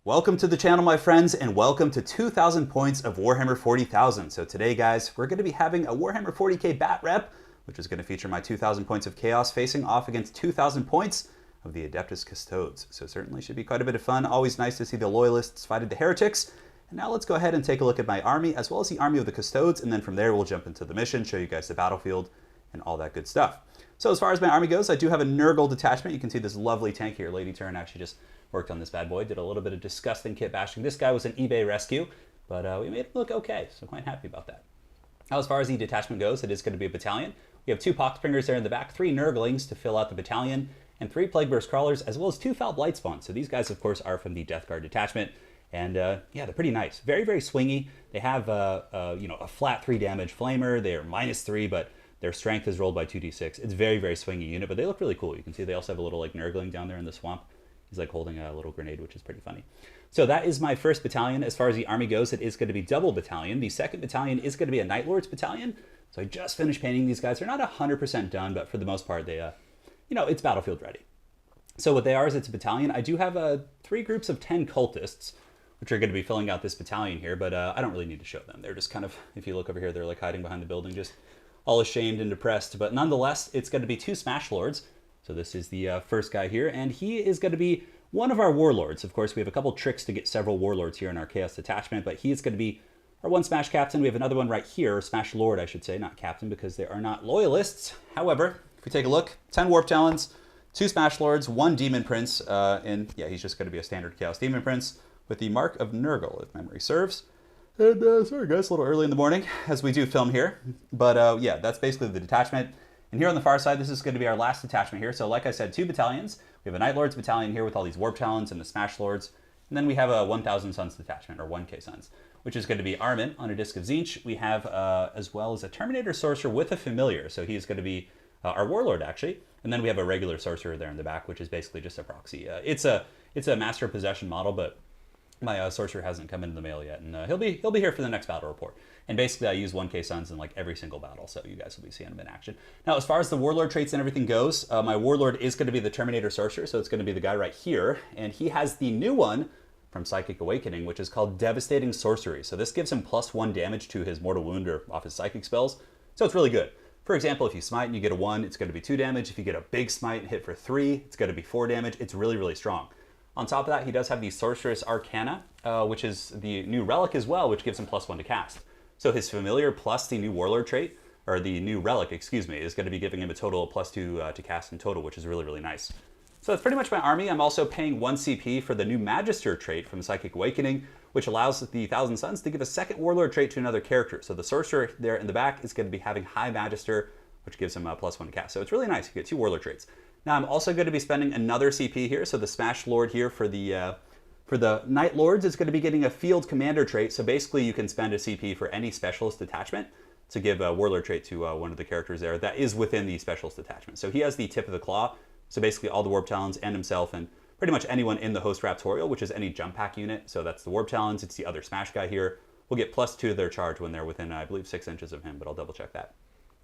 Welcome to the channel, my friends, and welcome to 2,000 points of Warhammer 40,000. So today, guys, we're going to be having a Warhammer 40k bat rep, which is going to feature my 2,000 points of chaos facing off against 2,000 points of the Adeptus Custodes. So certainly should be quite a bit of fun. Always nice to see the loyalists fighting the heretics. And now let's go ahead and take a look at my army, as well as the army of the Custodes, and then from there we'll jump into the mission, show you guys the battlefield, and all that good stuff. So as far as my army goes, I do have a Nurgle detachment. You can see this lovely tank here. Lady Turin actually just worked on this bad boy, did a little bit of disgusting kit bashing. This guy was an eBay rescue, but we made him look okay, so quite happy about that. Now, as far as the detachment goes, it is going to be a battalion. We have 2 Poxbringers there in the back, 3 Nurglings to fill out the battalion, and 3 Plagueburst Crawlers, as well as 2 Foul Blight Spawns. So these guys, of course, are from the Death Guard detachment, and yeah, they're pretty nice. Very, very swingy. They have a flat 3 damage flamer. They are -3, but their strength is rolled by 2d6. It's very, very swingy unit, but they look really cool. You can see they also have a little like Nurgling down there in the swamp. He's like holding a little grenade, which is pretty funny. So that is my first battalion. As far as the army goes, it is going to be double battalion. The second battalion is going to be a Night Lords battalion. So I just finished painting these guys. They're not 100% done, but for the most part, they, it's battlefield ready. So what they are is it's a battalion. I do have 3 groups of 10 cultists, which are going to be filling out this battalion here, but I don't really need to show them. They're just kind of, if you look over here, they're like hiding behind the building, just all ashamed and depressed. But nonetheless, it's going to be 2 Smash Lords. So this is the first guy here, and he is going to be one of our warlords. Of course, we have a couple tricks to get several warlords here in our Chaos detachment, but he is going to be our 1 Smash Captain. We have another one right here, Smash Lord, I should say, not Captain, because they are not loyalists. However, if we take a look, 10 Warp Talons, 2 Smash Lords, 1 Demon Prince, and yeah, he's just going to be a standard Chaos Demon Prince with the Mark of Nurgle, if memory serves. And sorry guys, a little early in the morning as we do film here, but yeah, that's basically the detachment. And here on the far side, this is going to be our last detachment here. So like I said, 2 battalions. We have a Night Lords battalion here with all these Warp Talons and the Smash Lords. And then we have a 1,000 Suns detachment, or 1k Suns, which is going to be Armin on a Disc of Tzeentch. We have, as well as a Terminator Sorcerer with a Familiar. So he is going to be our Warlord, actually. And then we have a regular Sorcerer there in the back, which is basically just a proxy. It's a Master of Possession model, but my Sorcerer hasn't come into the mail yet, and he'll be here for the next battle report. And basically, I use 1k Suns in like every single battle, so you guys will be seeing him in action. Now, as far as the Warlord traits and everything goes, my Warlord is going to be the Terminator Sorcerer, so it's going to be the guy right here, and he has the new one from Psychic Awakening, which is called Devastating Sorcery. So this gives him +1 damage to his Mortal Wound or off his Psychic spells, so it's really good. For example, if you smite and you get a 1, it's going to be 2 damage. If you get a big smite and hit for 3, it's going to be 4 damage. It's really, really strong. On top of that, he does have the Sorceress Arcana, which is the new relic as well, which gives him +1 to cast. So his Familiar plus the new Warlord trait, or the new relic, excuse me, is going to be giving him a total of +2 to cast in total, which is really, really nice. So that's pretty much my army. I'm also paying 1 CP for the new Magister trait from Psychic Awakening, which allows the 1,000 Suns to give a second Warlord trait to another character. So the Sorcerer there in the back is going to be having High Magister, which gives him a +1 to cast. So it's really nice. You get 2 Warlord traits. Now I'm also going to be spending another CP here. So the Smash Lord here for the Night Lords is going to be getting a Field Commander trait. So basically you can spend a CP for any Specialist detachment to give a Warlord trait to one of the characters there that is within the Specialist detachment. So he has the Tip of the Claw. So basically all the Warp Talons and himself and pretty much anyone in the Host Raptorial, which is any Jump Pack unit. So that's the Warp Talons. It's the other Smash guy here. We'll get +2 to their charge when they're within, I believe, 6 inches of him, but I'll double check that.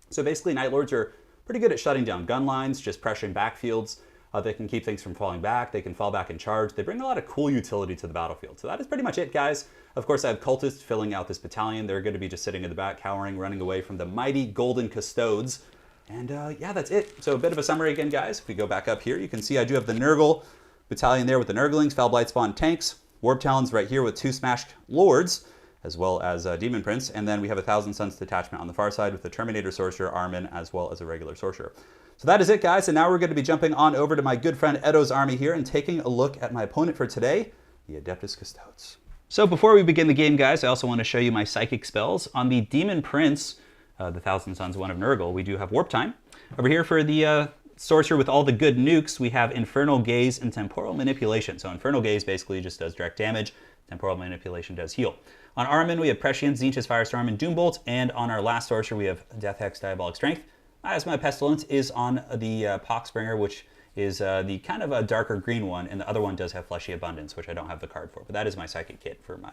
So basically Night Lords are pretty good at shutting down gun lines, just pressuring backfields. They can keep things from falling back. They can fall back and charge. They bring a lot of cool utility to the battlefield. So that is pretty much it, guys. Of course, I have cultists filling out this battalion. They're going to be just sitting in the back, cowering, running away from the mighty golden Custodes. And yeah, that's it. So a bit of a summary again, guys. If we go back up here, you can see I do have the Nurgle battalion there with the Nurglings, Foul Blight Spawn tanks, Warp Talons right here with 2 Smashed Lords, as well as Demon Prince. And then we have a 1,000 Suns detachment on the far side with the Terminator Sorcerer, Armin, as well as a regular Sorcerer. So that is it, guys, and now we're going to be jumping on over to my good friend Edo's army here and taking a look at my opponent for today, the Adeptus Custodes. So before we begin the game, guys, I also want to show you my Psychic spells. On the Demon Prince, the 1,000 Suns, one of Nurgle, we do have Warp Time. Over here for the Sorcerer with all the good nukes, we have Infernal Gaze and Temporal Manipulation. So Infernal Gaze basically just does direct damage, Temporal Manipulation does heal. On Armin, we have Prescient, Tzeentch's Firestorm, and Doombolt, and on our last Sorcerer, we have Death Hex, Diabolic Strength. As my Pestilence is on the Poxbringer, which is the kind of a darker green one, and the other one does have Fleshy Abundance, which I don't have the card for, but that is my Psychic kit for my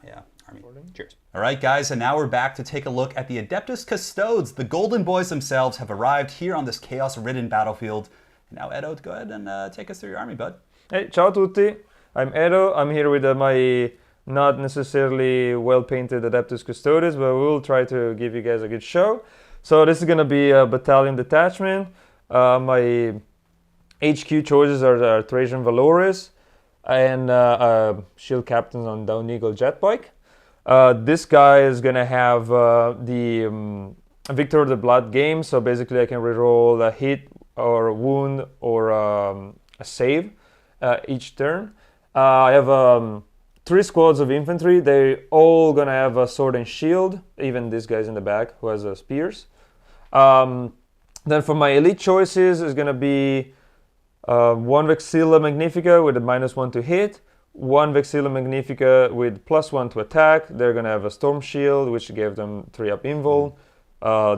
army. Cheers. All right, guys, and now we're back to take a look at the Adeptus Custodes. The Golden Boys themselves have arrived here on this chaos-ridden battlefield. And now, Edo, go ahead and take us through your army, bud. Hey, ciao a tutti! I'm Edo. I'm here with my not necessarily well-painted Adeptus Custodes, but we'll try to give you guys a good show. So this is going to be a battalion detachment. My HQ choices are Trajan Valoris and Shield Captains on Down Eagle Jet Bike. This guy is going to have the Victor of the Blood game, so basically I can reroll a hit or a wound or a save each turn. I have 3 squads of infantry. They're all going to have a sword and shield, even this guy's in the back who has spears. Then for my elite choices is going to be 1 Vexilla Magnifica with a -1 to hit, 1 Vexilla Magnifica with +1 to attack. They're going to have a Storm Shield, which gave them 3 up invul.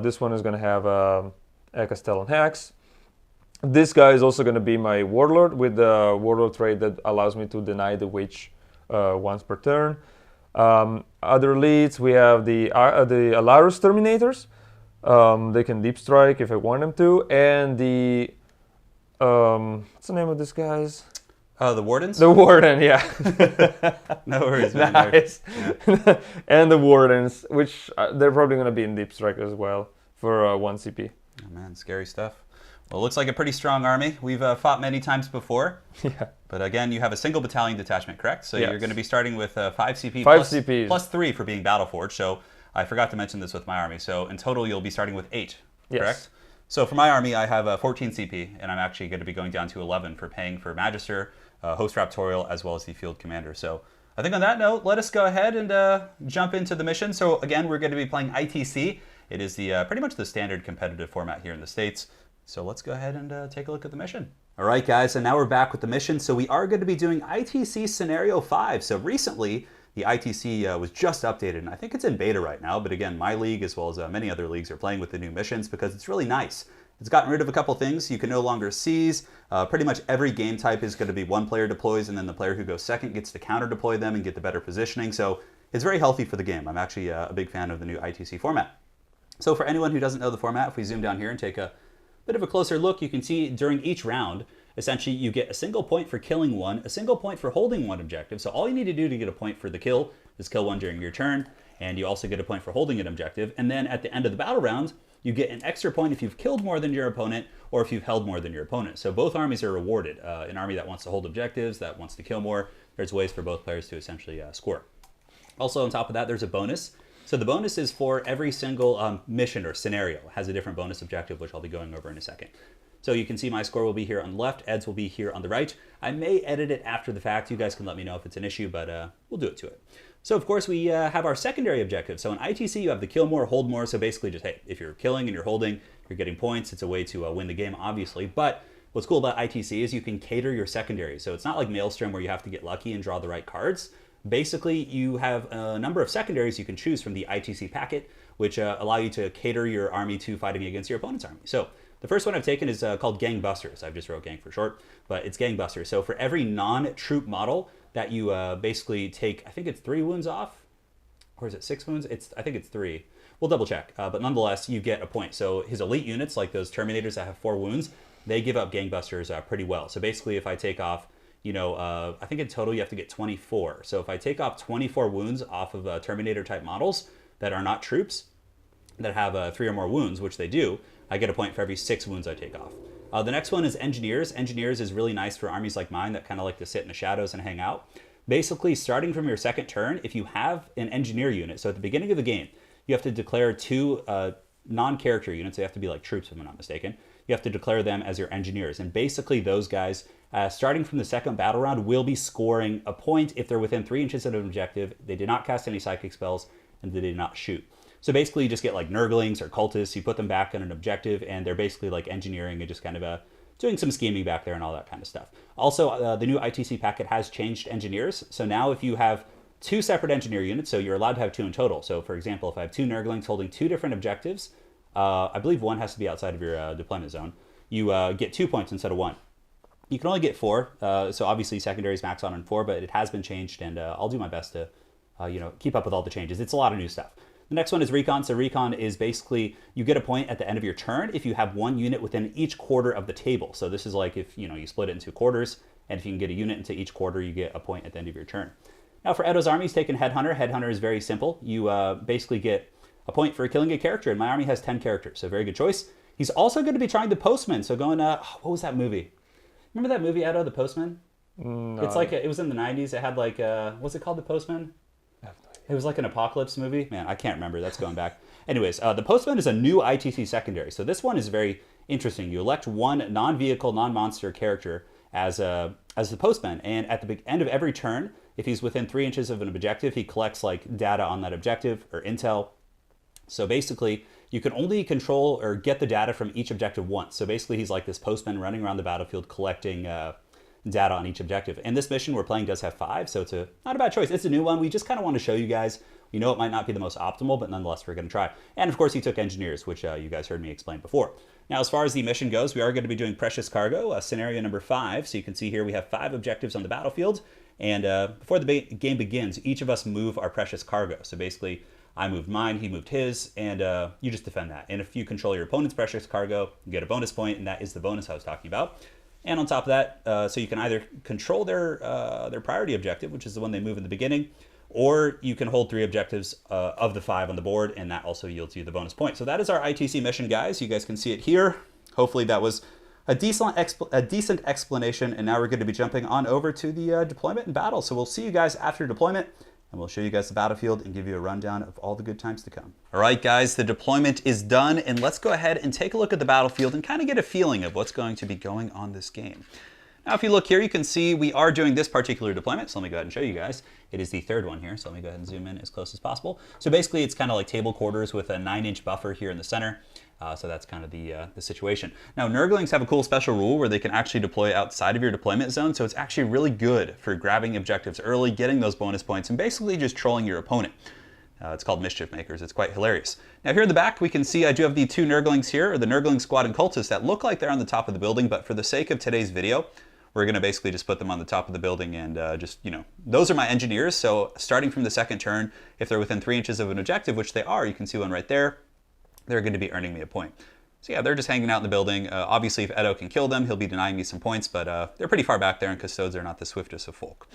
This one is going to have a Castellan Hex. This guy is also going to be my Warlord with the Warlord trait that allows me to deny the Witch once per turn. Other elites, we have the Alarus Terminators. They can deep strike if I want them to. And the... what's the name of this guys? The Wardens? The Warden, yeah. No worries, man. Nice. Yeah. And the Wardens, which they're probably going to be in deep strike as well for 1 CP. Oh man, scary stuff. Well, it looks like a pretty strong army. We've fought many times before. Yeah. But again, you have a single battalion detachment, correct? So yes. You're going to be starting with 5 CP. 5 CPs. Plus 3 for being Battleforged. So I forgot to mention this with my army. So in total, you'll be starting with 8, yes. correct? So for my army, I have 14 CP, and I'm actually going to be going down to 11 for paying for Magister, Host Raptorial, as well as the Field Commander. So I think on that note, let us go ahead and jump into the mission. So again, we're going to be playing ITC. It is the pretty much the standard competitive format here in the States. So let's go ahead and take a look at the mission. All right, guys, and now we're back with the mission. So we are going to be doing ITC Scenario 5. So recently, the ITC was just updated, and I think it's in beta right now. But again, my league, as well as many other leagues, are playing with the new missions because it's really nice. It's gotten rid of a couple things. You can no longer seize. Pretty much every game type is going to be 1 player deploys, and then the player who goes second gets to counter deploy them and get the better positioning. So it's very healthy for the game. I'm actually a big fan of the new ITC format. So for anyone who doesn't know the format, if we zoom down here and take a bit of a closer look, you can see during each round, essentially you get a single point for killing 1, a single point for holding 1 objective. So all you need to do to get a point for the kill is kill 1 during your turn, and you also get a point for holding an objective. And then at the end of the battle round, you get an extra point if you've killed more than your opponent or if you've held more than your opponent. So both armies are rewarded. An army that wants to hold objectives, that wants to kill more, there's ways for both players to essentially score. Also on top of that, there's a bonus. So the bonus is for every single mission or scenario. It has a different bonus objective, which I'll be going over in a second. So you can see my score will be here on the left, Ed's will be here on the right. I may edit it after the fact. You guys can let me know if it's an issue, but we'll do it to it. So of course we have our secondary objective. So in ITC you have the kill more, hold more. So basically just, hey, if you're killing and you're holding, you're getting points. It's a way to win the game, obviously. But what's cool about ITC is you can cater your secondary. So it's not like Maelstrom where you have to get lucky and draw the right cards. Basically, you have a number of secondaries you can choose from the ITC packet, which allow you to cater your army to fighting against your opponent's army. So the first one I've taken is called Gangbusters. I've just wrote Gang for short, but it's Gangbusters. So for every non-troop model that you basically take, I think it's 3 wounds off, or is it 6 wounds? I think it's 3. We'll double check, but nonetheless, you get a point. So his elite units, like those Terminators that have 4 wounds, they give up Gangbusters pretty well. So basically, if I take off, I think in total you have to get 24. So if I take off 24 wounds off of Terminator type models that are not troops, that have 3 or more wounds, which they do, I get a point for every 6 wounds I take off. The next one is Engineers. Engineers is really nice for armies like mine that kind of like to sit in the shadows and hang out. Basically, starting from your second turn, if you have an Engineer unit, so at the beginning of the game, you have to declare 2 non-character units. They have to be like troops, if I'm not mistaken. You have to declare them as your Engineers. And basically those guys, starting from the second battle round, will be scoring a point if they're within 3 inches of an objective, they did not cast any psychic spells, and they did not shoot. So basically you just get like Nurglings or Cultists, you put them back on an objective, and they're basically like engineering and just kind of doing some scheming back there and all that kind of stuff. Also, the new ITC packet has changed Engineers. So now if you have 2 separate Engineer units, so you're allowed to have 2 in total. So for example, if I have 2 Nurglings holding 2 different objectives, I believe 1 has to be outside of your deployment zone, you get 2 points instead of 1. You can only get 4, so obviously secondaries max on 4, but it has been changed, and I'll do my best to keep up with all the changes. It's a lot of new stuff. The next one is Recon. So Recon is basically you get a point at the end of your turn if you have 1 unit within each quarter of the table. So this is like if you split it into quarters, And if you can get a unit into each quarter, you get a point at the end of your turn. Now for Edo's army, he's taken Headhunter. Headhunter is very simple. You basically get a point for killing a character, and my army has 10 characters, so very good choice. He's also going to be trying the Postman, so going, what was that movie? Remember that movie, Edo, The Postman? No. It's like, it was in the 90s. It had like, what's it called, The Postman? It was like an apocalypse movie. Man, I can't remember. That's going back. Anyways, the Postman is a new ITC secondary. So this one is very interesting. You elect one non-vehicle, non-monster character as the Postman. And at the end of every turn, if he's within 3 inches of an objective, he collects like data on that objective or intel. So basically, you can only control or get the data from each objective once. So basically, he's like this Postman running around the battlefield collecting data on each objective. And this mission we're playing does have 5, so it's not a bad choice. It's a new one. We just kind of want to show you guys. We know it might not be the most optimal, but nonetheless, we're going to try. And of course, he took Engineers, which you guys heard me explain before. Now, as far as the mission goes, we are going to be doing Precious Cargo, scenario number 5. So you can see here we have 5 objectives on the battlefield. And before the game begins, each of us move our Precious Cargo. So basically, I moved mine, he moved his, and you just defend that. And if you control your opponent's Precious Cargo, you get a bonus point, and that is the bonus I was talking about. And on top of that, so you can either control their priority objective, which is the one they move in the beginning, or you can hold 3 objectives of the 5 on the board, and that also yields you the bonus point. So that is our ITC mission, guys. You guys can see it here. Hopefully that was a decent explanation, and now we're going to be jumping on over to the deployment and battle. So we'll see you guys after deployment, and we'll show you guys the battlefield and give you a rundown of all the good times to come. All right, guys, the deployment is done, and let's go ahead and take a look at the battlefield and kind of get a feeling of what's going to be going on this game. Now, if you look here, you can see we are doing this particular deployment, so let me go ahead and show you guys. It is the 3rd one here, so let me go ahead and zoom in as close as possible. So basically, it's kind of like table quarters with a 9-inch buffer here in the center. So that's kind of the situation. Now, Nurglings have a cool special rule where they can actually deploy outside of your deployment zone, so it's actually really good for grabbing objectives early, getting those bonus points, and basically just trolling your opponent. It's called Mischief Makers. It's quite hilarious. Now, here in the back, we can see I do have the 2 Nurglings here, or the Nurgling Squad and Cultists, that look like they're on the top of the building, but for the sake of today's video, we're going to basically just put them on the top of the building and those are my Engineers. So starting from the 2nd turn, if they're within 3 inches of an objective, which they are, you can see one right there, they're going to be earning me a point. So yeah, they're just hanging out in the building. Obviously, if Edo can kill them, he'll be denying me some points, but they're pretty far back there, and Custodes are not the swiftest of folk.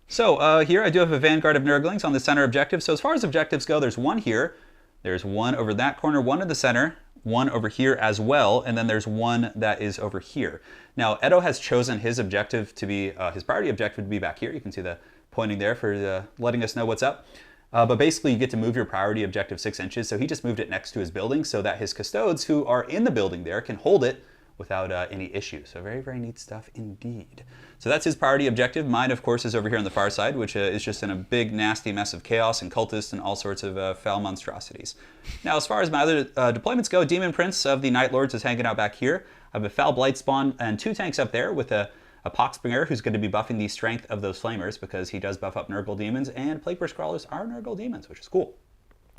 So here I do have a Vanguard of Nurglings on the center objective. So as far as objectives go, there's one here, there's one over that corner, one in the center, one over here as well, and then there's one that is over here. Now, Edo has chosen his objective to be, his priority objective to be back here. You can see the pointing there for letting us know what's up. But basically, you get to move your priority objective 6 inches, so he just moved it next to his building so that his Custodes, who are in the building there, can hold it without any issues. So very, very neat stuff indeed. So that's his priority objective. Mine, of course, is over here on the far side, which is just in a big, nasty mess of chaos and cultists and all sorts of foul monstrosities. Now, as far as my other deployments go, Demon Prince of the Night Lords is hanging out back here. I have a Foul Blight Spawn and 2 tanks up there with a Poxbringer, who's going to be buffing the strength of those Flamers because he does buff up Nurgle Demons, and Plagueburst Crawlers are Nurgle Demons, which is cool.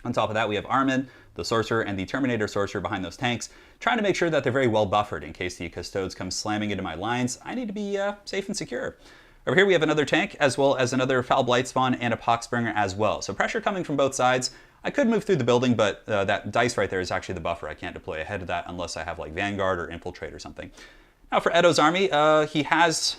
On top of that, we have Armin, the Sorcerer, and the Terminator Sorcerer behind those tanks, trying to make sure that they're very well buffered in case the Custodes come slamming into my lines. I need to be safe and secure. Over here, we have another tank, as well as another Foul Blight Spawn and a Poxbringer as well. So pressure coming from both sides. I could move through the building, but that dice right there is actually the buffer. I can't deploy ahead of that unless I have like Vanguard or Infiltrate or something. Now for Edo's army, he has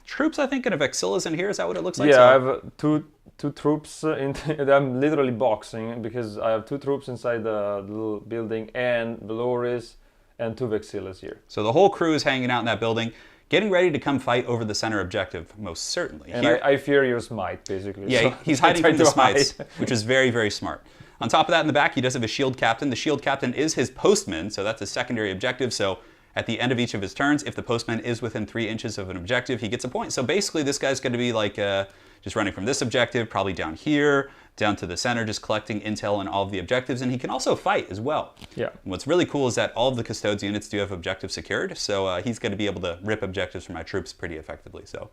troops, I think, and a Vexilla's in here. Is that what it looks like? Yeah, so, I have two troops. I'm literally boxing because I have 2 troops inside the little building and Valoris and 2 Vexillas here. So the whole crew is hanging out in that building, getting ready to come fight over the center objective, most certainly. And I fear your smite, basically. Yeah, so he's hiding from the smites, which is very, very smart. On top of that, in the back, he does have a Shield Captain. The Shield Captain is his Postman, so that's a secondary objective. So at the end of each of his turns, if the Postman is within 3 inches of an objective, he gets a point. So basically, this guy's going to be like just running from this objective, probably down here, down to the center, just collecting intel on all of the objectives, and he can also fight as well. Yeah. And what's really cool is that all of the Custodes units do have objectives secured, so he's going to be able to rip objectives from my troops pretty effectively. So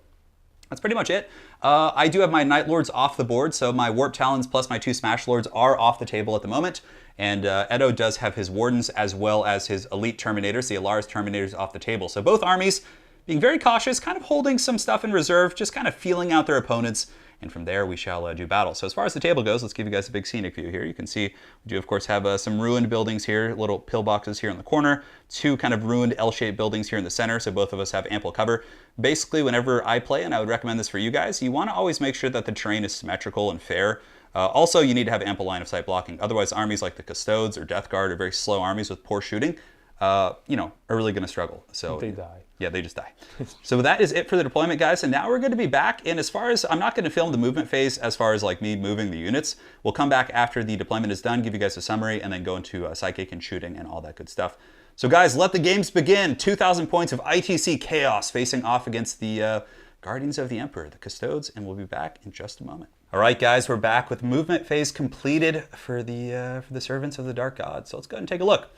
that's pretty much it. I do have my Night Lords off the board, so my Warp Talons plus my 2 Smash Lords are off the table at the moment. And Edo does have his Wardens as well as his Elite Terminators, the Alaris Terminators, off the table. So both armies being very cautious, kind of holding some stuff in reserve, just kind of feeling out their opponents and from there we shall do battle. So as far as the table goes, let's give you guys a big scenic view here. You can see we do of course have some ruined buildings here, little pillboxes here in the corner, two kind of ruined L-shaped buildings here in the center, so both of us have ample cover. Basically, whenever I play, and I would recommend this for you guys, you want to always make sure that the terrain is symmetrical and fair. Also, you need to have ample line of sight blocking. Otherwise, armies like the Custodes or Death Guard are very slow armies with poor shooting, are really going to struggle. So they die. Yeah, they just die. So that is it for the deployment, guys. And now we're going to be back. And as far as, I'm not going to film the movement phase as far as like me moving the units. We'll come back after the deployment is done, give you guys a summary, and then go into psychic and shooting and all that good stuff. So guys, let the games begin. 2,000 points of ITC Chaos facing off against the Guardians of the Emperor, the Custodes, and we'll be back in just a moment. All right, guys, we're back with movement phase completed for the Servants of the Dark God. So let's go ahead and take a look.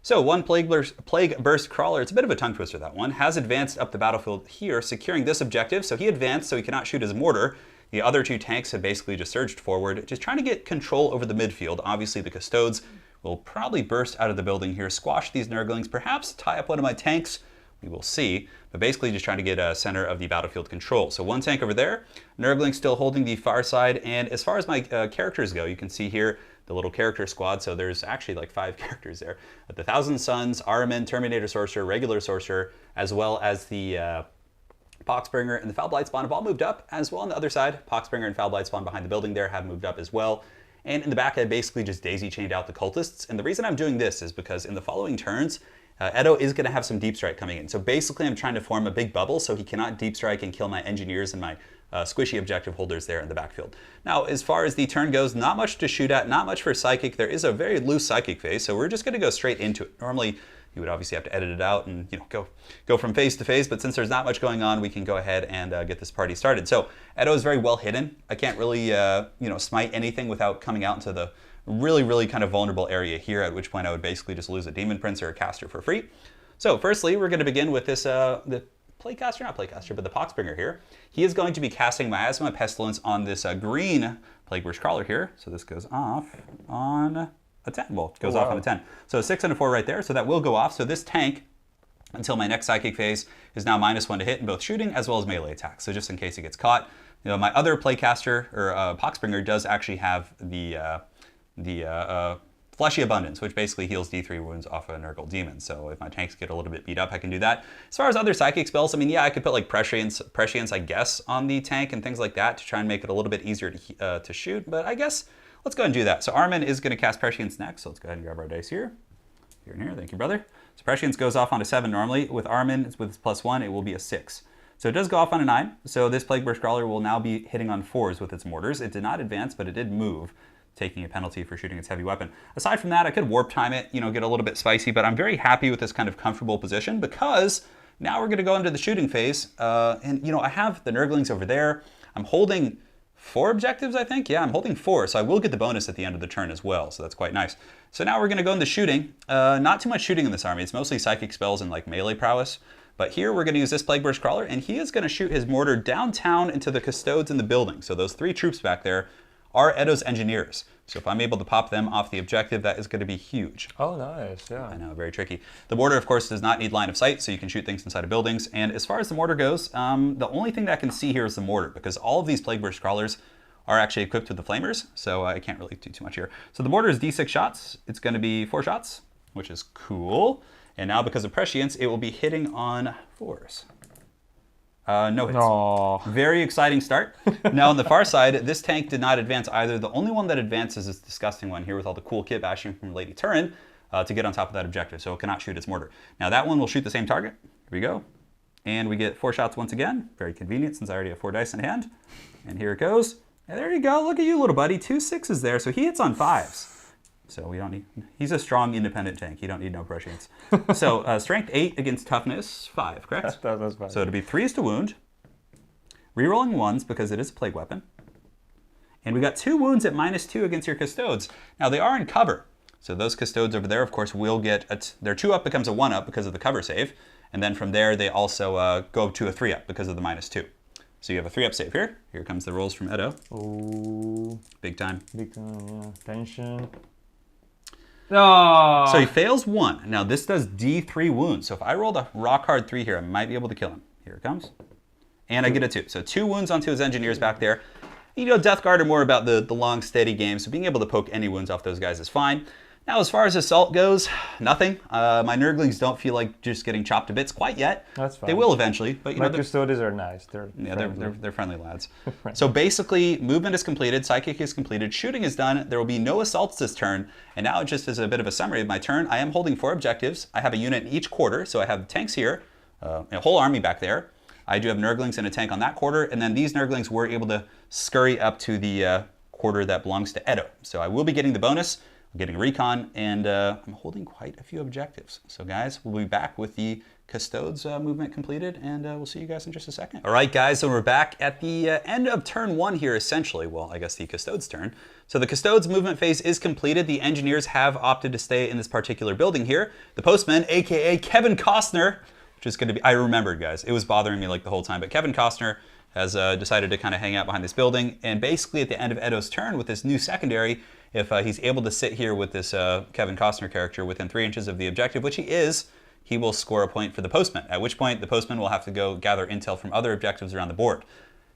So one Plague Burst Crawler, it's a bit of a tongue twister, that one, has advanced up the battlefield here, securing this objective. So he advanced, so he cannot shoot his mortar. The other two tanks have basically just surged forward, just trying to get control over the midfield. Obviously, the Custodes will probably burst out of the building here, squash these Nurglings, perhaps tie up one of my tanks. We will see, but basically just trying to get a center of the battlefield control. So one tank over there, Nurgling still holding the far side, and as far as my characters go, you can see here the little character squad, so there's actually like 5 characters there. The Thousand Suns, Ahriman, Terminator Sorcerer, Regular Sorcerer, as well as the Poxbringer and the Foul Blight Spawn have all moved up as well on the other side. Poxbringer and Foul Blight Spawn behind the building there have moved up as well. And in the back, I basically just daisy-chained out the cultists. And the reason I'm doing this is because in the following turns, Edo is going to have some deep strike coming in. So basically, I'm trying to form a big bubble so he cannot deep strike and kill my engineers and my squishy objective holders there in the backfield. Now, as far as the turn goes, not much to shoot at, not much for psychic. There is a very loose psychic phase, so we're just going to go straight into it. Normally, you would obviously have to edit it out and go from phase to phase, but since there's not much going on, we can go ahead and get this party started. So Edo is very well hidden. I can't really smite anything without coming out into the really kind of vulnerable area here, at which point I would basically just lose a Demon Prince or a caster for free. So firstly, we're going to begin with this the Poxbringer here. He is going to be casting Miasma Pestilence on this green Plague Burst Crawler here. So this goes off on a 10. Well, it goes off on a 10. So a 6 and a 4 right there. So that will go off. So this tank, until my next psychic phase, is now -1 to hit in both shooting as well as melee attacks. So just in case he gets caught. My other Playcaster, or Poxbringer, does actually have the Fleshy Abundance, which basically heals D3 wounds off a Nurgle Demon. So if my tanks get a little bit beat up, I can do that. As far as other psychic spells, I mean, yeah, I could put like Prescience, I guess, on the tank and things like that to try and make it a little bit easier to shoot. But I guess let's go ahead and do that. So Ahriman is going to cast Prescience next. So let's go ahead and grab our dice here. Here and here. Thank you, brother. So Prescience goes off on a 7 normally. With Ahriman, with his +1, it will be a 6. So it does go off on a 9. So this Plague Burst Crawler will now be hitting on 4s with its mortars. It did not advance, but it did move, taking a penalty for shooting its heavy weapon. Aside from that, I could warp time it, get a little bit spicy, but I'm very happy with this kind of comfortable position because now we're going to go into the shooting phase. I have the Nurglings over there. I'm holding 4 objectives, I think. Yeah, I'm holding 4, so I will get the bonus at the end of the turn as well, so that's quite nice. So now we're going to go into shooting. Not too much shooting in this army. It's mostly psychic spells and like melee prowess. But here we're going to use this Plague Burst Crawler, and he is going to shoot his mortar downtown into the Custodes in the building. So those 3 troops back there are Edo's engineers. So if I'm able to pop them off the objective, that is going to be huge. Oh, nice, yeah. I know, very tricky. The mortar, of course, does not need line of sight, so you can shoot things inside of buildings. And as far as the mortar goes, the only thing that I can see here is the mortar, because all of these Plague Burst Crawlers are actually equipped with the flamers, so I can't really do too much here. So the mortar is D6 shots. It's going to be 4 shots, which is cool. And now because of Prescience, it will be hitting on 4s. No hits. Aww. Very exciting start. Now on the far side, this tank did not advance either. The only one that advances is this disgusting one here with all the cool kit bashing from Lady Turin to get on top of that objective, so it cannot shoot its mortar. Now that one will shoot the same target. Here we go. And we get 4 shots once again. Very convenient since I already have 4 dice in hand. And here it goes. And there you go. Look at you, little buddy. 2 6s there. So he hits on 5s. So we don't need, he's a strong independent tank. You don't need no Prescience. So strength 8 against toughness 5, correct? That's fine. So it'll be 3s to wound. Rerolling 1s because it is a plague weapon. And we got 2 wounds at -2 against your Custodes. Now they are in cover. So those Custodes over there, of course, will get, their 2 up becomes a 1 up because of the cover save. And then from there, they also go to a 3 up because of the -2. So you have a 3 up save here. Here comes the rolls from Edo. Ooh. Big time. Big time, yeah. Tension. No. So he fails 1. Now this does D3 wounds. So if I rolled a rock hard 3 here, I might be able to kill him. Here it comes. And I get a 2. So 2 wounds onto his engineers back there. You know, Death Guard are more about the long, steady game, so being able to poke any wounds off those guys is fine. Now, as far as Assault goes, nothing. My Nurglings don't feel like just getting chopped to bits quite yet. That's fine. They will eventually, but you know, Custodes are nice. they're friendly lads. So basically, movement is completed, Psychic is completed, shooting is done. There will be no assaults this turn. And now, just as a bit of a summary of my turn, I am holding 4 objectives. I have a unit in each quarter, so I have tanks here, a whole army back there. I do have Nurglings and a tank on that quarter, and then these Nurglings were able to scurry up to the quarter that belongs to Edo. So I will be getting the bonus. I'm getting recon, and I'm holding quite a few objectives. So guys, we'll be back with the Custodes movement completed, and we'll see you guys in just a second. All right, guys, so we're back at the end of turn 1 here, essentially. Well, I guess the Custodes turn. So the Custodes movement phase is completed. The engineers have opted to stay in this particular building here. The postman, aka Kevin Costner, which is going to be, I remembered, guys. It was bothering me like the whole time, but Kevin Costner has decided to kind of hang out behind this building, and basically at the end of Edo's turn with this new secondary, if he's able to sit here with this Kevin Costner character within 3 inches of the objective, which he is, he will score a point for the postman, at which point the postman will have to go gather intel from other objectives around the board.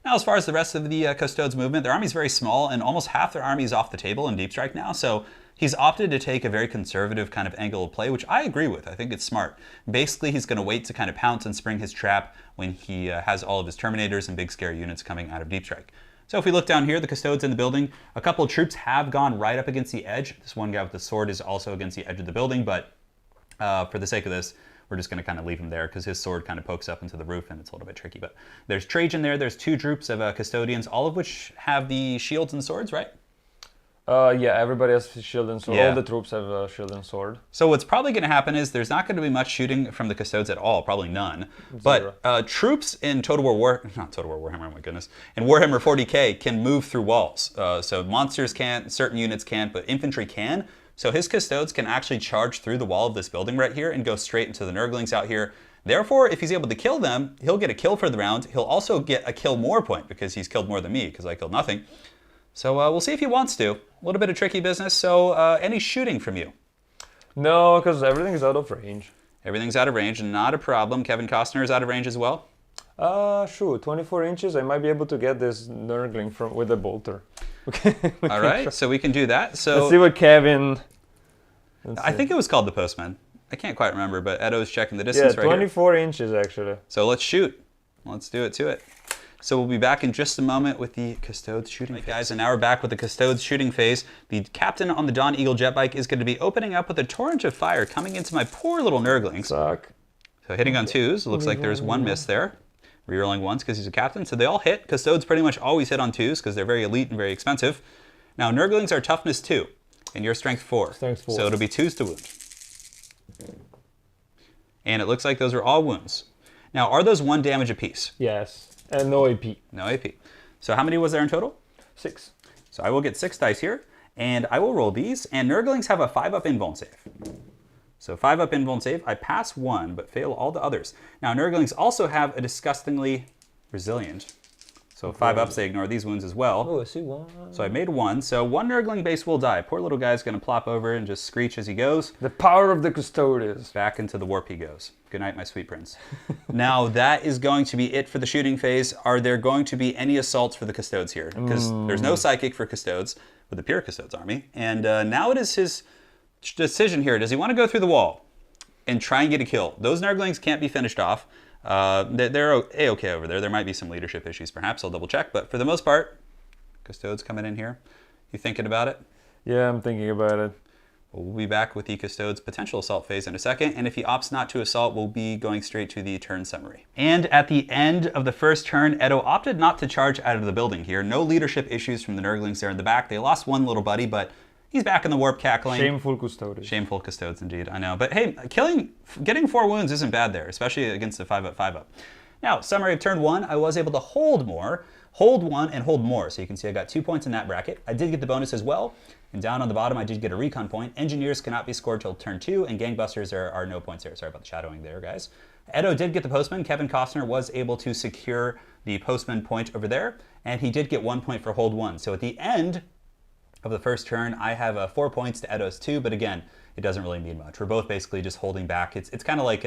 Now, as far as the rest of the Custodes movement, their army is very small, and almost half their army is off the table in Deep Strike now, so he's opted to take a very conservative kind of angle of play, which I agree with. I think it's smart. Basically, he's going to wait to kind of pounce and spring his trap when he has all of his Terminators and big scary units coming out of Deep Strike. So if we look down here, the Custodes in the building, a couple of troops have gone right up against the edge. This one guy with the sword is also against the edge of the building, but for the sake of this, we're just going to kind of leave him there because his sword kind of pokes up into the roof and it's a little bit tricky. But there's Trajan there. There's 2 groups of Custodians, all of which have the shields and swords, right? Yeah, everybody has shield and sword. Yeah. All the troops have shield and sword. So what's probably going to happen is there's not going to be much shooting from the Custodes at all, probably none. Zero. But troops in not Total War Warhammer, oh my goodness, in Warhammer 40k can move through walls. So monsters can't, certain units can't, but infantry can. So his Custodes can actually charge through the wall of this building right here and go straight into the Nurglings out here. Therefore, if he's able to kill them, he'll get a kill for the round. He'll also get a kill more point because he's killed more than me because I killed nothing. So we'll see if he wants to. A little bit of tricky business. So any shooting from you? No, because everything is out of range. Everything's out of range, not a problem. Kevin Costner is out of range as well. Sure, 24 inches. I might be able to get this Nurgling with a bolter. Okay. All right, so we can do that. So let's see what Kevin. I think it was called the Postman. I can't quite remember, but Edo's checking the distance right here. 24 inches actually. So let's shoot. Let's do it to it. So we'll be back in just a moment with the Custodes shooting phase. Guys, and now we're back with the Custodes shooting phase. The captain on the Dawn Eagle jet bike is going to be opening up with a torrent of fire coming into my poor little Nurglings. Suck. So hitting on 2s. It looks like there's 1 miss there. Rerolling 1s because he's a captain. So they all hit. Custodes pretty much always hit on 2s because they're very elite and very expensive. Now Nurglings are toughness 2 and your strength 4. Strength 4. So it'll be 2s to wound. And it looks like those are all wounds. Now, are those 1 damage apiece? Yes. And no AP. No AP. So how many was there in total? 6. So I will get 6 dice here, and I will roll these, and Nurglings have a 5-up invuln save. So 5-up invuln save, I pass 1, but fail all the others. Now Nurglings also have a disgustingly resilient. So 5-ups, they ignore these wounds as well. Oh, I see 1. So I made 1, so 1 Nurgling base will die. Poor little guy's gonna plop over and just screech as he goes. The power of the Custodes. Back into the warp he goes. Good night, my sweet prince. Now that is going to be it for the shooting phase. Are there going to be any assaults for the Custodes here? Because there's no psychic for Custodes with the pure Custodes army. And now it is his decision here. Does he want to go through the wall and try and get a kill? Those Nurglings can't be finished off. They're A-okay over there. There might be some leadership issues perhaps. I'll double check. But for the most part, Custodes coming in here. You thinking about it? Yeah, I'm thinking about it. We'll be back with the Custodes' potential assault phase in a second, and if he opts not to assault, we'll be going straight to the turn summary. And at the end of the first turn, Edo opted not to charge out of the building here. No leadership issues from the Nurglings there in the back. They lost 1 little buddy, but he's back in the warp cackling. Shameful Custodes. Shameful Custodes, indeed, I know. But hey, getting 4 wounds isn't bad there, especially against the 5-up, 5-up. Now, summary of turn 1, I was able to hold more, hold 1, and hold more. So you can see I got 2 points in that bracket. I did get the bonus as well. And down on the bottom, I did get a recon point. Engineers cannot be scored till turn 2, and gangbusters are no points there. Sorry about the shadowing there, guys. Edo did get the postman. Kevin Costner was able to secure the postman point over there, and he did get 1 point for hold 1. So at the end of the first turn, I have 4 points to Edo's 2, but again, it doesn't really mean much. We're both basically just holding back. It's kind of like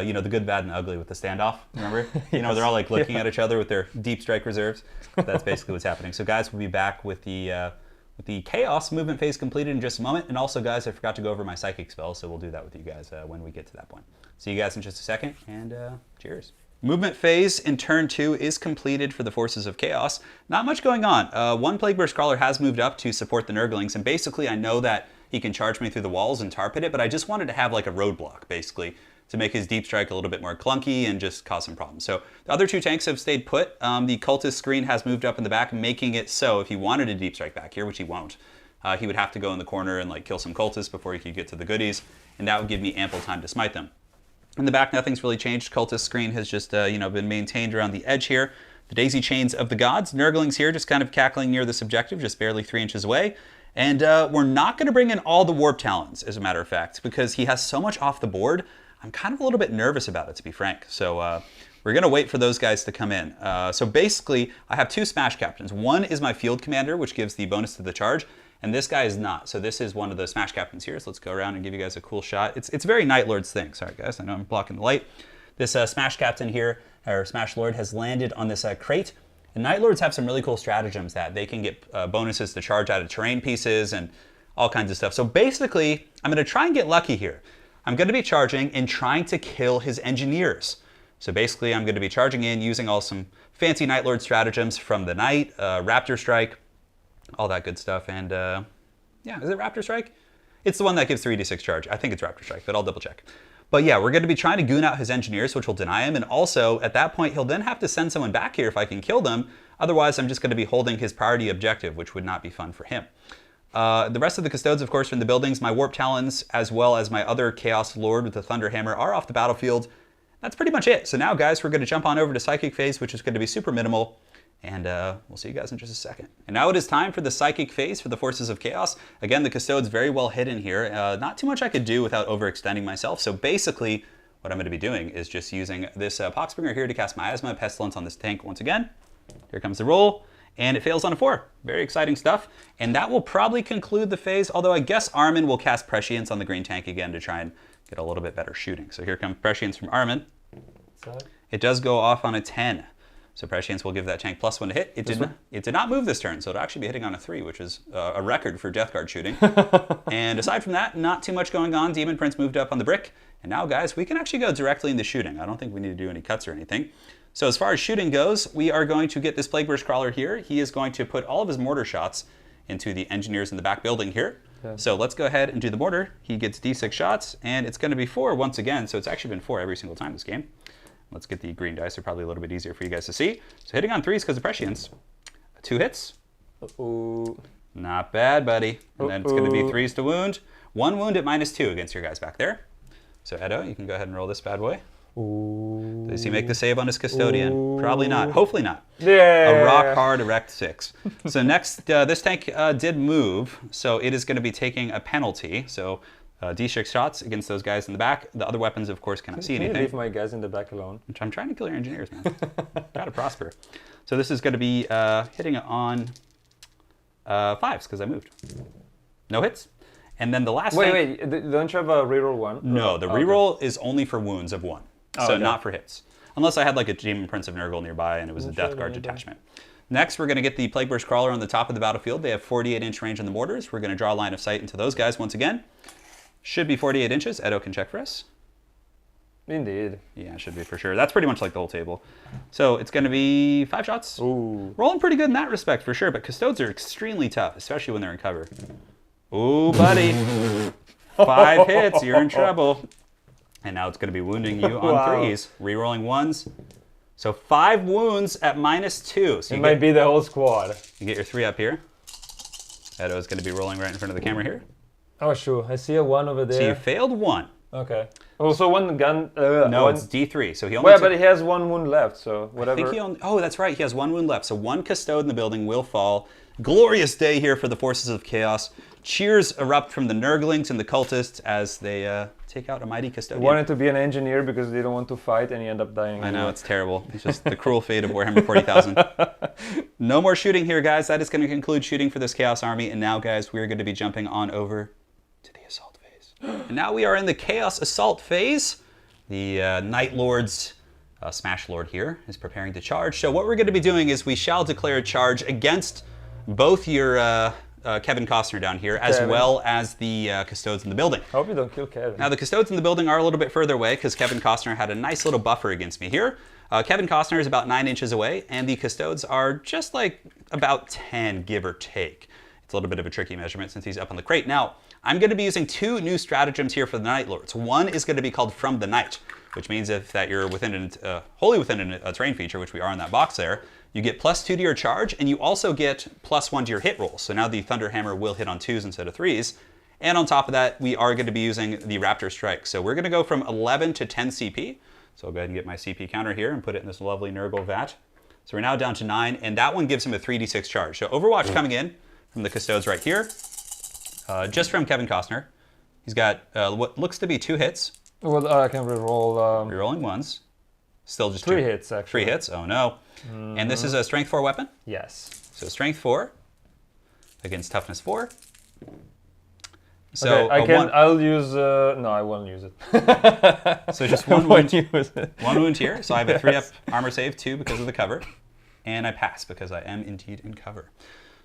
You know, the good, bad, and ugly with the standoff, remember? You know, they're all like looking at each other with their deep strike reserves. That's basically what's happening. So guys, we'll be back with the Chaos movement phase completed in just a moment. And also, guys, I forgot to go over my psychic spell, so we'll do that with you guys when we get to that point. See you guys in just a second, and cheers. Movement phase in turn 2 is completed for the Forces of Chaos. Not much going on. One Plague Burst Crawler has moved up to support the Nurglings, and basically I know that he can charge me through the walls and tar pit it, but I just wanted to have like a roadblock, basically, to make his deep strike a little bit more clunky and just cause some problems. So the other 2 tanks have stayed put. The cultist screen has moved up in the back, making it so if he wanted a deep strike back here, which he won't, he would have to go in the corner and like kill some cultists before he could get to the goodies, and that would give me ample time to smite them. In the back, nothing's really changed. Cultist screen has just you know, been maintained around the edge here. The daisy chains of the gods. Nurglings here just kind of cackling near this objective, just barely 3 inches away. And we're not going to bring in all the warp talons, as a matter of fact, because he has so much off the board. I'm kind of a little bit nervous about it, to be frank. So we're going to wait for those guys to come in. So basically, I have 2 smash captains. One is my field commander, which gives the bonus to the charge, and this guy is not. So this is one of the smash captains here. So let's go around and give you guys a cool shot. It's very Night Lord's thing. Sorry, guys. I know I'm blocking the light. This smash captain here, or smash lord, has landed on this crate. And Night Lords have some really cool stratagems that they can get bonuses to charge out of terrain pieces and all kinds of stuff. So basically, I'm going to try and get lucky here. I'm going to be charging and trying to kill his engineers. So basically, I'm going to be charging in using all some fancy Night Lord stratagems from the night, Raptor Strike, all that good stuff. And yeah, is it Raptor Strike? It's the one that gives 3d6 charge. I think it's Raptor Strike, but I'll double check. But yeah, we're going to be trying to goon out his engineers, which will deny him. And also, at that point, he'll then have to send someone back here if I can kill them. Otherwise, I'm just going to be holding his priority objective, which would not be fun for him. The rest of the Custodes, of course, are in the buildings. My Warp Talons, as well as my other Chaos Lord with the Thunder Hammer, are off the battlefield. That's pretty much it. So now, guys, we're going to jump on over to Psychic Phase, which is going to be super minimal. And we'll see you guys in just a second. And now it is time for the Psychic Phase for the Forces of Chaos. Again, the Custodes very well hidden here. Not too much I could do without overextending myself. So basically, what I'm going to be doing is just using this Poxbringer here to cast Miasma Pestilence on this tank once again. Here comes the roll. And it fails on a 4. Very exciting stuff. And that will probably conclude the phase, although I guess Armin will cast Prescience on the green tank again to try and get a little bit better shooting. So here comes Prescience from Armin. It does go off on a 10. So Prescience will give that tank +1 to hit. It did not move this turn, so it'll actually be hitting on a 3, which is a record for Death Guard shooting. And aside from that, not too much going on. Demon Prince moved up on the brick. And now, guys, we can actually go directly into shooting. I don't think we need to do any cuts or anything. So as far as shooting goes, we are going to get this Plague Burst Crawler here. He is going to put all of his mortar shots into the engineers in the back building here. Okay. So let's go ahead and do the mortar. He gets D6 shots, and it's going to be 4 once again. So it's actually been 4 every single time this game. Let's get the green dice. They're probably a little bit easier for you guys to see. So hitting on 3s because of Prescience. 2 hits. Uh-oh. Not bad, buddy. And then it's going to be 3s to wound. 1 wound at -2 against your guys back there. So Edo, you can go ahead and roll this bad boy. Ooh. Does he make the save on his Custodian? Ooh. Probably not. Hopefully not. Yeah. A rock hard erect 6. So next, this tank did move, so it is going to be taking a penalty. So D6 shots against those guys in the back. The other weapons, of course, cannot see anything. Can you leave my guys in the back alone? I'm trying to kill your engineers, man. Gotta prosper. So this is going to be hitting on 5s because I moved. No hits. And then the last Wait, don't you have a reroll 1? No, the reroll is only for wounds of 1. So not for hits. Unless I had like a Demon Prince of Nurgle nearby and it was a Death Guard detachment. Next, we're going to get the Plague Burst Crawler on the top of the battlefield. They have 48-inch range on the mortars. We're going to draw a line of sight into those guys once again. Should be 48 inches. Edo can check for us. Indeed. Yeah, it should be for sure. That's pretty much like the whole table. So it's going to be 5 shots. Ooh. Rolling pretty good in that respect for sure, but Custodes are extremely tough, especially when they're in cover. Ooh, buddy. 5 hits. You're in trouble. And now it's going to be wounding you on 3s. Rerolling 1s. So 5 wounds at -2. So it might be the whole squad. You get your 3 up here. Edo is going to be rolling right in front of the camera here. Oh, sure. I see a 1 over there. So you failed 1. Okay. Also, 1 gun. No, it's D3. So he only. Well, but he has 1 wound left, so whatever. I think he only. Oh, that's right. He has 1 wound left. So 1 Custode in the building will fall. Glorious day here for the Forces of Chaos. Cheers erupt from the Nurglings and the cultists as they take out a mighty Custodian. He wanted to be an engineer because they don't want to fight, and he ended up dying. I know, it's terrible. It's just the cruel fate of Warhammer 40,000. No more shooting here, guys. That is going to conclude shooting for this Chaos Army. And now, guys, we're going to be jumping on over to the Assault phase. And now we are in the Chaos Assault phase. The Night Lord's Smash Lord here is preparing to charge. So what we're going to be doing is we shall declare a charge against both your Kevin Costner down here, as well as the Custodes in the building. I hope you don't kill Kevin. Now the Custodes in the building are a little bit further away because Kevin Costner had a nice little buffer against me here. Kevin Costner is about 9 inches away, and the Custodes are just like about 10, give or take. It's a little bit of a tricky measurement since he's up on the crate. Now, I'm going to be using 2 new stratagems here for the Night Lords. One is going to be called From the Night, which means if that you're within wholly within a terrain feature, which we are in that box there, you get +2 to your charge, and you also get +1 to your hit roll. So now the Thunder Hammer will hit on 2s instead of 3s. And on top of that, we are going to be using the Raptor Strike. So we're going to go from 11 to 10 CP. So I'll go ahead and get my CP counter here and put it in this lovely Nurgle vat. So we're now down to 9, and that one gives him a 3d6 charge. So Overwatch coming in from the Custodes right here, just from Kevin Costner. He's got what looks to be 2 hits. Well, I can reroll. Rerolling 1s. Still just 3 hits, actually. 3 hits, oh no. And this is a Strength 4 weapon? Yes. So Strength 4 against Toughness 4. So okay, I'll use. No, I won't use it. So just one wound. Use it. One wound here. So I have a 3-up armor save, 2 because of the cover, and I pass because I am indeed in cover.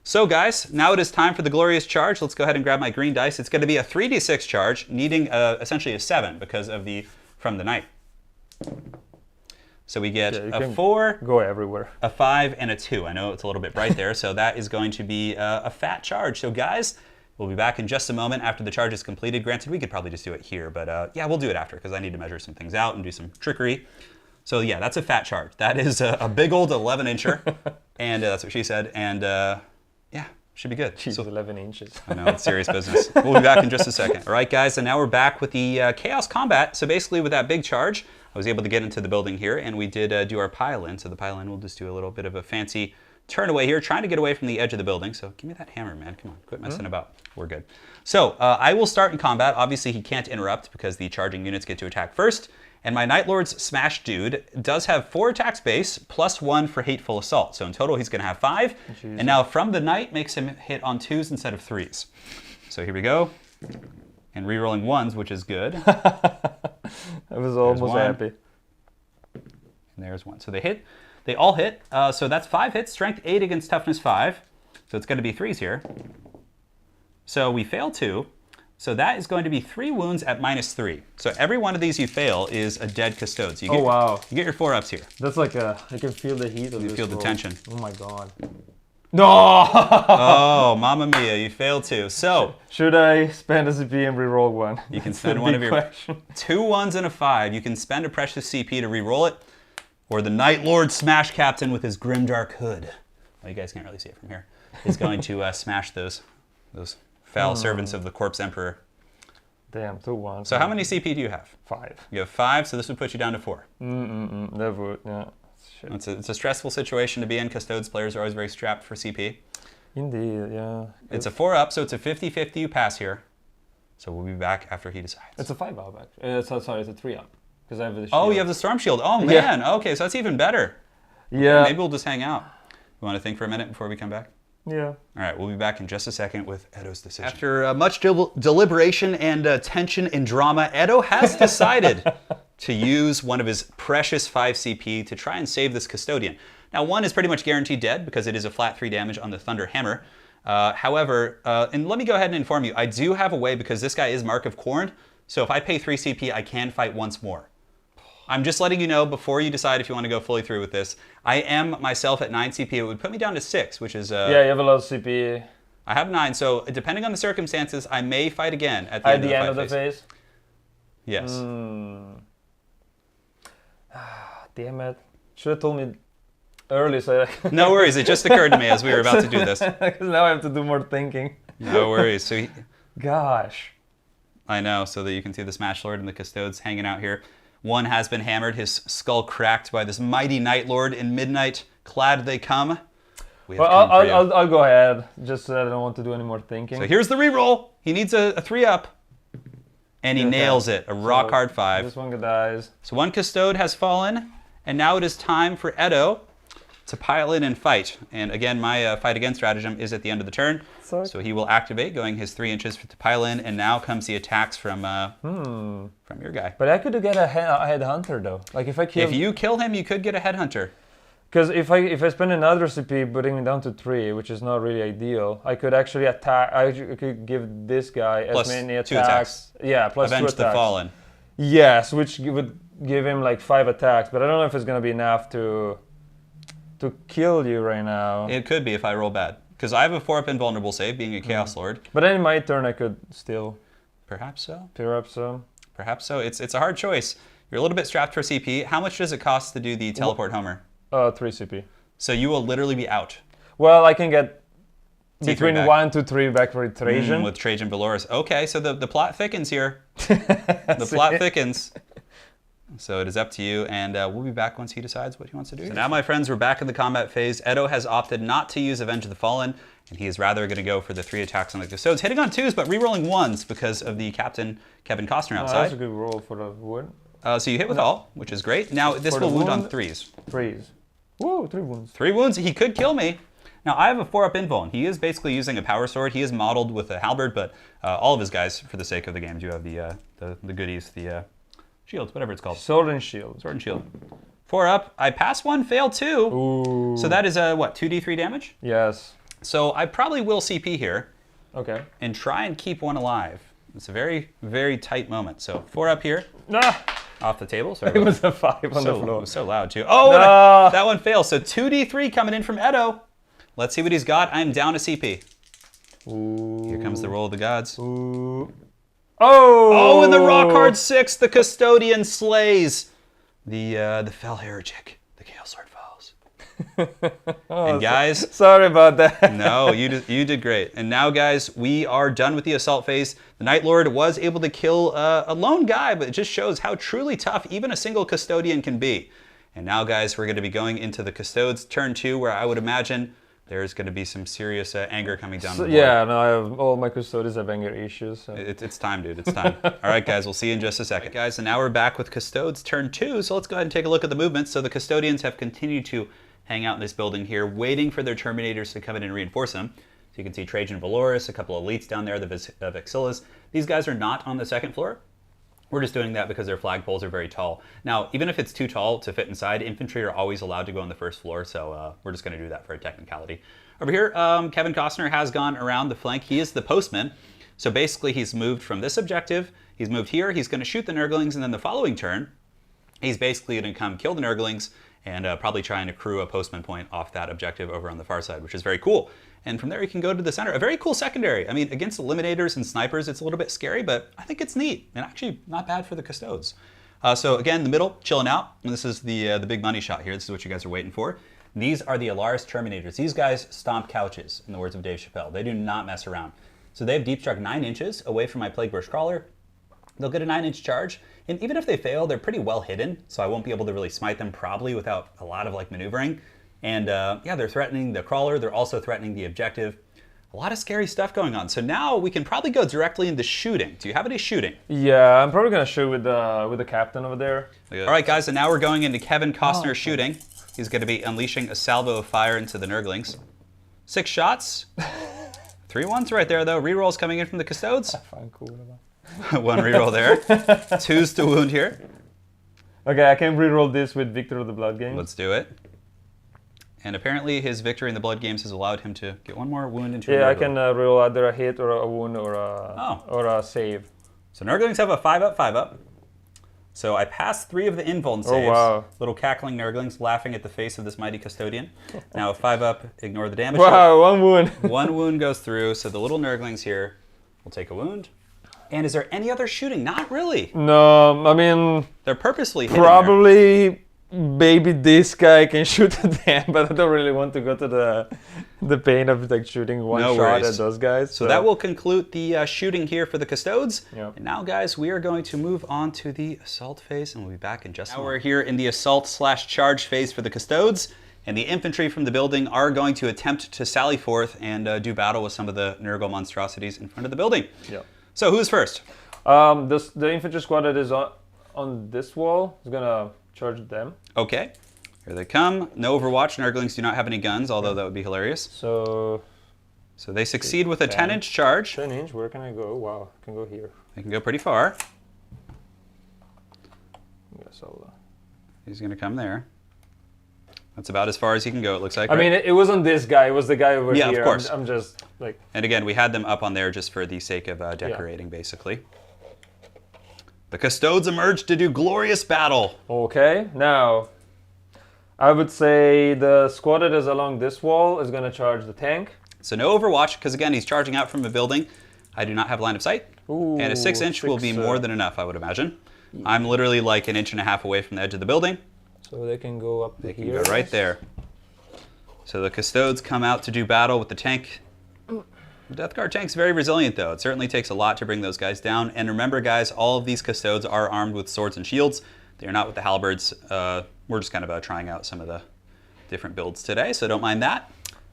So guys, now it is time for the glorious charge. Let's go ahead and grab my green dice. It's going to be a 3d6 charge, needing essentially a 7 because of the From the Night. So we get a 4, go everywhere, a 5, and a 2. I know it's a little bit bright there, so that is going to be a fat charge. So guys, we'll be back in just a moment after the charge is completed. Granted, we could probably just do it here, but yeah, we'll do it after because I need to measure some things out and do some trickery. So yeah, that's a fat charge. That is a big old 11-incher, and that's what she said. And yeah, should be good. She's 11 inches. I know, it's serious business. We'll be back in just a second. All right, guys, and now we're back with the Chaos Combat. So basically with that big charge, I was able to get into the building here, and we did do our pile-in. So the pile-in, we'll just do a little bit of a fancy turn away here, trying to get away from the edge of the building. So give me that hammer, man. Come on, quit messing about. We're good. So I will start in combat. Obviously, he can't interrupt because the charging units get to attack first. And my Night Lord's Smash Dude does have 4 attacks base, +1 for Hateful Assault. So in total, he's going to have 5. Jesus. And now From the Night makes him hit on 2s instead of 3s. So here we go. And re-rolling 1s, which is good. I was almost happy. And there's 1. So they hit. They all hit. So that's 5 hits. Strength 8 against Toughness 5. So it's going to be 3s here. So we fail 2. So that is going to be 3 wounds at -3. So every one of these you fail is a dead Custode. So you get, wow. You get your 4-ups here. That's like I can feel the heat of this. You feel the tension. Oh my god. No! Oh, mamma mia, you failed 2. So should I spend a CP and reroll 1? You can spend one of your question. 2 1s and a 5. You can spend a precious CP to reroll it, or the Night Lord Smash Captain with his grimdark hood. Well, you guys can't really see it from here. Is going to smash those foul servants of the Corpse Emperor. Damn, 2 1s. So how many CP do you have? 5. You have 5, so this would put you down to 4. That would, yeah. Shit. It's a stressful situation to be in. Custodes players are always very strapped for CP. Indeed, yeah. It's a 4-up, so it's a 50-50 you pass here. So we'll be back after he decides. It's a 5-up, actually. Sorry, it's a 3-up. Because I have the shield. Oh, you have the Storm Shield. Oh, man. Yeah. Okay, so that's even better. Yeah. Okay, maybe we'll just hang out. You want to think for a minute before we come back? Yeah. All right, we'll be back in just a second with Edo's decision. After much deliberation and tension and drama, Edo has decided to use one of his precious 5 CP to try and save this Custodian. Now, 1 is pretty much guaranteed dead because it is a flat 3 damage on the Thunder Hammer. However, and let me go ahead and inform you, I do have a way because this guy is Mark of Khorne, so if I pay 3 CP, I can fight once more. I'm just letting you know before you decide if you want to go fully through with this. I am myself at 9 CP. It would put me down to 6, which is... yeah, you have a lot of CP. I have 9, so depending on the circumstances, I may fight again at the end of the phase. Yes. Damn it. Should have told me early so No worries, it just occurred to me as we were about to do this. Because now I have to do more thinking. No worries. So Gosh. I know, so that you can see the Smash Lord and the Custodes hanging out here. 1 has been hammered, his skull cracked by this mighty Night Lord. In midnight, clad they come. Well, I'll go ahead, just so I don't want to do any more thinking. So here's the reroll. He needs a 3-up. And he nails it, a rock hard 5. This one dies. So 1 Custode has fallen, and now it is time for Edo to pile in and fight. And again, my fight again stratagem is at the end of the turn. So he will activate, going his 3 inches to pile in, and now comes the attacks from your guy. But I could get a headhunter though. Like if I kill. If you kill him, you could get a headhunter. Because if I spend another CP, putting it down to 3, which is not really ideal, I could actually attack. I could give this guy as plus many attacks. 2 attacks. Yeah, plus Avenge 2 attacks. the Fallen. Yes, which would give him like 5 attacks, but I don't know if it's gonna be enough to kill you right now. It could be if I roll bad, because I have a 4-up invulnerable save, being a Chaos Lord. But then in my turn, I could still. Perhaps so. Perhaps so. Perhaps so. It's a hard choice. You're a little bit strapped for CP. How much does it cost to do the teleport Homer? 3 CP. So you will literally be out. Well, I can get between back. 1 to 3 back for Trajan. With Trajan Valoris. Okay, so the plot thickens here. The plot thickens. So it is up to you, and we'll be back once he decides what he wants to do. So now, my friends, we're back in the combat phase. Edo has opted not to use Avenge of the Fallen, and he is rather going to go for the 3 attacks on the Custodes, hitting on 2s, but re-rolling 1s because of the Captain Kevin Costner outside. That's a good roll for the wound. So you hit with all, which is great. Now this will wound on 3s. 3s. Whoa, 3 wounds. 3 wounds. He could kill me. Now, I have a 4-up invuln. He is basically using a power sword. He is modeled with a halberd, but all of his guys, for the sake of the game, do have the goodies, the shields, whatever it's called. Sword and shield. Sword and shield. 4-up. I pass 1, fail 2. Ooh. So that is, what, 2d3 damage? Yes. So I probably will CP here. Okay. And try and keep 1 alive. It's a very, very tight moment. So 4-up here. Ah! Off the table. Sorry. It was a 5 on the floor. It was so loud, too. Oh, that one fails. So 2d3 coming in from Edo. Let's see what he's got. I'm down a CP. Ooh. Here comes the roll of the gods. Ooh. Oh! And the rock hard 6, the Custodian slays the fell heretic. The Chaos Lord falls. And guys, sorry about that. No, you did great. And now, guys, we are done with the assault phase. The Night Lord was able to kill a lone guy, but it just shows how truly tough even a single Custodian can be. And now, guys, we're going to be going into the Custodes turn 2, where I would imagine there's going to be some serious anger coming down the board. Yeah, no, I have all my Custodes have anger issues. So. It's time, dude. It's time. All right, guys, we'll see you in just a second. Right, guys, and now we're back with Custodes turn 2, so let's go ahead and take a look at the movements. So the Custodians have continued to hang out in this building here, waiting for their Terminators to come in and reinforce them. So you can see Trajan Valoris, a couple of elites down there, the Vexillas. These guys are not on the 2nd floor. We're just doing that because their flagpoles are very tall. Now, even if it's too tall to fit inside, infantry are always allowed to go on the 1st floor, so we're just going to do that for a technicality. Over here, Kevin Costner has gone around the flank. He is the postman. So basically, he's moved from this objective. He's moved here. He's going to shoot the Nurglings, and then the following turn, he's basically going to come kill the Nurglings and probably try and accrue a postman point off that objective over on the far side, which is very cool. And from there, you can go to the center. A very cool secondary. I mean, against eliminators and snipers, it's a little bit scary, but I think it's neat and actually not bad for the Custodes. So again, the middle, chilling out. And this is the big money shot here. This is what you guys are waiting for. These are the Alaris Terminators. These guys stomp couches, in the words of Dave Chappelle. They do not mess around. So they have deep struck 9 inches away from my Plague Burst Crawler. They'll get a 9-inch charge. And even if they fail, they're pretty well hidden. So I won't be able to really smite them probably without a lot of maneuvering. And yeah, they're threatening the crawler. They're also threatening the objective. A lot of scary stuff going on. So now we can probably go directly into shooting. Do you have any shooting? Yeah, I'm probably going to shoot with the captain over there. All right, guys, and now we're going into Kevin Costner shooting. He's going to be unleashing a salvo of fire into the Nurglings. 6 shots. 3 ones right there, though. Rerolls coming in from the Custodes. 1 reroll there. 2s to wound here. Okay, I can reroll this with Victor of the Blood Games. Let's do it. And apparently his victory in the Blood Games has allowed him to get 1 more wound into I can reroll either a hit or a wound or a save. So Nurglings have a 5-up, 5-up. So I passed 3 of the invuln saves. Oh, wow. Little cackling Nurglings laughing at the face of this mighty Custodian. Now a 5-up, ignore the damage. Wow, 1 wound. 1 wound goes through, so the little Nurglings here will take a wound. And is there any other shooting? Not really. No, I mean... They're purposely hidden probably maybe this guy can shoot at them, but I don't really want to go to the pain of shooting one shot at those guys. So that will conclude the shooting here for the Custodes. Yep. And now, guys, we are going to move on to the assault phase, and we'll be back in just a moment. Now we're here in the assault/charge phase for the Custodes, and the infantry from the building are going to attempt to sally forth and do battle with some of the Nurgle monstrosities in front of the building. Yep. So who's first? The infantry squad that is on this wall is going to charge them. Okay. Here they come. No Overwatch. Nurglings do not have any guns, although that would be hilarious. So they succeed with a 10-inch charge. 10 inch, where can I go? Wow, I can go here. They can go pretty far. Yes, He's going to come there. That's about as far as he can go, it looks like. I mean, it wasn't this guy, it was the guy over here. Yeah, of course. I'm just like... And again, we had them up on there just for the sake of decorating, basically. The Custodes emerged to do glorious battle. Okay, now, I would say the squad that is along this wall is going to charge the tank. So no Overwatch, because again, he's charging out from a building. I do not have line of sight. Ooh, And a 6-inch will be more than enough, I would imagine. I'm literally like an inch and a half away from the edge of the building. So they can go up They can go right there. So the Custodes come out to do battle with the tank. The Death Guard tank's very resilient, though. It certainly takes a lot to bring those guys down. And remember, guys, all of these Custodes are armed with swords and shields. They are not with the halberds. We're just kind of trying out some of the different builds today, so don't mind that.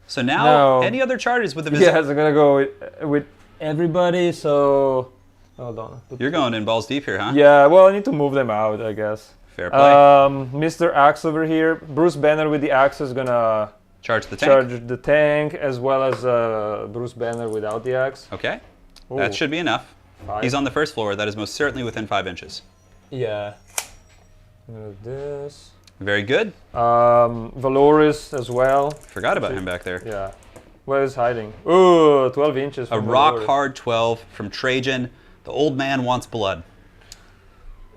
So now, any other charges with the visit? Yes, I'm going to go with everybody, so... Hold on. You're going in balls deep here, huh? Yeah, well, I need to move them out, I guess. Fair play. Mr. Axe over here. Bruce Banner with the axe is gonna charge the tank. Charge the tank, as well as Bruce Banner without the axe. Okay. Ooh. That should be enough. 5. He's on the first floor. That is most certainly within 5 inches. Yeah. This. Very good. Valoris as well. Forgot about him back there. Yeah. Where is hiding? Ooh, 12 inches. A rock hard 12 from Trajan. The old man wants blood.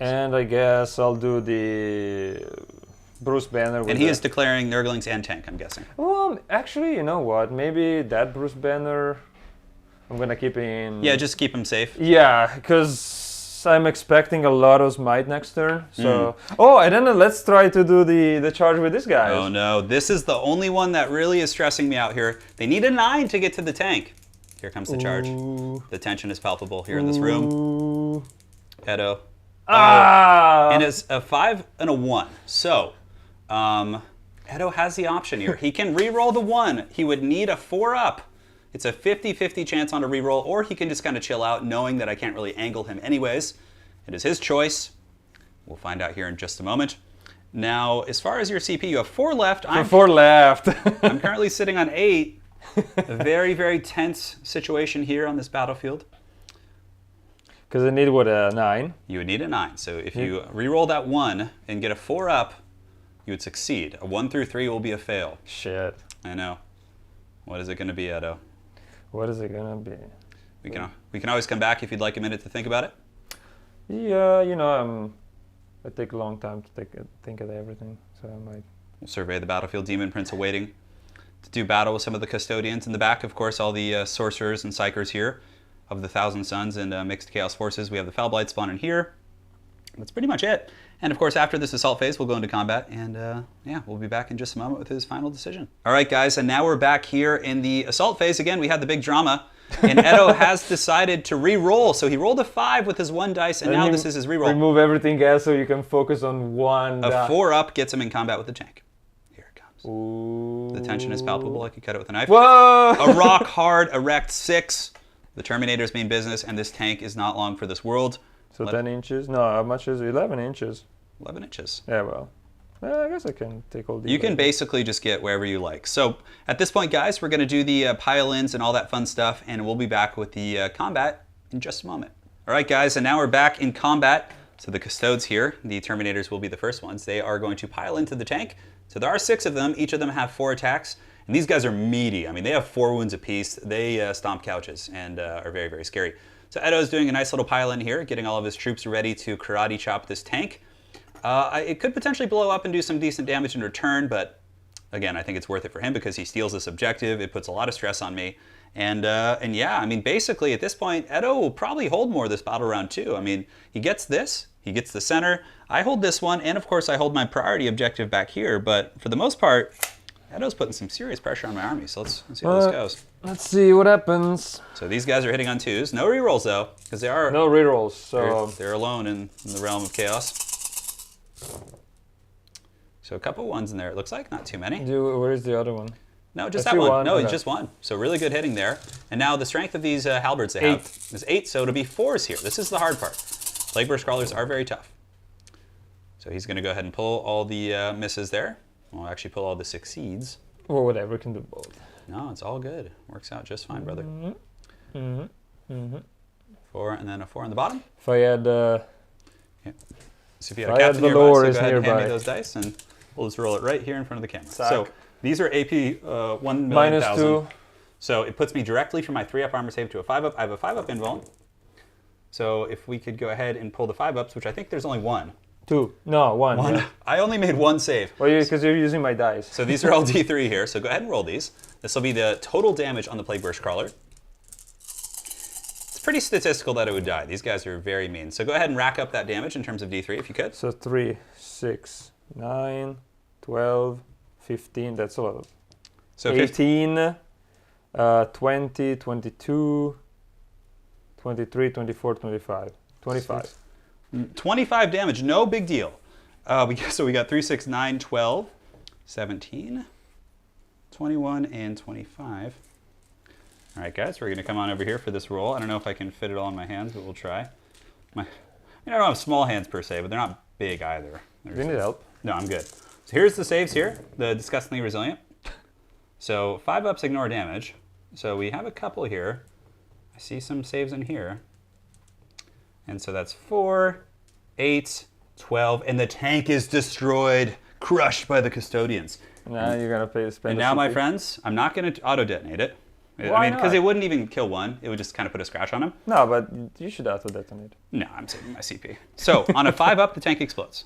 And I guess I'll do the Bruce Banner. And he is declaring Nurglings and tank, I'm guessing. Well, actually, you know what? Maybe that Bruce Banner, I'm gonna keep in. Yeah, just keep him safe. Yeah, because I'm expecting a lot of smite next turn. So, oh, and then let's try to do the charge with this guy. Oh no, this is the only one that really is stressing me out here. They need a 9 to get to the tank. Here comes the charge. The tension is palpable here in this room. Edo. And it's a 5 and a 1. So, Edo has the option here. He can re-roll the 1. He would need a 4-up. It's a 50-50 chance on a re-roll, or he can just kind of chill out knowing that I can't really angle him anyways. It is his choice. We'll find out here in just a moment. Now, as far as your CP, you have 4 left. I'm 4 left. I'm currently sitting on 8. A very, very tense situation here on this battlefield. Because I need, what, a 9? You would need a 9. So if you re-roll that 1 and get a 4-up, you would succeed. A 1 through 3 will be a fail. Shit. I know. What is it going to be, Edo? What is it going to be? We can always come back if you'd like a minute to think about it. Yeah, you know, I take a long time to think of everything, so I might... We'll survey the battlefield. Demon Prince awaiting to do battle with some of the Custodians. In the back, of course, all the sorcerers and psychers here of the Thousand Suns and mixed chaos forces. We have the Foulblight spawning here. That's pretty much it. And of course, after this assault phase, we'll go into combat, and yeah, we'll be back in just a moment with his final decision. All right, guys, and now we're back here in the assault phase. Again, we had the big drama, and Edo has decided to re-roll. So he rolled a 5 with his 1 dice, and now this is his re-roll. Remove everything else so you can focus on one. A 4-up gets him in combat with the tank. Here it comes. Ooh. The tension is palpable. I could cut it with a knife. Whoa! A rock hard erect 6. The Terminators mean business, and this tank is not long for this world. So 10 inches? No, how much is it? 11 inches. 11 inches. Yeah, well, I guess I can take all these. You can basically just get wherever you like. So at this point, guys, we're going to do the pile-ins and all that fun stuff, and we'll be back with the combat in just a moment. All right, guys, and now we're back in combat. So the Custodes here, the Terminators will be the first ones. They are going to pile into the tank. So there are 6 of them. Each of them have 4 attacks. And these guys are meaty. I mean, they have 4 wounds apiece. They stomp couches and are very, very scary. So Edo's doing a nice little pile-in here, getting all of his troops ready to karate chop this tank. It could potentially blow up and do some decent damage in return, but again, I think it's worth it for him because he steals this objective. It puts a lot of stress on me. And yeah, I mean, basically at this point, Edo will probably hold more of this battle round too. I mean, he gets this, he gets the center. I hold this one, and of course I hold my priority objective back here, but for the most part, Edo's putting some serious pressure on my army, so let's see how this goes. Let's see what happens. So these guys are hitting on 2s. No rerolls though, because they are... No rerolls, so... They're alone in the realm of chaos. So a couple 1s in there, it looks like. Not too many. Where is the other one? No, just that one. No, okay. Just 1. So really good hitting there. And now the strength of these halberds they have is 8, so it'll be 4s here. This is the hard part. Plague Burst Crawlers are very tough. So he's going to go ahead and pull all the misses there. We'll actually pull all the succeeds. Or whatever, we can do both. No, it's all good. Works out just fine, brother. 4 and then a 4 on the bottom. If I had... So if you had a captain nearby, so go ahead and hand me those dice, and we'll just roll it right here in front of the camera. Sack. So these are AP 1 million Minus thousand. 2. So it puts me directly from my 3-up armor save to a 5-up. I have a 5-up invuln. So if we could go ahead and pull the 5-ups, which I think there's only 1. 2. No, 1. One. Yeah. I only made 1 save. Well, because you're using my dice. So these are all D3 here. So go ahead and roll these. This will be the total damage on the Plague Burst Crawler. It's pretty statistical that it would die. These guys are very mean. So go ahead and rack up that damage in terms of D3 if you could. So 3, 6, 9, 12, 15. That's a lot. So 18, 20, 22, 23, 24, 25. 25. 25 damage, no big deal. So we got 3, 6, 9, 12, 17, 21, and 25. All right, guys, we're going to come on over here for this roll. I don't know if I can fit it all in my hands, but we'll try. I don't have small hands per se, but they're not big either. Do you need help? No, I'm good. So here's the saves here, the disgustingly resilient. So 5-ups ignore damage. So we have a couple here. I see some saves in here. And so that's 4, 8, 12, and the tank is destroyed, crushed by the Custodians. Now you're going to spend And now, my friends, I'm not going to auto-detonate it. Why because not? it wouldn't even kill one. It would just kind of put a scratch on him. No, but you should auto-detonate. No, I'm saving my CP. So on a 5-up, the tank explodes.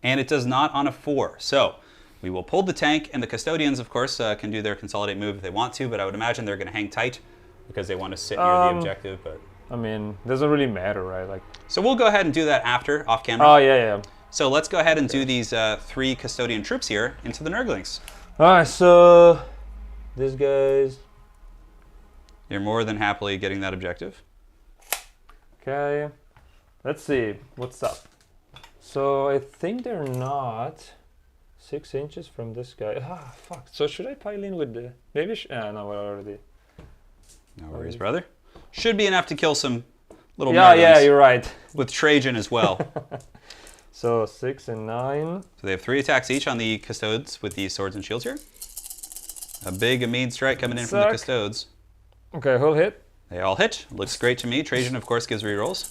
And it does not on a 4. So we will pull the tank, and the Custodians, of course, can do their consolidate move if they want to, but I would imagine they're going to hang tight because they want to sit near the objective. But I mean, it doesn't really matter, right? Like. So we'll go ahead and do that after, off camera. Oh, yeah. So let's go ahead and do these 3 Custodian troops here into the Nurglings. All right, so these guys. You're more than happily getting that objective. Okay, let's see what's up. So I think they're not 6 inches from this guy. Ah, fuck. So should I pile in with the? Maybe. No, we're already. No worries, brother. Should be enough to kill some little. Yeah, you're right. With Trajan as well. So 6 and 9. So they have 3 attacks each on the Custodes with these swords and shields here. A big mean strike coming in from the Custodes. Okay, whole hit. They all hit. Looks great to me. Trajan, of course, gives rerolls.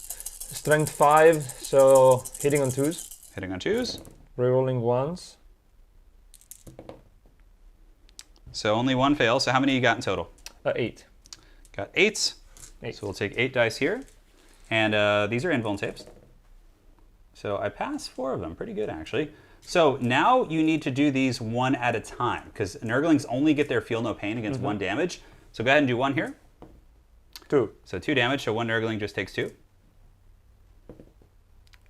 Strength 5, so hitting on 2s. Hitting on 2s. Rerolling 1s. So only 1 fail. So how many you got in total? 8. Got 8s. 8. So we'll take 8 dice here. And these are invuln saves. So I pass 4 of them. Pretty good, actually. So now you need to do these 1 at a time, because Nurglings only get their feel no pain against 1 damage. So go ahead and do 1 here. 2. So 2 damage, so 1 Nurgling just takes 2.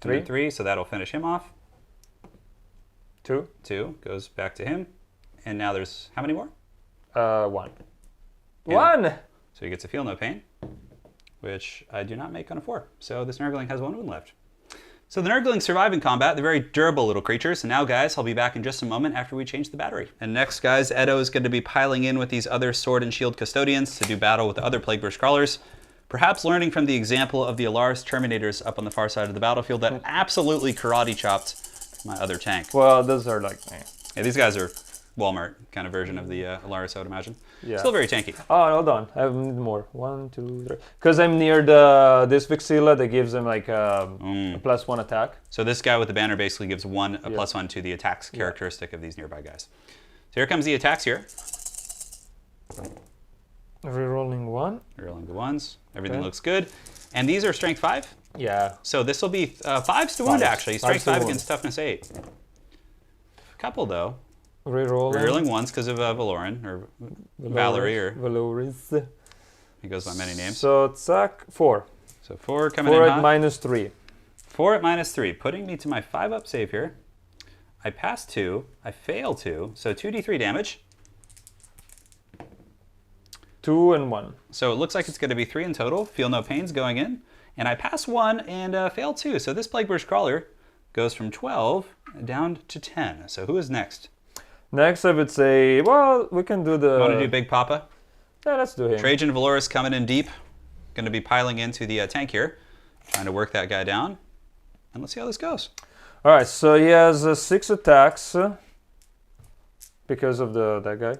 3. 3, so that'll finish him off. 2. 2 goes back to him. And now there's how many more? 1. 1! So he gets a feel no pain, which I do not make on a 4. So this Nurgling has 1 wound left. So the Nurglings survive in combat. They're very durable little creatures. And now, guys, I'll be back in just a moment after we change the battery. And next, guys, Edo is going to be piling in with these other sword and shield Custodians to do battle with the other Plague Burst Crawlers. Perhaps learning from the example of the Alaris Terminators up on the far side of the battlefield that absolutely karate chopped my other tank. Well, those are like... Yeah, these guys are Walmart kind of version of the Alaris, I would imagine. Yeah. Still very tanky. Oh, hold on. I have more. 1, 2, 3. Because I'm near this Vixilla that gives them like a +1 attack. So this guy with the banner basically gives a +1 to the attacks characteristic of these nearby guys. So here comes the attacks here. Rerolling 1. Rerolling the 1s. Everything looks good. And these are strength 5. Yeah. So this will be 5s to wound, actually. Strength 5 wound. against toughness 8. Couple, though. Rerolling 1s because of Valoran, or Valerie, or Valoris. he goes by many names. So attack 4. So 4 coming 4 in at hot. -3. 4 at -3, putting me to my 5-up save here. I pass 2. I fail 2. So 2d3 damage. 2 and 1. So it looks like it's going to be 3 in total. Feel no pains going in. And I pass 1 and fail 2. So this Plague Burst Crawler goes from 12 down to 10. So who is next? Next, I would say, well, we can do the... Want to do Big Papa? Yeah, let's do him. Trajan Valoris coming in deep. Going to be piling into the tank here. Trying to work that guy down. And let's see how this goes. All right, so he has 6 attacks. because of that guy.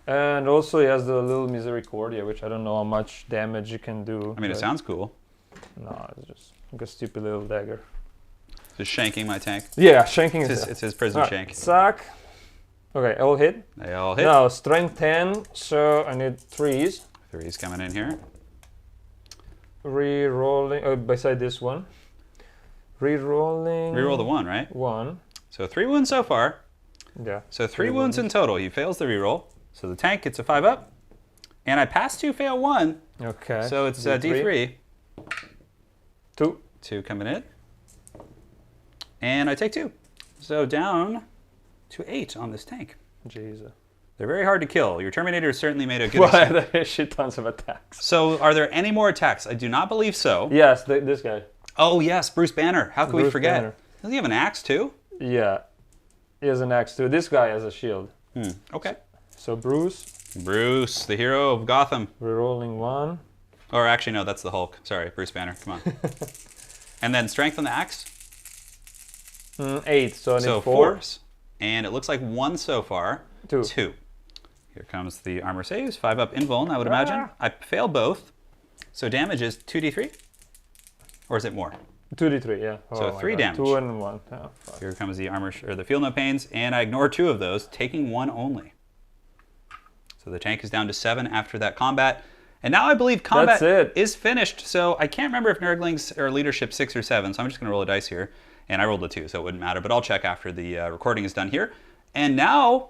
And also he has the little Misericordia, which I don't know how much damage you can do. I mean, it sounds cool. No, it's just like a stupid little dagger. Just shanking my tank. Yeah, shanking It's his prison shank. Sack. Okay, all hit. They all hit. Now, strength 10, so I need 3s. 3's coming in here. Re-rolling, beside this one. Re-rolling. Reroll the 1, right? 1. So 3 wounds so far. Yeah. So 3 wounds in total. He fails the reroll. So the tank gets a 5 up. And I pass 2, fail 1. Okay. So it's D3. 2. 2 coming in. And I take 2. So down to 8 on this tank. Jesus. They're very hard to kill. Your Terminator certainly made a good Well, mistake. there's shit tons of attacks. So are there any more attacks? I do not believe so. Yes, this guy. Oh yes, Bruce Banner. How can we Bruce forget? Banner. Does he have an axe too? Yeah. He has an axe too. This guy has a shield. Okay. So Bruce. Bruce, the hero of Gotham. Rerolling 1. Or actually, no, that's the Hulk. Sorry, Bruce Banner. Come on. And then strength on the axe. 8. So I need 4. 4s. And it looks like 1 so far. 2. 2. Here comes the armor saves. 5 up invuln, I would imagine. I fail both. So damage is 2d3? Or is it more? 2d3, yeah. So 3 damage. 2 and 1. Oh, fuck. Here comes the armor, or the feel no pains, and I ignore 2 of those, taking 1 only. So the tank is down to 7 after that combat. And now I believe combat is finished. So I can't remember if Nurglings are leadership 6 or 7, so I'm just going to roll a dice here. And I rolled a 2, so it wouldn't matter, but I'll check after the recording is done here. And now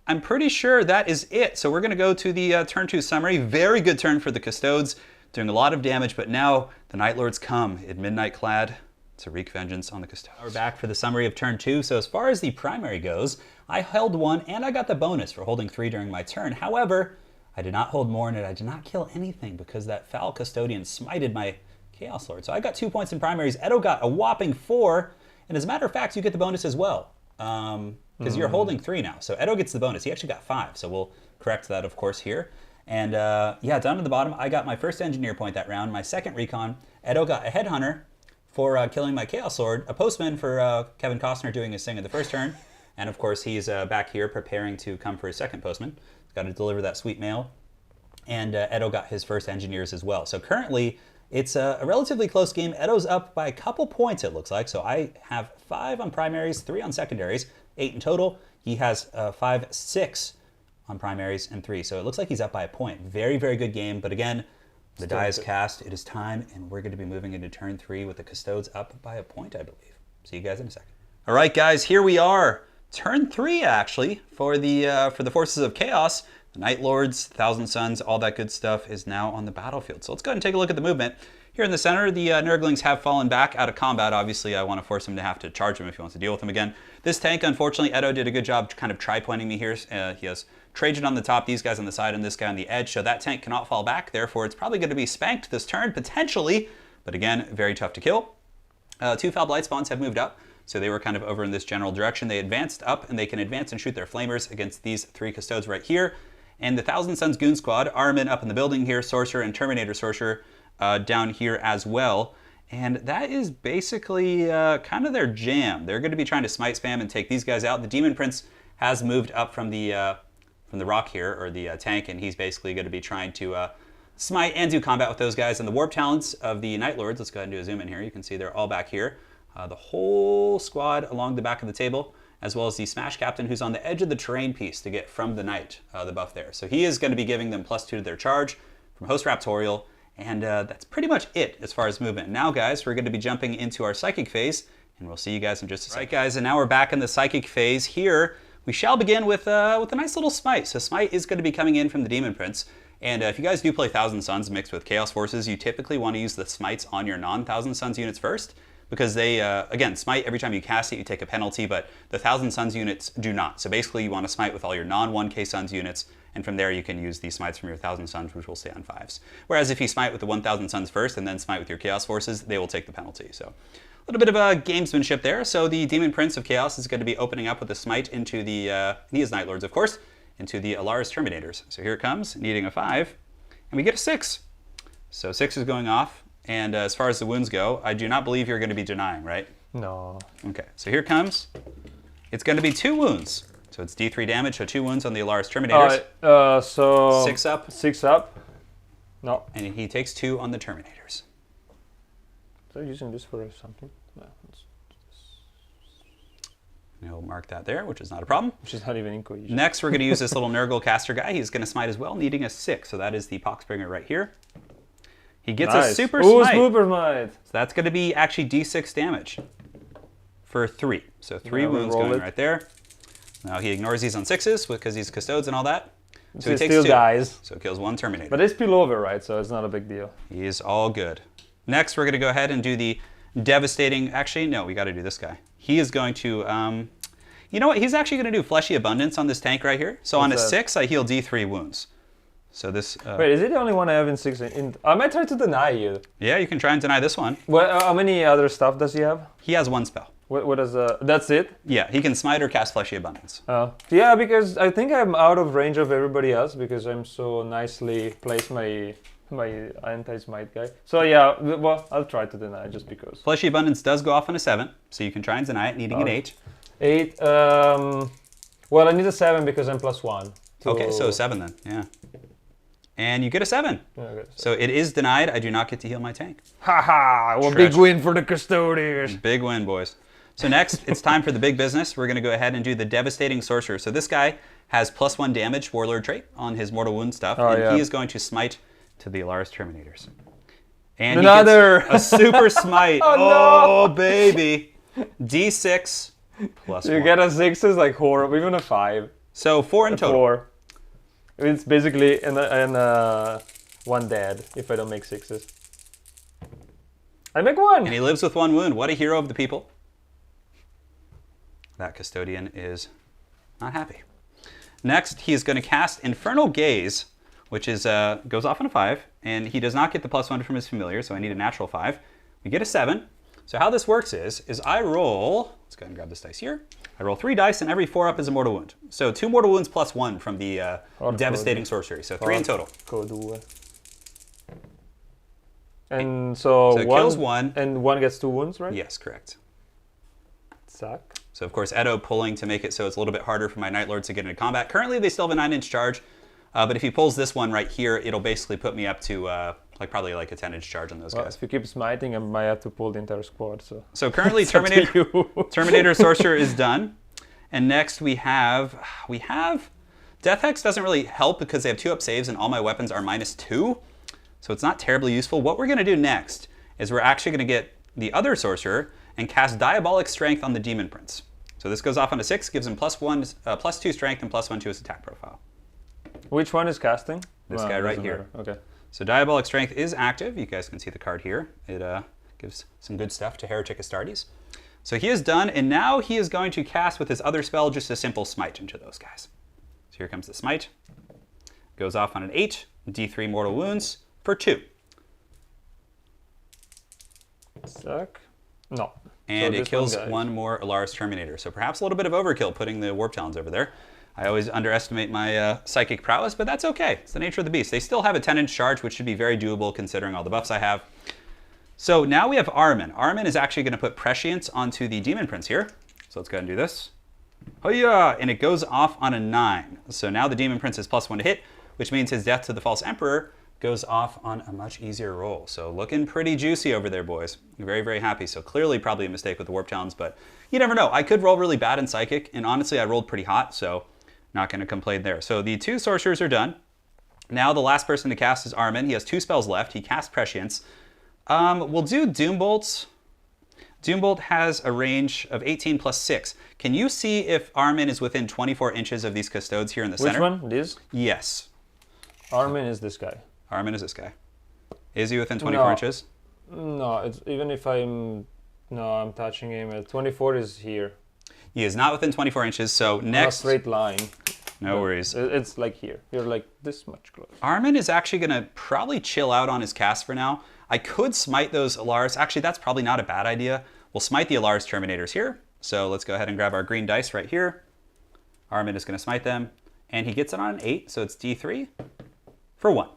I'm pretty sure that is it. So we're going to go to the turn 2 summary. Very good turn for the Custodes, doing a lot of damage, but now the Night Lords come in midnight clad to wreak vengeance on the Custodes. We're back for the summary of turn 2. So as far as the primary goes, I held 1 and I got the bonus for holding 3 during my turn. However, I did not hold more, and I did not kill anything because that foul Custodian smited my Chaos Lord. So I got 2 points in primaries. Edo got a whopping 4, and as a matter of fact, you get the bonus as well because you're holding 3 now. So Edo gets the bonus. He actually got 5, so we'll correct that, of course, here. And yeah, down to the bottom, I got my first engineer point that round, my second recon. Edo got a headhunter for killing my Chaos Lord, a postman for Kevin Costner doing his thing in the first turn, and of course he's back here preparing to come for his second postman. He's got to deliver that sweet mail. And Edo got his first engineers as well. So currently, it's a relatively close game. Edo's up by a couple points, it looks like. So I have 5 on primaries, 3 on secondaries, 8 in total. He has 5, 6 on primaries, and 3. So it looks like he's up by a point. Very, very good game. But again, the die is cast. It is time, and we're going to be moving into turn 3 with the Custodes up by a point, I believe. See you guys in a second. All right, guys, here we are. Turn 3, actually, for the Forces of Chaos. The Night Lords, Thousand Suns, all that good stuff is now on the battlefield. So let's go ahead and take a look at the movement. Here in the center, the Nurglings have fallen back out of combat. Obviously, I want to force him to have to charge him if he wants to deal with him again. This tank, unfortunately, Edo did a good job kind of tri-pointing me here. He has Trajan on the top, these guys on the side, and this guy on the edge. So that tank cannot fall back. Therefore, it's probably going to be spanked this turn, potentially. But again, very tough to kill. 2 foul blight spawns have moved up. So they were kind of over in this general direction. They advanced up, and they can advance and shoot their flamers against these 3 Custodes right here. And the Thousand Suns Goon Squad, Armin up in the building here, Sorcerer and Terminator Sorcerer down here as well. And that is basically kind of their jam. They're going to be trying to smite spam and take these guys out. The Demon Prince has moved up from the rock here, or the tank, and he's basically going to be trying to smite and do combat with those guys. And the Warp Talents of the Night Lords, let's go ahead and do a zoom in here. You can see they're all back here. The whole squad along the back of the table, as well as the Smash Captain who's on the edge of the terrain piece to get from the Knight, the buff there. So he is going to be giving them +2 to their charge from Host Raptorial, and that's pretty much it as far as movement. Now, guys, we're going to be jumping into our Psychic phase, and we'll see you guys in just a second. All right, guys, and now we're back in the Psychic phase. Here, we shall begin with a nice little Smite. So Smite is going to be coming in from the Demon Prince, and if you guys do play Thousand Suns mixed with Chaos Forces, you typically want to use the Smites on your non-Thousand Suns units first, because they, again, smite every time you cast it, you take a penalty, but the Thousand Suns units do not. So basically, you want to smite with all your non-1k Suns units, and from there you can use the smites from your Thousand Suns, which will stay on 5s. Whereas if you smite with the 1000 Suns first and then smite with your Chaos Forces, they will take the penalty. So a little bit of a gamesmanship there. So the Demon Prince of Chaos is going to be opening up with a smite into the, he is Night Lords, of course, into the Alaris Terminators. So here it comes, needing a 5, and we get a 6. So 6 is going off. And as far as the wounds go, I do not believe you're going to be denying, right? No. Okay, so here comes. It's going to be 2 wounds. So it's D3 damage, so 2 wounds on the Alaris Terminators. So 6 up. 6 up. No. And he takes 2 on the Terminators. So using this for something? No, And he'll mark that there, which is not a problem. which is not even in cohesion. Next, we're going to use this little Nurgle caster guy. He's going to smite as well, needing a 6. So that is the Poxbringer right here. He gets a super smite. Super smite. So that's going to be actually D6 damage for 3. So 3 wounds going right there. Now he ignores these on 6s because he's Custodes and all that. So he takes still 2. dies. So kills 1 Terminator. But they spill over, right? So it's not a big deal. He is all good. Next, we're going to go ahead and do the devastating... Actually, no, we got to do this guy. He is going to... you know what? He's actually going to do Fleshy Abundance on this tank right here. So on a 6, I heal D3 wounds. So this... Wait, is it the only one I have in 6? I might try to deny you. Yeah, you can try and deny this one. Well, how many other stuff does he have? He has 1 spell. What is that's it? Yeah, he can smite or cast Fleshy Abundance. Yeah, because I think I'm out of range of everybody else because I'm so nicely placed my anti-smite guy. So yeah, well, I'll try to deny just because. Fleshy Abundance does go off on a 7, so you can try and deny it, needing an 8. 8. Well, I need a 7 because I'm +1. Okay, so 7 then, yeah. And you get a 7. Yeah, okay, so it is denied. I do not get to heal my tank. Haha! Well, big win for the Custodes. Big win, boys. So next, it's time for the big business. We're going to go ahead and do the Devastating Sorcerer. So this guy has +1 damage Warlord trait on his Mortal Wound stuff, and he is going to smite to the Alaris Terminators. And another he gets a super smite. Oh, no! Baby. D6 +1. You get a 6 is like horrible, even a 5. So 4 in total. 4. It's basically one dead if I don't make 6s. I make 1. And he lives with 1 wound. What a hero of the people. That Custodian is not happy. Next, he's going to cast Infernal Gaze, which is goes off on a 5, and he does not get the +1 from his familiar, so I need a natural 5. We get a 7. So how this works is I roll, let's go ahead and grab this dice here. I roll 3 dice, and every 4 up is a mortal wound. So 2 mortal wounds +1 from the Devastating Sorcery, so 3 in total. And so it one, kills 1. And 1 gets 2 wounds, right? Yes, correct. Suck. So of course, Edo pulling to make it so it's a little bit harder for my Night Lords to get into combat. Currently, they still have a 9-inch charge, but if he pulls this one right here, it'll basically put me up to probably like a 10-inch charge on those guys. If you keep smiting, I might have to pull the entire squad. So currently, Terminator Sorcerer is done, and next we have Death Hex doesn't really help because they have 2-up saves and all my weapons are -2, so it's not terribly useful. What we're going to do next is we're actually going to get the other Sorcerer and cast Diabolic Strength on the Demon Prince. So this goes off on a 6, gives him +2 strength and +1 to his attack profile. Which one is casting? This guy right here. Matter. Okay. So Diabolic Strength is active. You guys can see the card here. It gives some good stuff to Heretic Astartes. So he is done, and now he is going to cast with his other spell just a simple smite into those guys. So here comes the smite. Goes off on an 8, D3 mortal wounds for 2. Suck. No. And it kills 1 more Alaris Terminator. So perhaps a little bit of overkill putting the Warp Talons over there. I always underestimate my psychic prowess, but that's okay. It's the nature of the beast. They still have a 10-inch charge, which should be very doable considering all the buffs I have. So now we have Armin. Armin is actually going to put Prescience onto the Demon Prince here. So let's go ahead and do this. Oh yeah! And it goes off on a 9. So now the Demon Prince is +1 to hit, which means his Death to the False Emperor goes off on a much easier roll. So looking pretty juicy over there, boys. Very, very happy. So clearly probably a mistake with the Warp Talons, but you never know. I could roll really bad in Psychic, and honestly I rolled pretty hot, so not going to complain there. So the 2 Sorcerers are done. Now the last person to cast is Armin. He has 2 spells left. He casts Prescience. We'll do Doombolt. Doombolt has a range of 18 + 6. Can you see if Armin is within 24 inches of these Custodes here in the center? Which one? This? Yes. Armin is this guy. Armin is this guy. Is he within 24 inches? No, it's even if I'm touching him. 24 is here. He is not within 24 inches, so next... A straight line. No worries. It's like here. You're like this much close. Armin is actually going to probably chill out on his cast for now. I could smite those Alaris. Actually, that's probably not a bad idea. We'll smite the Alaris Terminators here. So let's go ahead and grab our green dice right here. Armin is going to smite them. And he gets it on an 8, so it's D3 for 1.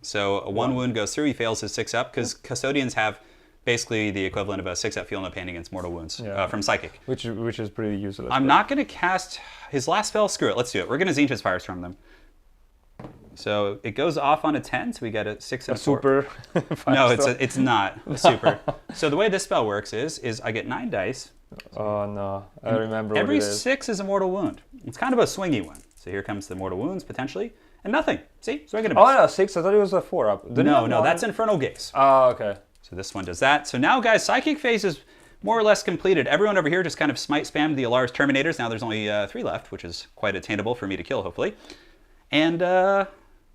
So a 1 wound goes through, he fails his 6 up, because Custodians have basically the equivalent of a 6 up feel no pain against mortal wounds from Psychic. Which is pretty useless. I'm not going to cast his last spell. Screw it. Let's do it. We're going to Zenith's Firestorm them. So it goes off on a 10, so we get a 6 and a 4. Super. No, it's not a super. So the way this spell works is I get 9 dice. Oh no, I remember Every what it is. 6 is a mortal wound. It's kind of a swingy one. So here comes the mortal wounds potentially, and nothing. See, so I get a miss. Oh no, 6. I thought it was a 4 up. No, that's Infernal Gaze. Oh, okay. So this one does that. So now, guys, Psychic phase is more or less completed. Everyone over here just kind of smite spammed the Alar's Terminators. Now there's only 3 left, which is quite attainable for me to kill, hopefully. And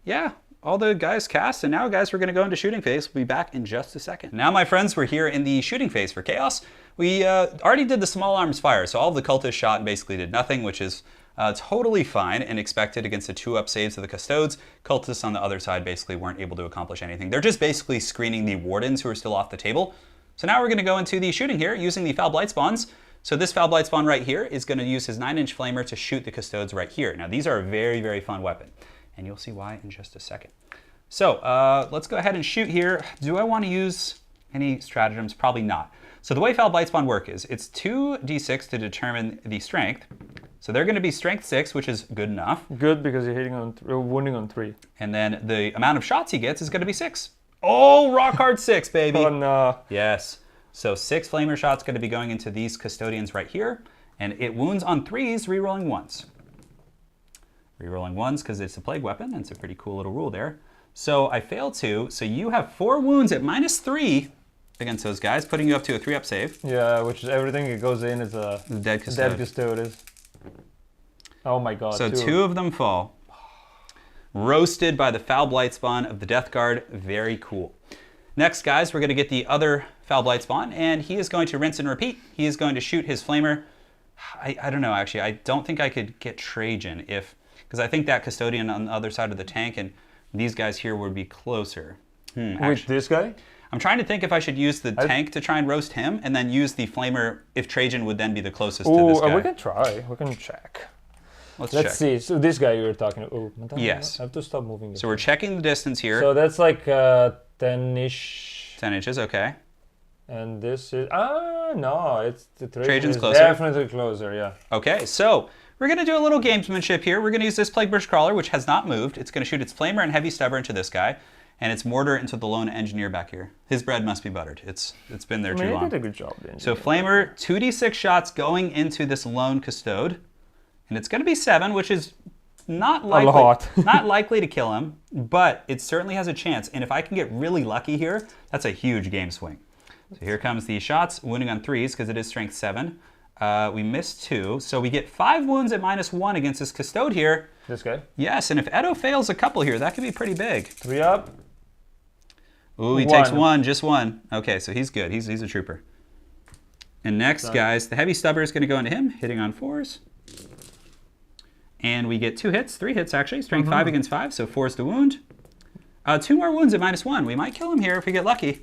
yeah, all the guys cast. And now, guys, we're going to go into shooting phase. We'll be back in just a second. Now, my friends, we're here in the shooting phase for Chaos. We already did the small arms fire. So all of the cultists shot and basically did nothing, which is totally fine and expected against the 2-up saves of the Custodes. Cultists on the other side basically weren't able to accomplish anything. They're just basically screening the Wardens who are still off the table. So now we're going to go into the shooting here using the Foul Blight Spawns. So this Foul Blight Spawn right here is going to use his 9-inch flamer to shoot the Custodes right here. Now these are a very, very fun weapon, and you'll see why in just a second. So let's go ahead and shoot here. Do I want to use any stratagems? Probably not. So the way Foul Blight Spawn work is it's 2d6 to determine the strength. So they're going to be strength 6, which is good enough. Good, because you're hitting on wounding on 3. And then the amount of shots he gets is going to be 6. Oh, rock hard 6, baby. Oh no. Yes. So 6 flamer shots going to be going into these Custodians right here, and it wounds on 3s, rerolling 1s. Rerolling 1s because it's a plague weapon, and it's a pretty cool little rule there. So I failed 2. So you have 4 wounds at -3 against those guys, putting you up to a 3-up save. Yeah, which is everything that goes in is a dead Custodes. Oh my god. So 2 of them fall. Roasted by the Foul Blight Spawn of the Death Guard. Very cool. Next, guys, we're going to get the other Foul Blight Spawn, and he is going to rinse and repeat. He is going to shoot his flamer. I don't know, actually. I don't think I could get Trajan because I think that Custodian on the other side of the tank and these guys here would be closer. Which, this guy? I'm trying to think if I should use the tank to try and roast him, and then use the flamer if Trajan would then be the closest to this guy. We can try. We can check. Let's check. See. So this guy you were talking about. Oh, yes. I have to stop moving. So we're checking the distance here. So that's like 10-ish. 10 inches, okay. And this is... no. It's the Trajan's closer. Definitely closer, yeah. Okay, so we're going to do a little gamesmanship here. We're going to use this Plague Bush Crawler, which has not moved. It's going to shoot its flamer and heavy stubber into this guy, and its mortar into the lone engineer back here. His bread must be buttered. It's been there too long. He did a good job. So flamer, 2d6 shots going into this lone Custode, and it's going to be 7, which is not likely, a lot. not likely to kill him, but it certainly has a chance. And if I can get really lucky here, that's a huge game swing. So here comes the shots, wounding on 3s because it is strength 7. We missed 2, so we get 5 wounds at -1 against this Custode here. This guy? Yes, and if Edo fails a couple here, that could be pretty big. 3 up. Ooh, he takes 1, just 1. Okay, so he's good. He's a trooper. And next, guys, the heavy stubber is going to go into him, hitting on 4s. And we get 2 hits, 3 hits actually. Strength 5 against 5, so 4 is to wound. 2 more wounds at -1. We might kill him here if we get lucky.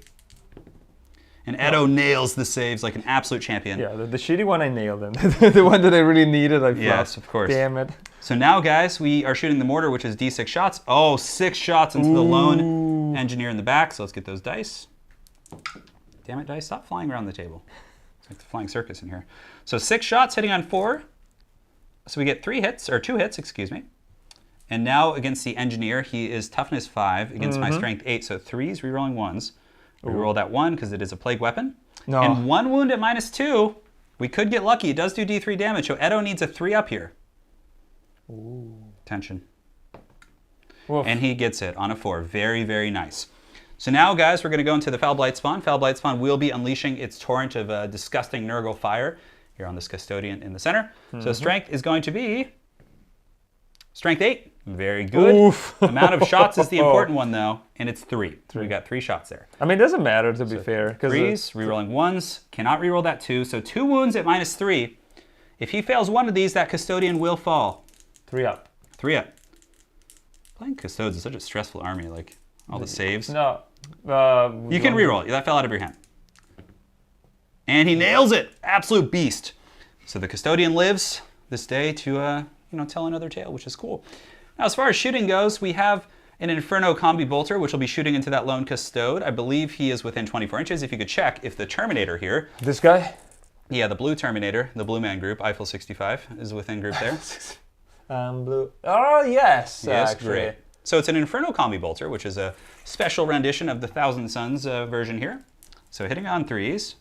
And Edo nails the saves like an absolute champion. Yeah, the shitty one I nailed him. The one that I really needed, I flopped. Yes, of course. Damn it. So now, guys, we are shooting the mortar, which is d6 shots. Oh, 6 shots into the lone engineer in the back. So let's get those dice. Damn it, dice, stop flying around the table. It's like the flying circus in here. So 6 shots hitting on 4. So we get 2 hits, excuse me. And now against the engineer, he is toughness 5 against my strength 8. So 3s, rerolling 1s. We roll that 1 because it is a plague weapon. No. And 1 wound at -2. We could get lucky. It does do d3 damage. So Edo needs a 3 up here. Ooh. Tension. Woof. And he gets it on a 4. Very, very nice. So now, guys, we're going to go into the Foul Blight Spawn. Foul Blight Spawn will be unleashing its torrent of disgusting Nurgle fire here on this Custodian in the center. So strength is going to be strength 8. Very good. Oof. Amount of shots is the important one, though, and it's 3. We got 3 shots there. I mean, it doesn't matter, to be fair. 3s, rerolling 1s, cannot reroll that 2. So 2 wounds at -3. If he fails one of these, that Custodian will fall. 3 up. 3 up. Playing Custodes is such a stressful army, like all the saves. No. You can reroll it. That fell out of your hand. And he nails it. Absolute beast. So the Custodian lives this day to tell another tale, which is cool. Now, as far as shooting goes, we have an Inferno Combi Bolter, which will be shooting into that lone Custode. I believe he is within 24 inches. If you could check if the Terminator here. This guy? Yeah, the blue Terminator, the Blue Man group, Eiffel 65, is within group there. Blue. Oh, yes. Yes, actually. great. So it's an Inferno Combi Bolter, which is a special rendition of the Thousand Suns version here. So hitting on 3s.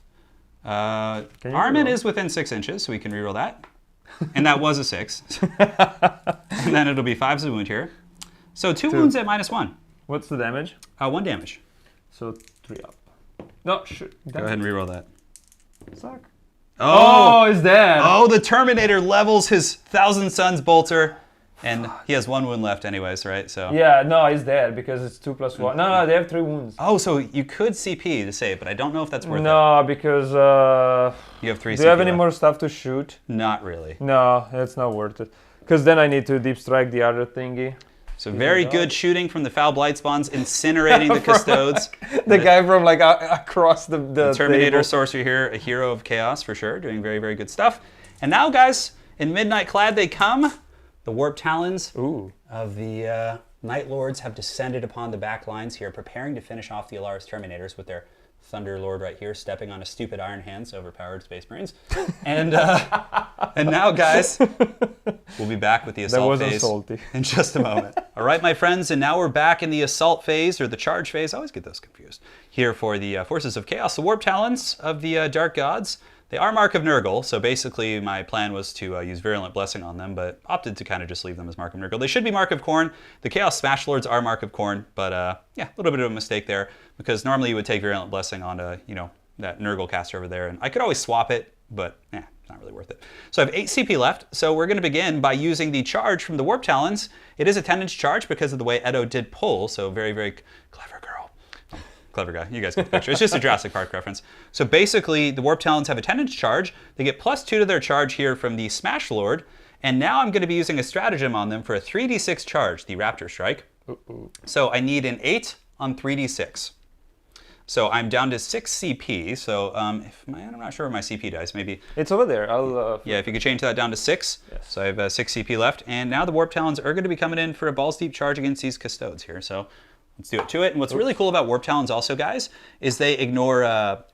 Armin is within 6 inches, so we can reroll that. And that was a 6. And then it'll be 5's of wound here. So 2 wounds at -1. What's the damage? 1 damage. So 3 up. No, shoot. Go ahead and reroll that. Suck. Oh, he's dead. Oh, the Terminator levels his Thousand Suns Bolter. And he has 1 wound left anyways, right? So yeah, no, he's dead because it's 2 + 1. No, they have 3 wounds. Oh, so you could CP to save, but I don't know if that's worth it. No, because You have 3 CP do you have any left. more stuff to shoot? Not really. No, it's not worth it. Because then I need to deep strike the other thingy. So very good shooting from the Foul Blight Spawns, incinerating the Custodes. The guy from like across the Terminator table. Sorcerer here, a hero of chaos for sure, doing very, very good stuff. And now, guys, in Midnight Clad they come. The Warp Talons of the Night Lords have descended upon the back lines here, preparing to finish off the Alaris Terminators with their Thunder Lord right here, stepping on a stupid Iron Hands overpowered Space Marines. And now, guys, we'll be back with the assault phase in just a moment. All right, my friends, and now we're back in the assault phase, or the charge phase. I always get those confused. Here for the Forces of Chaos, the Warp Talons of the Dark Gods. They are Mark of Nurgle, so basically my plan was to use Virulent Blessing on them, but opted to kind of just leave them as Mark of Nurgle. They should be Mark of Khorne. The Chaos Smash Lords are Mark of Khorne, but yeah, a little bit of a mistake there, because normally you would take Virulent Blessing on that Nurgle caster over there, and I could always swap it, but yeah, it's not really worth it. So I have 8 CP left, so we're going to begin by using the charge from the Warp Talons. It is a 10-inch charge because of the way Edo did pull, so very, very clever girl. Clever guy. You guys get the picture. It's just a Jurassic Park reference. So basically, the Warp Talons have a 10-inch charge. They get +2 to their charge here from the Smash Lord. And now I'm going to be using a stratagem on them for a 3d6 charge, the Raptor Strike. So I need an 8 on 3d6. So I'm down to 6 CP. So I'm not sure where my CP dice. Maybe it's over there. yeah, if you could change that down to 6. Yes. So I have 6 CP left. And now the Warp Talons are going to be coming in for a balls deep charge against these Custodes here. So let's do it to it. And what's really cool about Warp Talons also, guys, is they ignore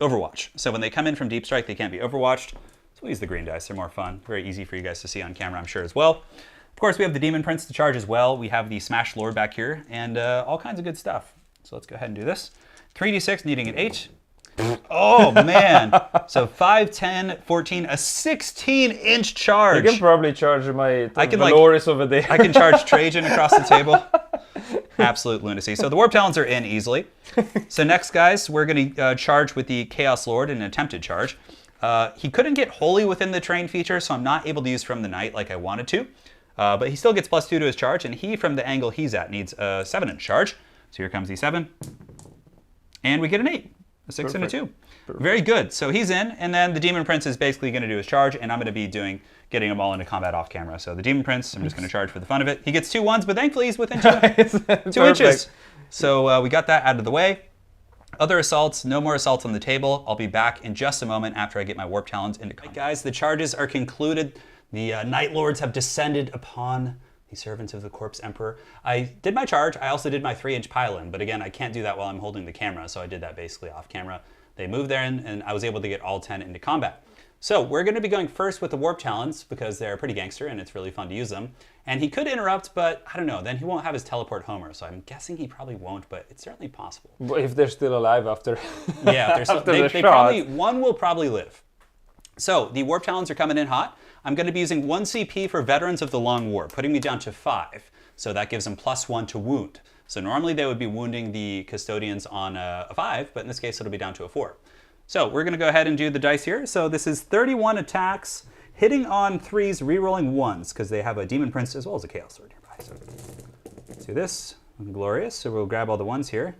Overwatch. So when they come in from Deep Strike, they can't be Overwatched. So we'll use the green dice. They're more fun. Very easy for you guys to see on camera, I'm sure, as well. Of course, we have the Demon Prince to charge as well. We have the Smash Lord back here, and all kinds of good stuff. So let's go ahead and do this. 3d6, needing an 8. Oh, man. So 5, 10, 14, a 16-inch charge. You can probably charge my Valoris over there. I can charge Trajan across the table. Absolute lunacy. So the Warp Talons are in easily. So next, guys, we're going to charge with the Chaos Lord in an attempted charge. He couldn't get Holy within the terrain feature, so I'm not able to use From the Night like I wanted to. But he still gets +2 to his charge, and he, from the angle he's at, needs a 7-inch charge. So here comes the 7. And we get an 8. A 6 and a 2. Perfect. Very good. So he's in, and then the Demon Prince is basically going to do his charge, and I'm going to be getting them all into combat off camera. So the Demon Prince, I'm just going to charge for the fun of it. He gets 2 1s, but thankfully he's within 2 inches. So we got that out of the way. Other assaults, no more assaults on the table. I'll be back in just a moment after I get my Warp Talons into combat. Guys, the charges are concluded. The Night Lords have descended upon the servants of the Corpse Emperor. I did my charge. I also did my 3-inch pylon, but again, I can't do that while I'm holding the camera, so I did that basically off camera. They moved there in, and I was able to get all 10 into combat. So we're going to be going first with the Warp Talons because they're pretty gangster and it's really fun to use them. And he could interrupt, but I don't know, then he won't have his teleport Homer, so I'm guessing he probably won't, but it's certainly possible. But if they're still alive after yeah, if they're after they shot. Probably, one will probably live. So the Warp Talons are coming in hot. I'm going to be using 1 CP for Veterans of the Long War, putting me down to 5. So that gives them +1 to wound. So normally they would be wounding the Custodians on a 5, but in this case it'll be down to a 4. So we're going to go ahead and do the dice here. So this is 31 attacks, hitting on 3s, re-rolling 1s, because they have a Demon Prince as well as a Chaos Sword nearby. So let's do this. Glorious. So we'll grab all the 1s here.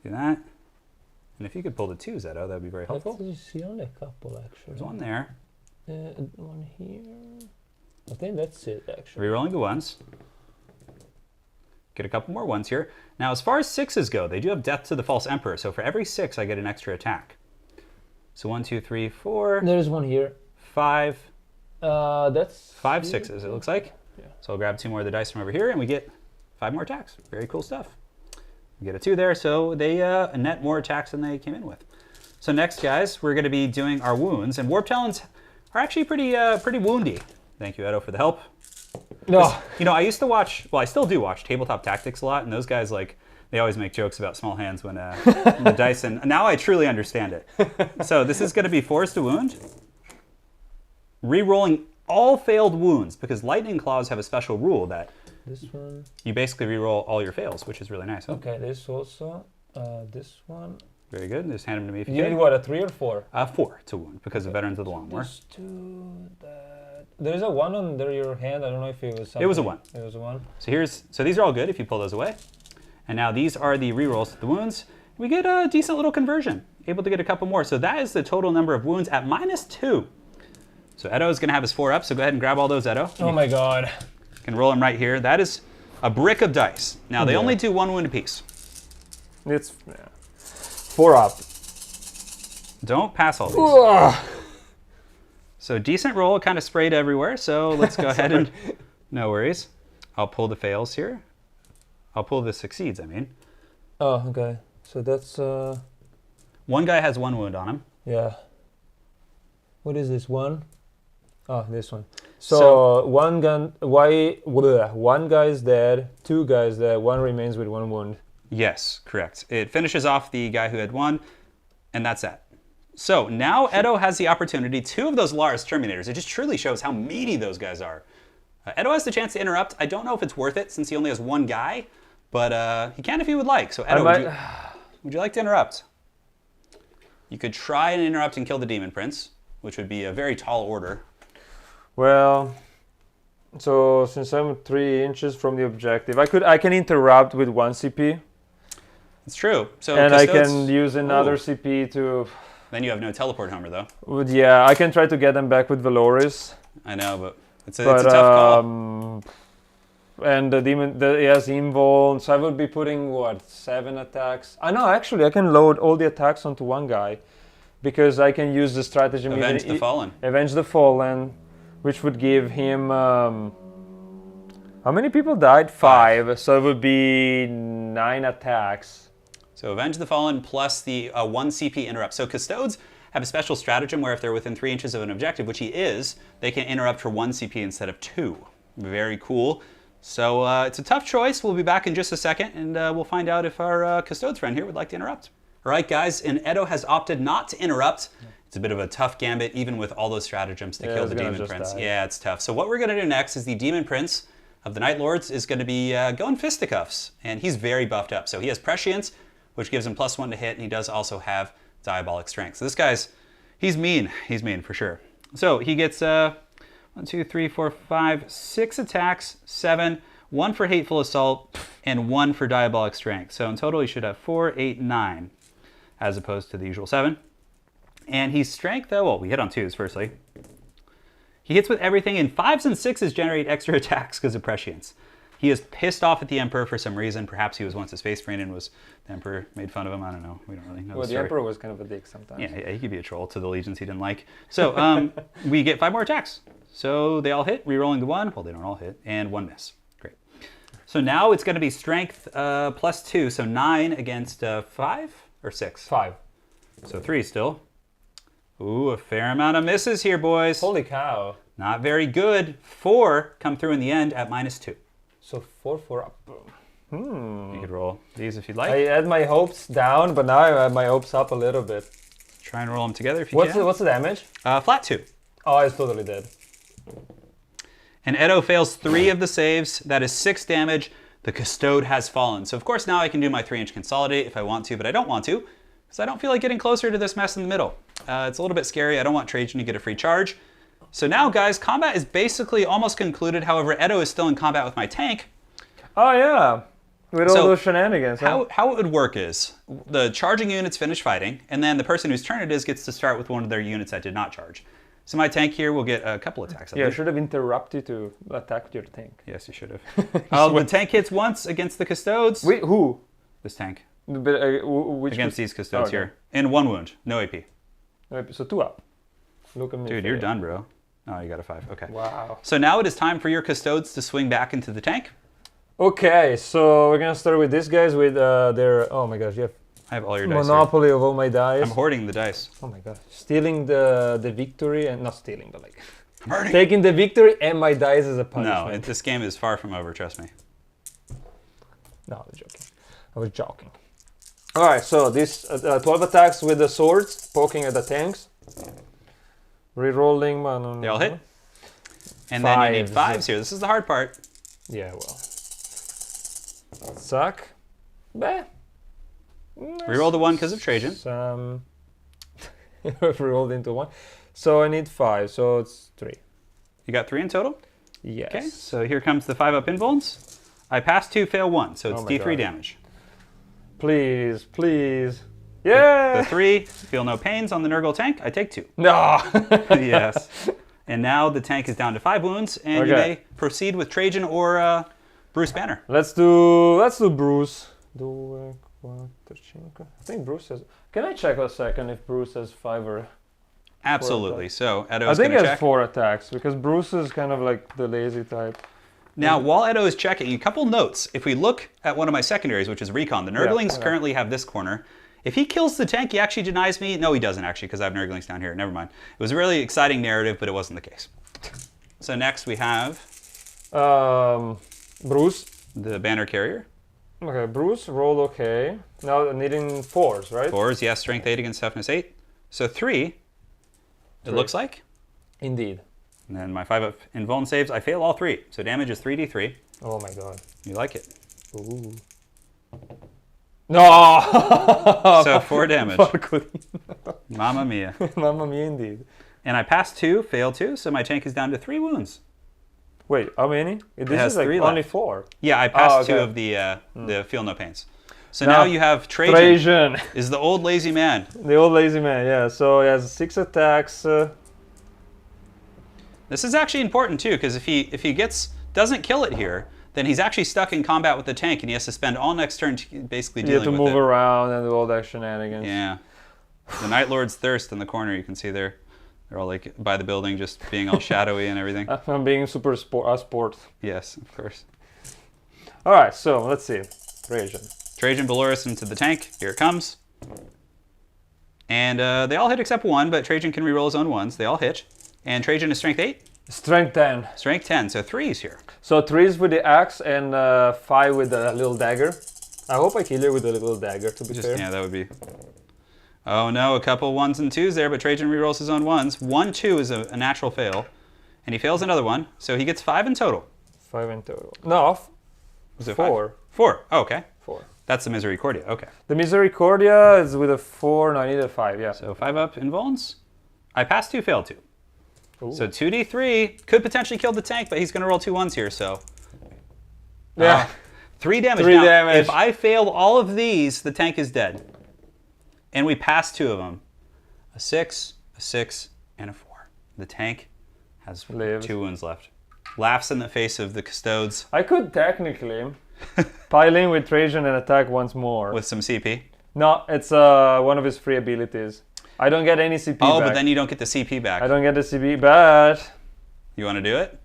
Do that. And if you could pull the 2s, Edo, that would be very helpful. You see only a couple, actually. There's one there. One here. I think that's it, actually. Re-rolling the 1s. Get a couple more 1s here. Now, as far as 6s go, they do have Death to the False Emperor. So for every 6, I get an extra attack. So 1, 2, 3, 4. There's one here. 5. That's 5 6s, it looks like. Yeah. So I'll grab 2 more of the dice from over here, and we get 5 more attacks. Very cool stuff. We get a 2 there, so they net more attacks than they came in with. So next, guys, we're going to be doing our wounds, and Warp Talons are actually pretty woundy. Thank you, Edo, for the help. No. You know, I used to watch, well, I still do watch Tabletop Tactics a lot, and those guys, like, they always make jokes about small hands when the dice, and now I truly understand it. So this is going to be forced to wound. Rerolling all failed wounds, because Lightning Claws have a special rule that This one. you basically reroll all your fails, which is really nice. Huh? Okay, this also. This one. Very good. Just hand them to me if you You can. need what, a 3 or 4? 4 to wound, because of Veterans of the Long War. This 2, that. There's a 1 under your hand. I don't know if it was something. It was a 1. It was a 1. So these are all good if you pull those away. And now these are the rerolls to the wounds. We get a decent little conversion, able to get a couple more. So that is the total number of wounds at -2. So Edo is going to have his 4 up, so go ahead and grab all those, Edo. Oh my god. You can roll them right here. That is a brick of dice. Now they only do 1 wound apiece. It's 4 up. Don't pass all these. Ugh. So decent roll, kind of sprayed everywhere. So let's go ahead and, no worries. I'll pull the fails here. I'll pull the succeeds, I mean. Oh, okay. So that's, One guy has 1 wound on him. yeah. What is this one? Oh, this one. So one guy is dead, 2 guys dead, 1 remains with 1 wound. Yes, correct. It finishes off the guy who had 1, and that's that. So now Edo has the opportunity, 2 of those Lars Terminators. It just truly shows how meaty those guys are. Edo has the chance to interrupt. I don't know if it's worth it since he only has 1 guy, but he can if he would like. So Edo, would you like to interrupt? You could try and interrupt and kill the Demon Prince, which would be a very tall order. Well, so since I'm 3 inches from the objective, I can interrupt with 1 CP. It's true. So and I Custodes, can use another CP to. Then you have no teleport hammer though. Yeah, I can try to get them back with Valoris. I know, but it's a tough call. And the demon, he has invuln, so I would be putting what, 7 attacks? No, actually, I can load all the attacks onto 1 guy, because I can use the stratagem. Avenge the Fallen. Avenge the Fallen, which would give him. How many people died? 5. So it would be 9 attacks. So Avenge the Fallen plus the 1 CP interrupt. So Custodes have a special stratagem where if they're within 3 inches of an objective, which he is, they can interrupt for 1 CP instead of 2. Very cool. So it's a tough choice. We'll be back in just a second, and we'll find out if our Custodes friend here would like to interrupt. All right, guys, and Edo has opted not to interrupt. It's a bit of a tough gambit, even with all those stratagems to kill the Demon Prince. Yeah, it's tough. So what we're going to do next is the Demon Prince of the Night Lords is going to be going fisticuffs, and he's very buffed up. So he has Prescience, which gives him +1 to hit, and he does also have Diabolic Strength. So this guy's, he's mean. He's mean for sure. So he gets 1, 2, 3, 4, 5, 6 attacks, 7, 1 for Hateful Assault, and 1 for Diabolic Strength. So in total, he should have 4, 8, 9, as opposed to the usual 7. And he's Strength, though, well, we hit on 2s, firstly. He hits with everything, and 5s and 6s generate extra attacks because of Prescience. He is pissed off at the Emperor for some reason. Perhaps he was once a Space Marine and the Emperor made fun of him. I don't know. We don't really know. Well, the Emperor was kind of a dick sometimes. Yeah, he could be a troll to the legions he didn't like. So we get 5 more attacks. So they all hit, re-rolling the 1. Well, they don't all hit, and 1 miss. Great. So now it's going to be Strength +2, so 9 against 5 or 6? 5. So 3 still. Ooh, a fair amount of misses here, boys. Holy cow. Not very good. 4 come through in the end at -2. So 4 up. You could roll these if you'd like. I had my hopes down, but now I have my hopes up a little bit. Try and roll them together if you can. What's the damage? Flat 2. Oh, it's totally dead. And Edo fails 3 of the saves. That is 6 damage. The Custode has fallen. So of course now I can do my 3-inch consolidate if I want to, but I don't want to because I don't feel like getting closer to this mess in the middle. It's a little bit scary. I don't want Trajan to get a free charge. So now, guys, combat is basically almost concluded. However, Edo is still in combat with my tank. Oh, yeah. With all those shenanigans. How it would work is the charging units finish fighting, and then the person whose turn it is gets to start with one of their units that did not charge. So my tank here will get a couple attacks. Yeah, I should have interrupted to attack your tank. Yes, you should have. The tank hits once against the Custodes. Wait, who? This tank. Which against these Custodes here. And 1 wound. No AP. So 2 up. Look at me. Dude, you're done, bro. Oh, you got a 5. Okay. Wow. So now it is time for your Custodes to swing back into the tank. Okay, so we're gonna start with these guys with their. Oh my gosh, you have I have all your dice. monopoly of all my dice. I'm hoarding the dice. Oh my god, stealing the victory and not stealing, but like I'm hoarding. taking the victory and my dice as a No, punishment. this game is far from over. Trust me. No, I was joking. I was joking. All right, so this 12 attacks with the swords, poking at the tanks. Rerolling. They all hit. And then you need Fives. fives here. This is the hard part. Yeah, well. Suck. Bah. Reroll the one because of Trajan. Rerolled into one. So I need 5, so it's 3. You got 3 in total? Yes. Okay, so here comes the 5-up invulns. I passed 2, fail 1, so it's Oh my D3 God. damage. Please, please. Yeah! The 3, feel no pains on the Nurgle tank. I take 2. No! Yes. And now the tank is down to 5 wounds, and you Okay. may proceed with Trajan or Bruce Banner. Let's do Bruce. I think Bruce has. Can I check a second if Bruce has 5 or? Absolutely. So I Edo's think going he to has check. 4 attacks because Bruce is kind of like the lazy type. Now, while Edo is checking, a couple notes. If we look at one of my secondaries, which is Recon, the Nurglings yeah. currently have this corner. If he kills the tank, he actually denies me. No, he doesn't actually, because I have Nurglings down here. Never mind. It was a really exciting narrative, but it wasn't the case. So next we have Bruce. the Banner Carrier. Okay, Bruce, roll okay. Now needing 4s, right? 4s, yes, Strength 8 against Toughness 8. So 3, it looks like. Indeed. And then my 5-up invuln saves, I fail all 3. So damage is 3d3. Oh my god. You like it. Ooh. No! So 4 damage. Fuck. Mamma mia. Mamma mia, indeed. And I passed 2, failed 2, so my tank is down to 3 wounds. Wait, how many? This has is like 3 only left. 4. Yeah, I passed okay. 2 of the feel no pains. So now you have Trajan, Trajan. is the old lazy man. The old lazy man, yeah. So he has 6 attacks. This is actually important too, because if he doesn't kill it here, then he's actually stuck in combat with the tank, and he has to spend all next turn basically You have dealing to with move it. around and do all that shenanigans. Yeah. The Night Lord's Thirst in the corner, you can see there. They're all like by the building, just being all shadowy and everything. I'm being super sport. Yes, of course. All right, so let's see. Trajan. Trajan Valoris into the tank. Here it comes. And they all hit except 1, but Trajan can reroll his own 1s. They all hit. And Trajan is Strength 8. Strength 10. Strength 10, so 3s here. So 3s with the axe and 5 with the little dagger. I hope I kill you with the little dagger, to be fair. Yeah, that would be... Oh no, a couple 1s and 2s there, but Trajan rerolls his own 1s. 1-2 is a natural fail. And he fails another one, so he gets 5 in total. 5 in total. No, Was it 4. 5? 4, oh, okay. 4. That's the Misericordia, okay. The Misericordia is with a 4. No, I need a 5, yeah. So 5-up invulns. I passed 2, failed 2. Ooh. So 2d3 could potentially kill the tank, but he's going to roll 2 1s here, so... Yeah. 3 damage. 3 now, damage. If I fail all of these, the tank is dead. And we passed 2 of them. A 6, a 6, and a 4. The tank has Lives. 2 wounds left. Laughs in the face of the Custodes I could technically pile in with Trajan and attack once more. with some CP. No, it's one of his free abilities. I don't get any CP Oh, back. but then you don't get the CP back. I don't get the CP, but You want to do it?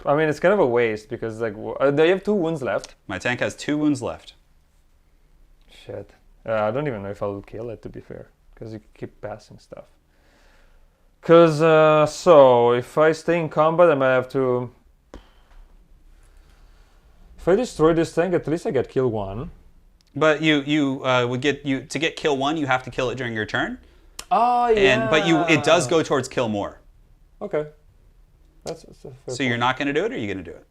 I mean it's kind of a waste because like they have 2 wounds left. My tank has 2 wounds left. Shit. I don't even know if I'll kill it, to be fair, because you keep passing stuff. Because so if I stay in combat, I might have to. If I destroy this tank, at least I get kill 1. But you would get to get kill 1, you have to kill it during your turn. Oh yeah. But it does go towards kill more. Okay. That's a fair So you're not going to do it, or are you going to do it?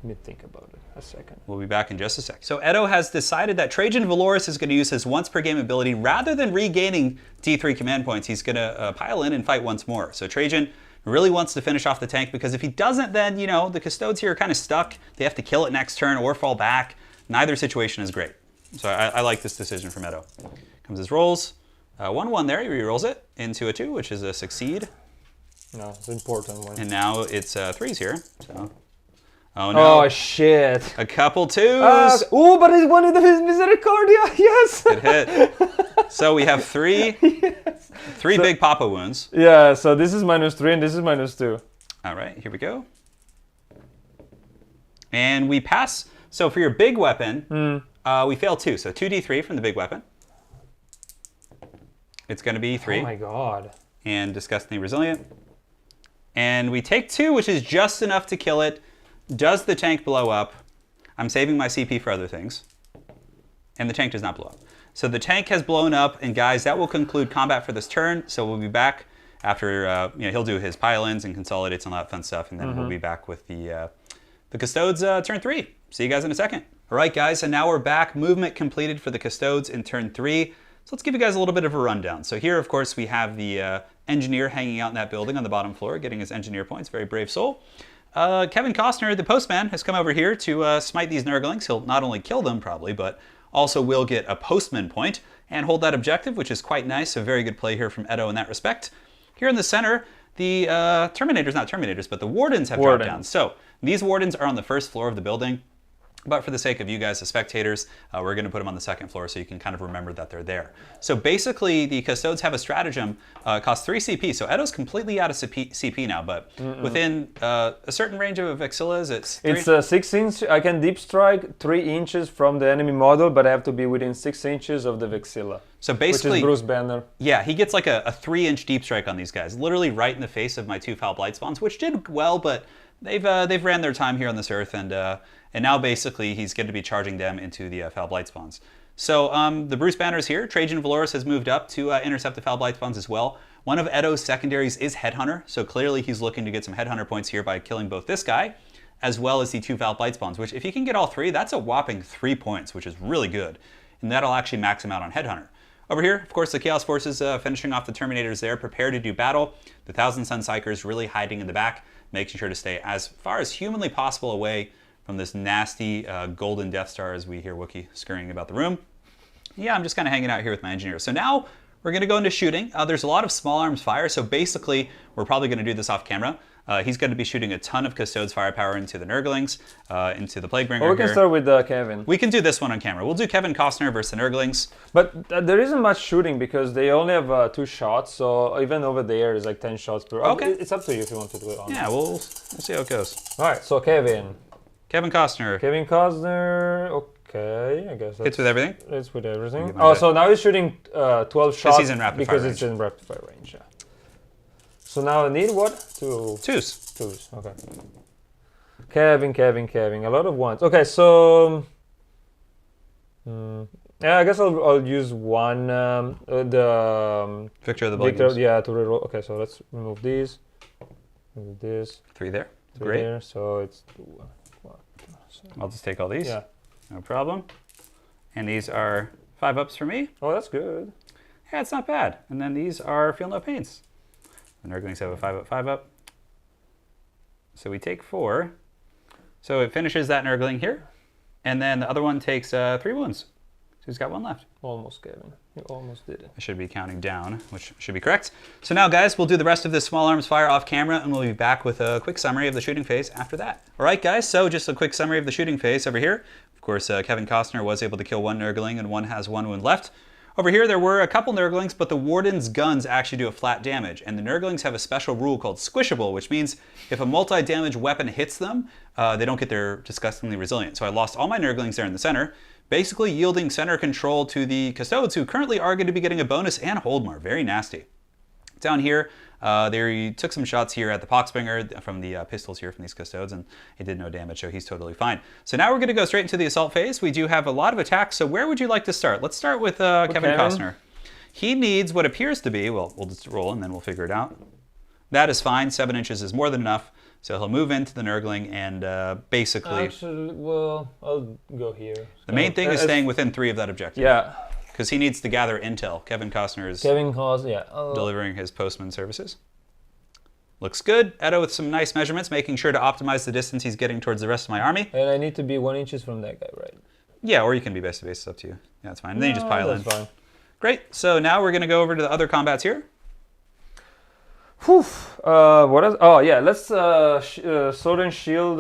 Let me think about it a second. We'll be back in just a sec. So Edo has decided that Trajan Valoris is going to use his once per game ability. Rather than regaining D3 command points, he's going to pile in and fight once more. So Trajan really wants to finish off the tank, because if he doesn't, then, you know, the Custodes here are kind of stuck. They have to kill it next turn or fall back. Neither situation is great. So I like this decision from Edo. Comes his rolls. 1-1 there, he re-rolls it into a 2, which is a succeed. No, it's an important one. And now it's 3s here. So, oh no. Oh shit. A couple 2s. Oh, but it's one of the Misericordia. Yes. Good hit. So we have 3 big Papa wounds. Yeah. So this is -3 and this is -2. All right, here we go. And we pass. So for your big weapon, we fail 2. So 2d3 from the big weapon. It's going to be 3. Oh my god. And disgustingly resilient. And we take 2, which is just enough to kill it. Does the tank blow up? I'm saving my CP for other things. And the tank does not blow up. So the tank has blown up, and guys, that will conclude combat for this turn. So we'll be back after, he'll do his pile-ins and consolidates and all that fun stuff, and then we'll be back with the Custodes turn 3. See you guys in a second. All right, guys, and now we're back. Movement completed for the Custodes in turn 3. So let's give you guys a little bit of a rundown. So here, of course, we have the engineer hanging out in that building on the bottom floor, getting his engineer points. Very brave soul. Kevin Costner, the postman, has come over here to smite these Nurglings. He'll not only kill them, probably, but also will get a postman point and hold that objective, which is quite nice. So very good play here from Edo in that respect. Here in the center, the Terminators, not Terminators, but the Wardens have dropped down. So these Wardens are on the first floor of the building. But for the sake of you guys, the spectators, we're going to put them on the second floor so you can kind of remember that they're there. So basically, the Custodes have a stratagem, costs 3 CP. So Edo's completely out of CP now, but within a certain range of Vexillas, it's 3. It's 6 inch. I can deep strike 3 inches from the enemy model, but I have to be within 6 inches of the Vexilla. So basically, which is Bruce Banner. Yeah, he gets like a 3-inch deep strike on these guys, literally right in the face of my 2 Foul Blight Spawns, which did well, but they've ran their time here on this earth, and now basically he's going to be charging them into the Foul Blight Spawns. So the Bruce Banner is here. Trajan Valoris has moved up to intercept the Foul Blight Spawns as well. One of Edo's secondaries is Headhunter, so clearly he's looking to get some Headhunter points here by killing both this guy as well as the 2 Foul Blight Spawns, which if you can get all 3, that's a whopping 3 points, which is really good. And that'll actually max him out on Headhunter. Over here, of course, the Chaos Forces finishing off the Terminators there, prepared to do battle. The Thousand Sun Psychers really hiding in the back, making sure to stay as far as humanly possible away from this nasty golden Death Star as we hear Wookiee scurrying about the room. Yeah, I'm just kind of hanging out here with my engineer. So now we're going to go into shooting. There's a lot of small arms fire, so basically we're probably going to do this off camera. He's going to be shooting a ton of Custodes firepower into the Nurglings, into the Plaguebringer. Or we can start with Kevin. We can do this one on camera. We'll do Kevin Costner versus the Nurglings. But there isn't much shooting because they only have 2 shots, so even over there is like 10 shots per. Okay. It's up to you if you want to do it on. Yeah, we'll see how it goes. All right, so Kevin. Kevin Costner. Kevin Costner. Okay, I guess that's hits with everything. It's with everything. Oh, so now he's shooting 12 shots he's in rapid because fire it's in rapid fire range. Yeah. So now I need what? 2. 2s. 2s. Okay. Kevin. A lot of 1s. Okay, so yeah, I guess I'll use 1. The Victor of the Blood. Yeah, to reroll. Okay, so let's remove these. Remove this. 3 there. 3 Great. there. So it's 2. I'll just take all these. Yeah. No problem. And these are 5 ups for me. Oh, that's good. Yeah, it's not bad. And then these are Feel No Pains. The Nurglings have a 5 up, 5 up. So we take 4. So it finishes that Nurgling here. And then the other one takes 3 wounds. So he's got 1 left. Almost, Kevin. You almost did it. I should be counting down, which should be correct. So now, guys, we'll do the rest of this small arms fire off camera, and we'll be back with a quick summary of the shooting phase after that. All right, guys, so just a quick summary of the shooting phase over here. Of course, Kevin Costner was able to kill 1 Nurgling, and 1 has 1 wound left. Over here, there were a couple Nurglings, but the Warden's guns actually do a flat damage, and the Nurglings have a special rule called Squishable, which means if a multi-damage weapon hits them, they don't get their disgustingly resilient. So I lost all my Nurglings there in the center, basically yielding center control to the Custodes, who currently are going to be getting a bonus and Holdmar. Very nasty. Down here, they took some shots here at the Poxbringer from the pistols here from these Custodes, and it did no damage, so he's totally fine. So now we're going to go straight into the assault phase. We do have a lot of attacks, so where would you like to start? Let's start with Kevin Costner. He needs what appears to be, well, we'll just roll and then we'll figure it out. That is fine. 7 inches is more than enough. So he'll move into the Nurgling and basically... Actually, well, I'll go here. The main thing is staying within 3 of that objective. Yeah. Because he needs to gather intel. Kevin Costner is delivering his postman services. Looks good. Edo with some nice measurements, making sure to optimize the distance he's getting towards the rest of my army. And I need to be 1 inches from that guy, right? Yeah, or you can be base to base. It's up to you. Yeah, that's fine. And then you just pile in. Fine. Great. So now we're going to go over to the other combats here. Whew. What else? Oh, yeah. Let's Sword and Shield.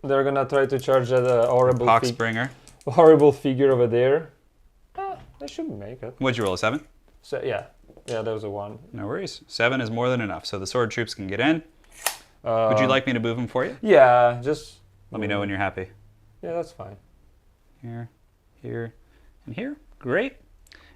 They're going to try to charge that horrible figure over there. They should make it. What'd you roll, a 7? So, yeah, that was a 1. No worries. 7 is more than enough, so the sword troops can get in. Would you like me to move them for you? Yeah, just Let me know when you're happy. Yeah, that's fine. Here, here, and here. Great.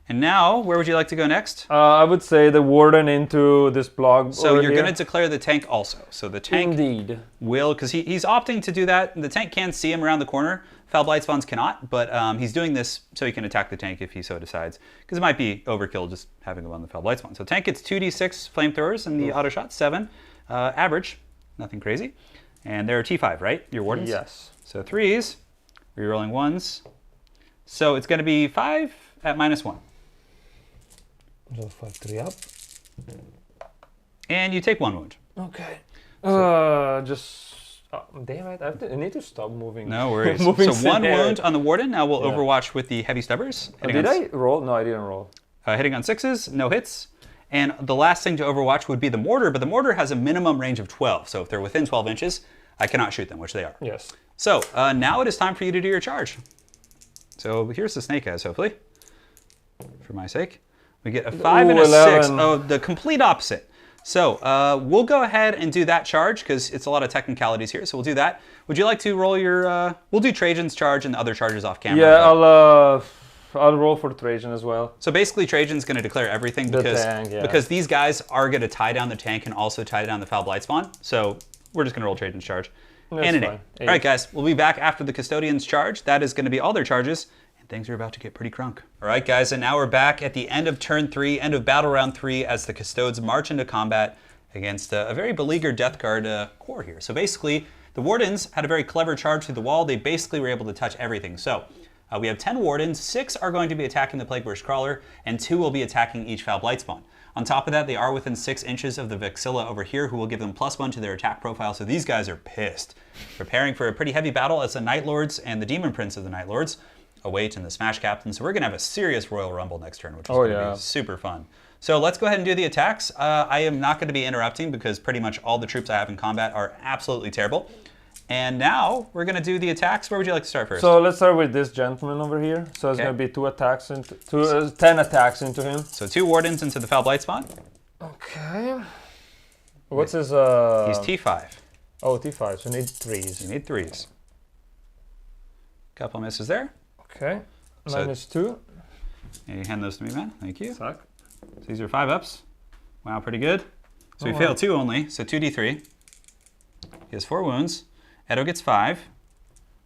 And now, where would you like to go next? I would say the warden into this block. So you're going to declare the tank also. So the tank Indeed. will, because he's opting to do that. The tank can see him around the corner. Foul Blight Spawns cannot, but he's doing this so he can attack the tank if he so decides. Because it might be overkill just having him on the Foul Blight Spawn. So tank gets 2d6 flamethrowers and the auto shot, 7. Average, nothing crazy. And they're T5, right? Your wardens? Yes. So 3s, rerolling 1s. So it's going to be 5 at -1. So 5, 3 up. And you take 1 wound. Okay. Damn it! I need to stop moving. No worries. moving So 1 ahead. wound on the warden. Now we'll Yeah. overwatch with the heavy stubbers. Did I roll? No, I didn't roll. Hitting on 6s, no hits. And the last thing to overwatch would be the mortar, but the mortar has a minimum range of 12. So if they're within 12 inches, I cannot shoot them, which they are. Yes. So now it is time for you to do your charge. So here's the snake eyes, hopefully, for my sake. We get a 5 and a 6. 11. Oh, the complete opposite. So we'll go ahead and do that charge because it's a lot of technicalities here. So we'll do that. Would you like to roll your? We'll do Trajan's charge and the other charges off camera. Yeah, I'll roll for Trajan as well. So basically, Trajan's going to declare everything The because tank, yeah. because these guys are going to tie down the tank and also tie down the Foul Blight Spawn. So we're just going to roll Trajan's charge. That's And an fine. 8. All right, guys, we'll be back after the Custodian's charge. That is going to be all their charges. Things are about to get pretty crunk. All right, guys, and now we're back at the end of turn 3, end of battle round 3, as the Custodes march into combat against a very beleaguered Death Guard corps here. So basically, the Wardens had a very clever charge through the wall. They basically were able to touch everything. So we have 10 Wardens, 6 are going to be attacking the Plaguebush Crawler, and 2 will be attacking each Foul Blight Spawn. On top of that, they are within 6 inches of the Vexilla over here, who will give them +1 to their attack profile. So these guys are pissed. Preparing for a pretty heavy battle as the Night Lords and the Demon Prince of the Night Lords await in the Smash Captain. So we're going to have a serious Royal Rumble next turn, which is going to be super fun. So let's go ahead and do the attacks. I am not going to be interrupting because pretty much all the troops I have in combat are absolutely terrible. And now we're going to do the attacks. Where would you like to start first? So let's start with this gentleman over here. So it's going to be 2 attacks into 10 attacks into him. So 2 Wardens into the Foul Blight Spawn. Okay. What's his? He's T5. Oh, T5. So you need 3s. You need 3s. Couple misses there. Okay. So- -2. And you hand those to me, man. Thank you. Suck. So these are 5 ups. Wow, pretty good. So we wow. failed 2 only, so 2d3. He has 4 wounds. Edo gets 5.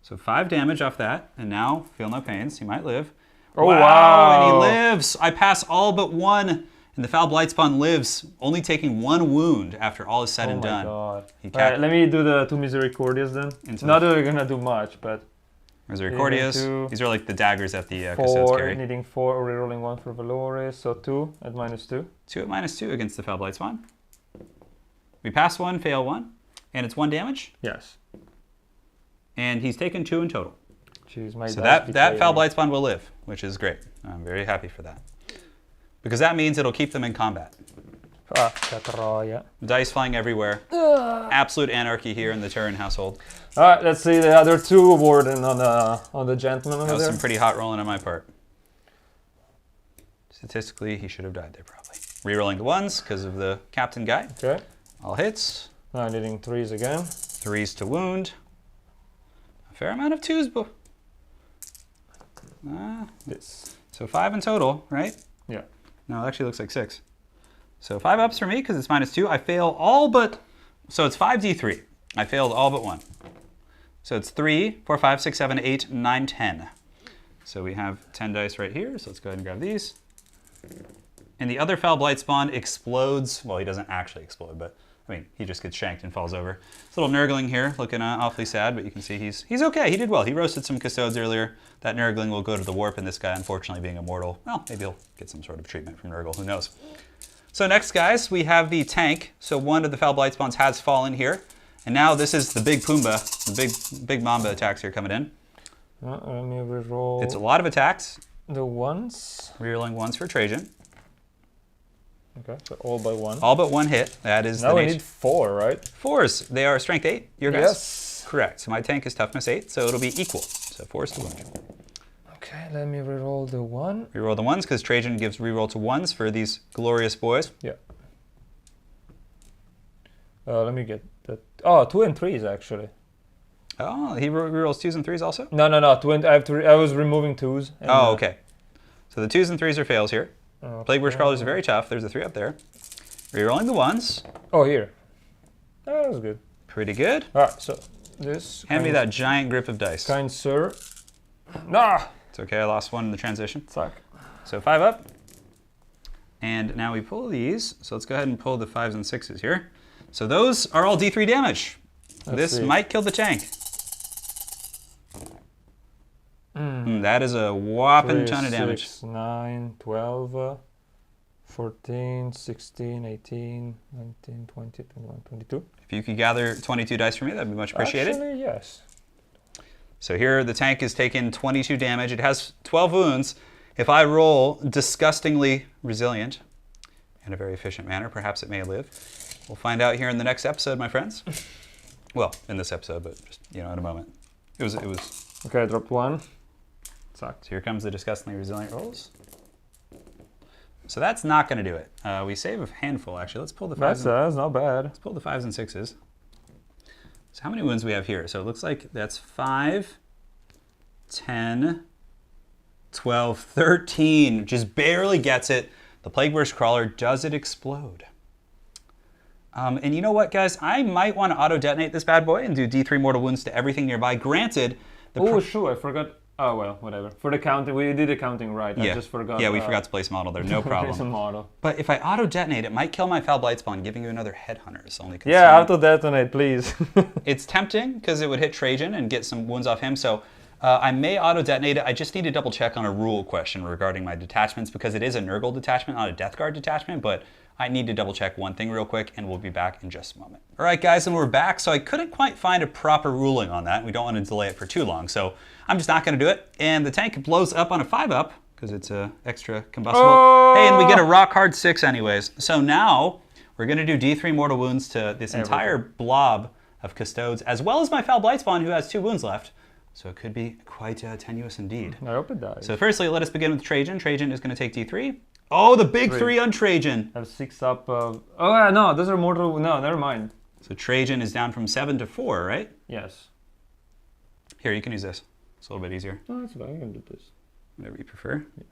So 5 damage off that. And now, feel no pains. He might live. Oh, wow. And he lives. I pass all but 1. And the Foul Blight Spawn lives, only taking 1 wound after all is said and done. Oh my god. He All right, let me do the 2 Misericordias then. Not that we're going to do much, but... Misericordias. These are like the daggers that the Custodes 4, carry. needing 4, or rerolling 1 for Valores, so 2 at -2. 2 at -2 against the Foul Blight Spawn. We pass 1, fail 1, and it's 1 damage. Yes. And he's taken 2 in total. Jeez, my So dice that Foul me. Blight Spawn will live, which is great. I'm very happy for that. Because that means it'll keep them in combat. Ah, Catroia. Dice flying everywhere. Absolute anarchy here in the Turin household. All right, let's see the other 2 Warden on the gentleman over That was there. some pretty hot rolling on my part. Statistically, he should have died there probably. Rerolling the 1s because of the captain guy. Okay. All hits. Now needing 3s again. 3s to wound. A fair amount of 2s. This. So 5 in total, right? Yeah. No, it actually looks like 6. So 5 ups for me because it's -2. I fail all but, so it's 5d3. I failed all but 1. So it's 3, 4, 5, 6, 7, 8, 9, 10. So we have 10 dice right here. So let's go ahead and grab these. And the other Foul Blight Spawn explodes. Well, he doesn't actually explode, but I mean, he just gets shanked and falls over. It's a little Nurgling here, looking awfully sad, but you can see he's okay. He did well. He roasted some Custodes earlier. That Nurgling will go to the warp, and this guy, unfortunately, being immortal, well, maybe he'll get some sort of treatment from Nurgle. Who knows? So next, guys, we have the tank. So one of the Foul Blight Spawns has fallen here. And now this is the big Pumbaa, the big Mamba attacks here coming in. Let me reroll. It's a lot of attacks. The 1s. Rerolling 1s for Trajan. Okay, so all by 1. All but 1 hit. That is Now the we nature. need 4, right? 4s. They are strength 8. Your guys? Yes. Correct. So my tank is toughness 8, so it'll be equal. So 4s to wound. Okay, let me reroll the 1. Reroll the 1s because Trajan gives reroll to 1s for these glorious boys. Yeah. Let me get that. Oh, 2 and 3s actually. Oh, he rerolls 2s and 3s also? No. 20, I was removing 2s. And, Oh, okay. So the 2s and 3s are fails here. Okay. Plague Bush Crawlers are very tough. There's a 3 up there. Rerolling the 1s. Oh, here. Oh, that was good. Pretty good. Alright, so this. Hand me that giant grip of dice. Kind sir. Ah! It's okay, I lost 1 in the transition. Fuck. So 5 up. And now we pull these. So let's go ahead and pull the 5s and 6s here. So those are all D3 damage. This might kill the tank. That is a whopping ton of damage. 6, 9, 12, 14, 16, 18, 19, 20, 21, 22. If you could gather 22 dice for me, that'd be much appreciated. Actually, yes. So here the tank has taken 22 damage. It has 12 wounds. If I roll disgustingly resilient in a very efficient manner, perhaps it may live. We'll find out here in the next episode, my friends. Well, in this episode, but just, in a moment. It was. Okay, I dropped 1. Sucked. So here comes the disgustingly resilient rolls. So that's not going to do it. We save a handful, actually. Let's pull the 5s. That's not bad. Let's pull the 5s and 6s. So how many wounds do we have here? So it looks like that's 5, 10, 12, 13. Just barely gets it. The Plague Bush Crawler, does it explode? And you know what, guys? I might want to auto-detonate this bad boy and do D3 mortal wounds to everything nearby. Granted, Oh, sure, I forgot. Oh, well, whatever. For the counting, we did the counting right. Yeah. I just forgot. Yeah, we forgot to place model there. No problem. Place a model. But if I auto-detonate, it might kill my Foul Blight Spawn, giving you another Headhunter's only concern. Yeah, auto-detonate, please. It's tempting, because it would hit Trajan and get some wounds off him, so I may auto-detonate it. I just need to double-check on a rule question regarding my detachments, because it is a Nurgle detachment, not a Death Guard detachment, but I need to double-check one thing real quick, and we'll be back in just a moment. All right, guys, and we're back, so I couldn't quite find a proper ruling on that. We don't want to delay it for too long, so I'm just not going to do it. And the tank blows up on a 5-up, because it's extra combustible. Oh! Hey, and we get a rock hard 6 anyways. So now we're going to do D3 mortal wounds to this entire blob of Custodes, as well as my Foul Blight Spawn, who has 2 wounds left. So it could be quite tenuous indeed. I hope it dies. So firstly, let us begin with Trajan. Trajan is going to take D3. Oh, the big 3 on Trajan. I have 6 up. Oh, yeah, no, those are mortal. No, never mind. So Trajan is down from 7 to 4, right? Yes. Here, you can use this. It's a little bit easier. No, that's fine. I can do this. Whatever you prefer. Yeah.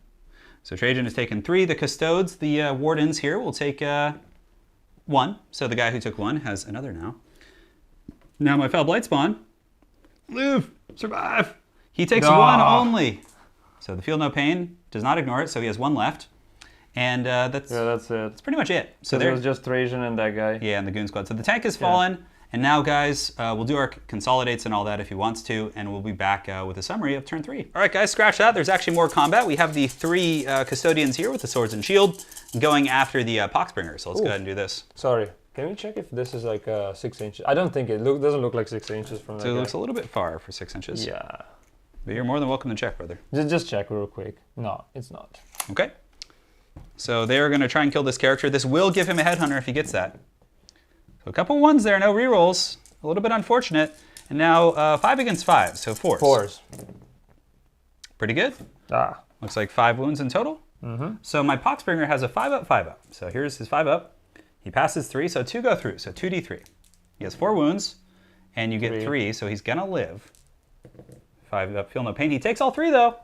So Trajan has taken 3. The Custodes, the Wardens here, will take 1. So the guy who took 1 has another now. Now my Foul Blight Spawn. Live! Survive! He takes 1 only. So the Feel No Pain does not ignore it, so he has 1 left. And that's it. That's pretty much it. So there was just Trajan and that guy. Yeah, and the Goon Squad. So the tank has fallen, and now, guys, we'll do our consolidates and all that if he wants to, and we'll be back with a summary of turn 3. All right, guys, scratch that. There's actually more combat. We have the 3 Custodians here with the swords and shield going after the Poxbringer. So let's go ahead and do this. Sorry. Can we check if this is like 6 inches? I don't think it doesn't look like 6 inches from that So it guy. looks a little bit far for 6 inches. Yeah. But you're more than welcome to check, brother. Just check real quick. No, it's not. Okay. So they're going to try and kill this character. This will give him a Headhunter if he gets that. So a couple 1s there, no rerolls. A little bit unfortunate. And now 5 against 5, so 4s. 4s. Pretty good. Ah. Looks like 5 wounds in total. So my Poxbringer has a 5-up, 5-up. So here's his 5-up. He passes 3, so 2 go through, so 2d3. He has 4 wounds, and you get 3, so he's going to live. 5-up, Feel No Pain. He takes all 3, though.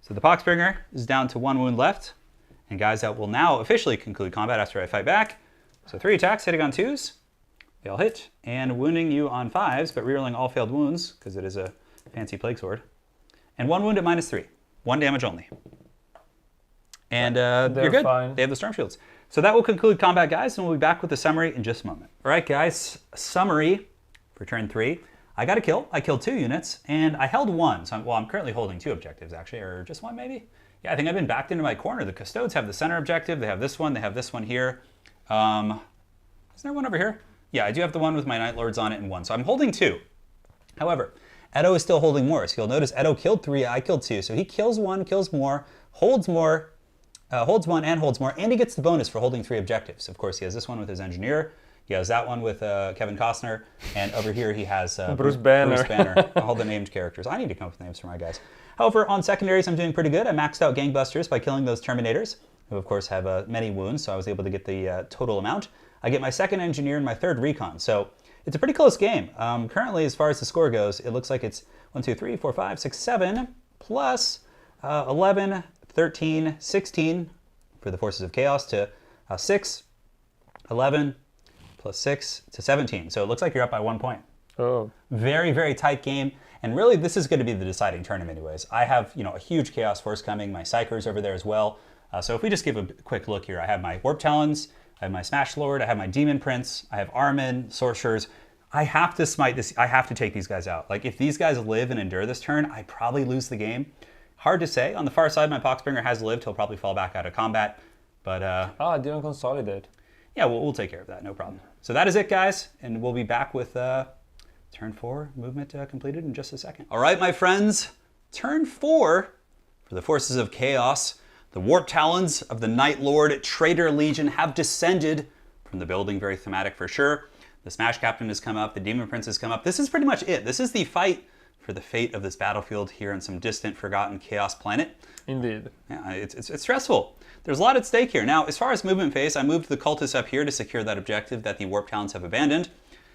So the Poxbringer is down to 1 wound left. And guys, that will now officially conclude combat after I fight back. So 3 attacks, hitting on 2s. They all hit, and wounding you on 5s, but rerolling all failed wounds, because it is a fancy Plague Sword. And 1 wound at -3. 1 damage only. And you're good. Fine. They have the Storm Shields. So that will conclude combat, guys, and we'll be back with the summary in just a moment. All right, guys, summary for turn 3. I got a kill. I killed 2 units, and I held 1. So I'm currently holding 2 objectives, actually, or just 1 maybe? Yeah, I think I've been backed into my corner. The Custodes have the center objective. They have this one. They have this one here. Is there one over here? Yeah, I do have the one with my Night Lords on it and 1. So I'm holding 2. However, Edo is still holding more. So you'll notice Edo killed 3. I killed 2. So he kills 1, kills more, holds more, holds 1 and holds more, and he gets the bonus for holding 3 objectives. Of course, he has this one with his Engineer. He has that one with Kevin Costner, and over here he has Bruce Banner. Bruce Banner, all the named characters. I need to come up with names for my guys. However, on secondaries, I'm doing pretty good. I maxed out Gangbusters by killing those Terminators, who of course have many wounds, so I was able to get the total amount. I get my 2nd Engineer and my 3rd Recon. So It's a pretty close game. Currently, as far as the score goes, it looks like it's 1, 2, 3, 4, 5, 6, 7, plus 11, 13, 16 for the Forces of Chaos to 6, 11, plus 6 to 17. So it looks like you're up by 1 point. Oh. Very, very tight game. And really, this is going to be the deciding tournament anyways. I have, a huge Chaos Force coming. My Psychers over there as well. So if we just give a quick look here, I have my Warp Talons, I have my Smash Lord, I have my Demon Prince, I have Armin, Sorcerers. I have to smite this. I have to take these guys out. Like, if these guys live and endure this turn, I probably lose the game. Hard to say. On the far side, my Poxbringer has lived. He'll probably fall back out of combat. But, I didn't consolidate. yeah, we'll take care of that. No problem. So that is it, guys. And we'll be back with turn 4 movement completed in just a second. All right, my friends. Turn 4 for the Forces of Chaos. The Warp Talons of the Night Lord Traitor Legion have descended from the building. Very thematic for sure. The Smash Captain has come up. The Demon Prince has come up. This is pretty much it. This is the fight for the fate of this battlefield here on some distant, forgotten Chaos planet. Indeed. Yeah, it's stressful. There's a lot at stake here. Now, as far as movement phase, I moved the cultists up here to secure that objective that the Warp Talons have abandoned.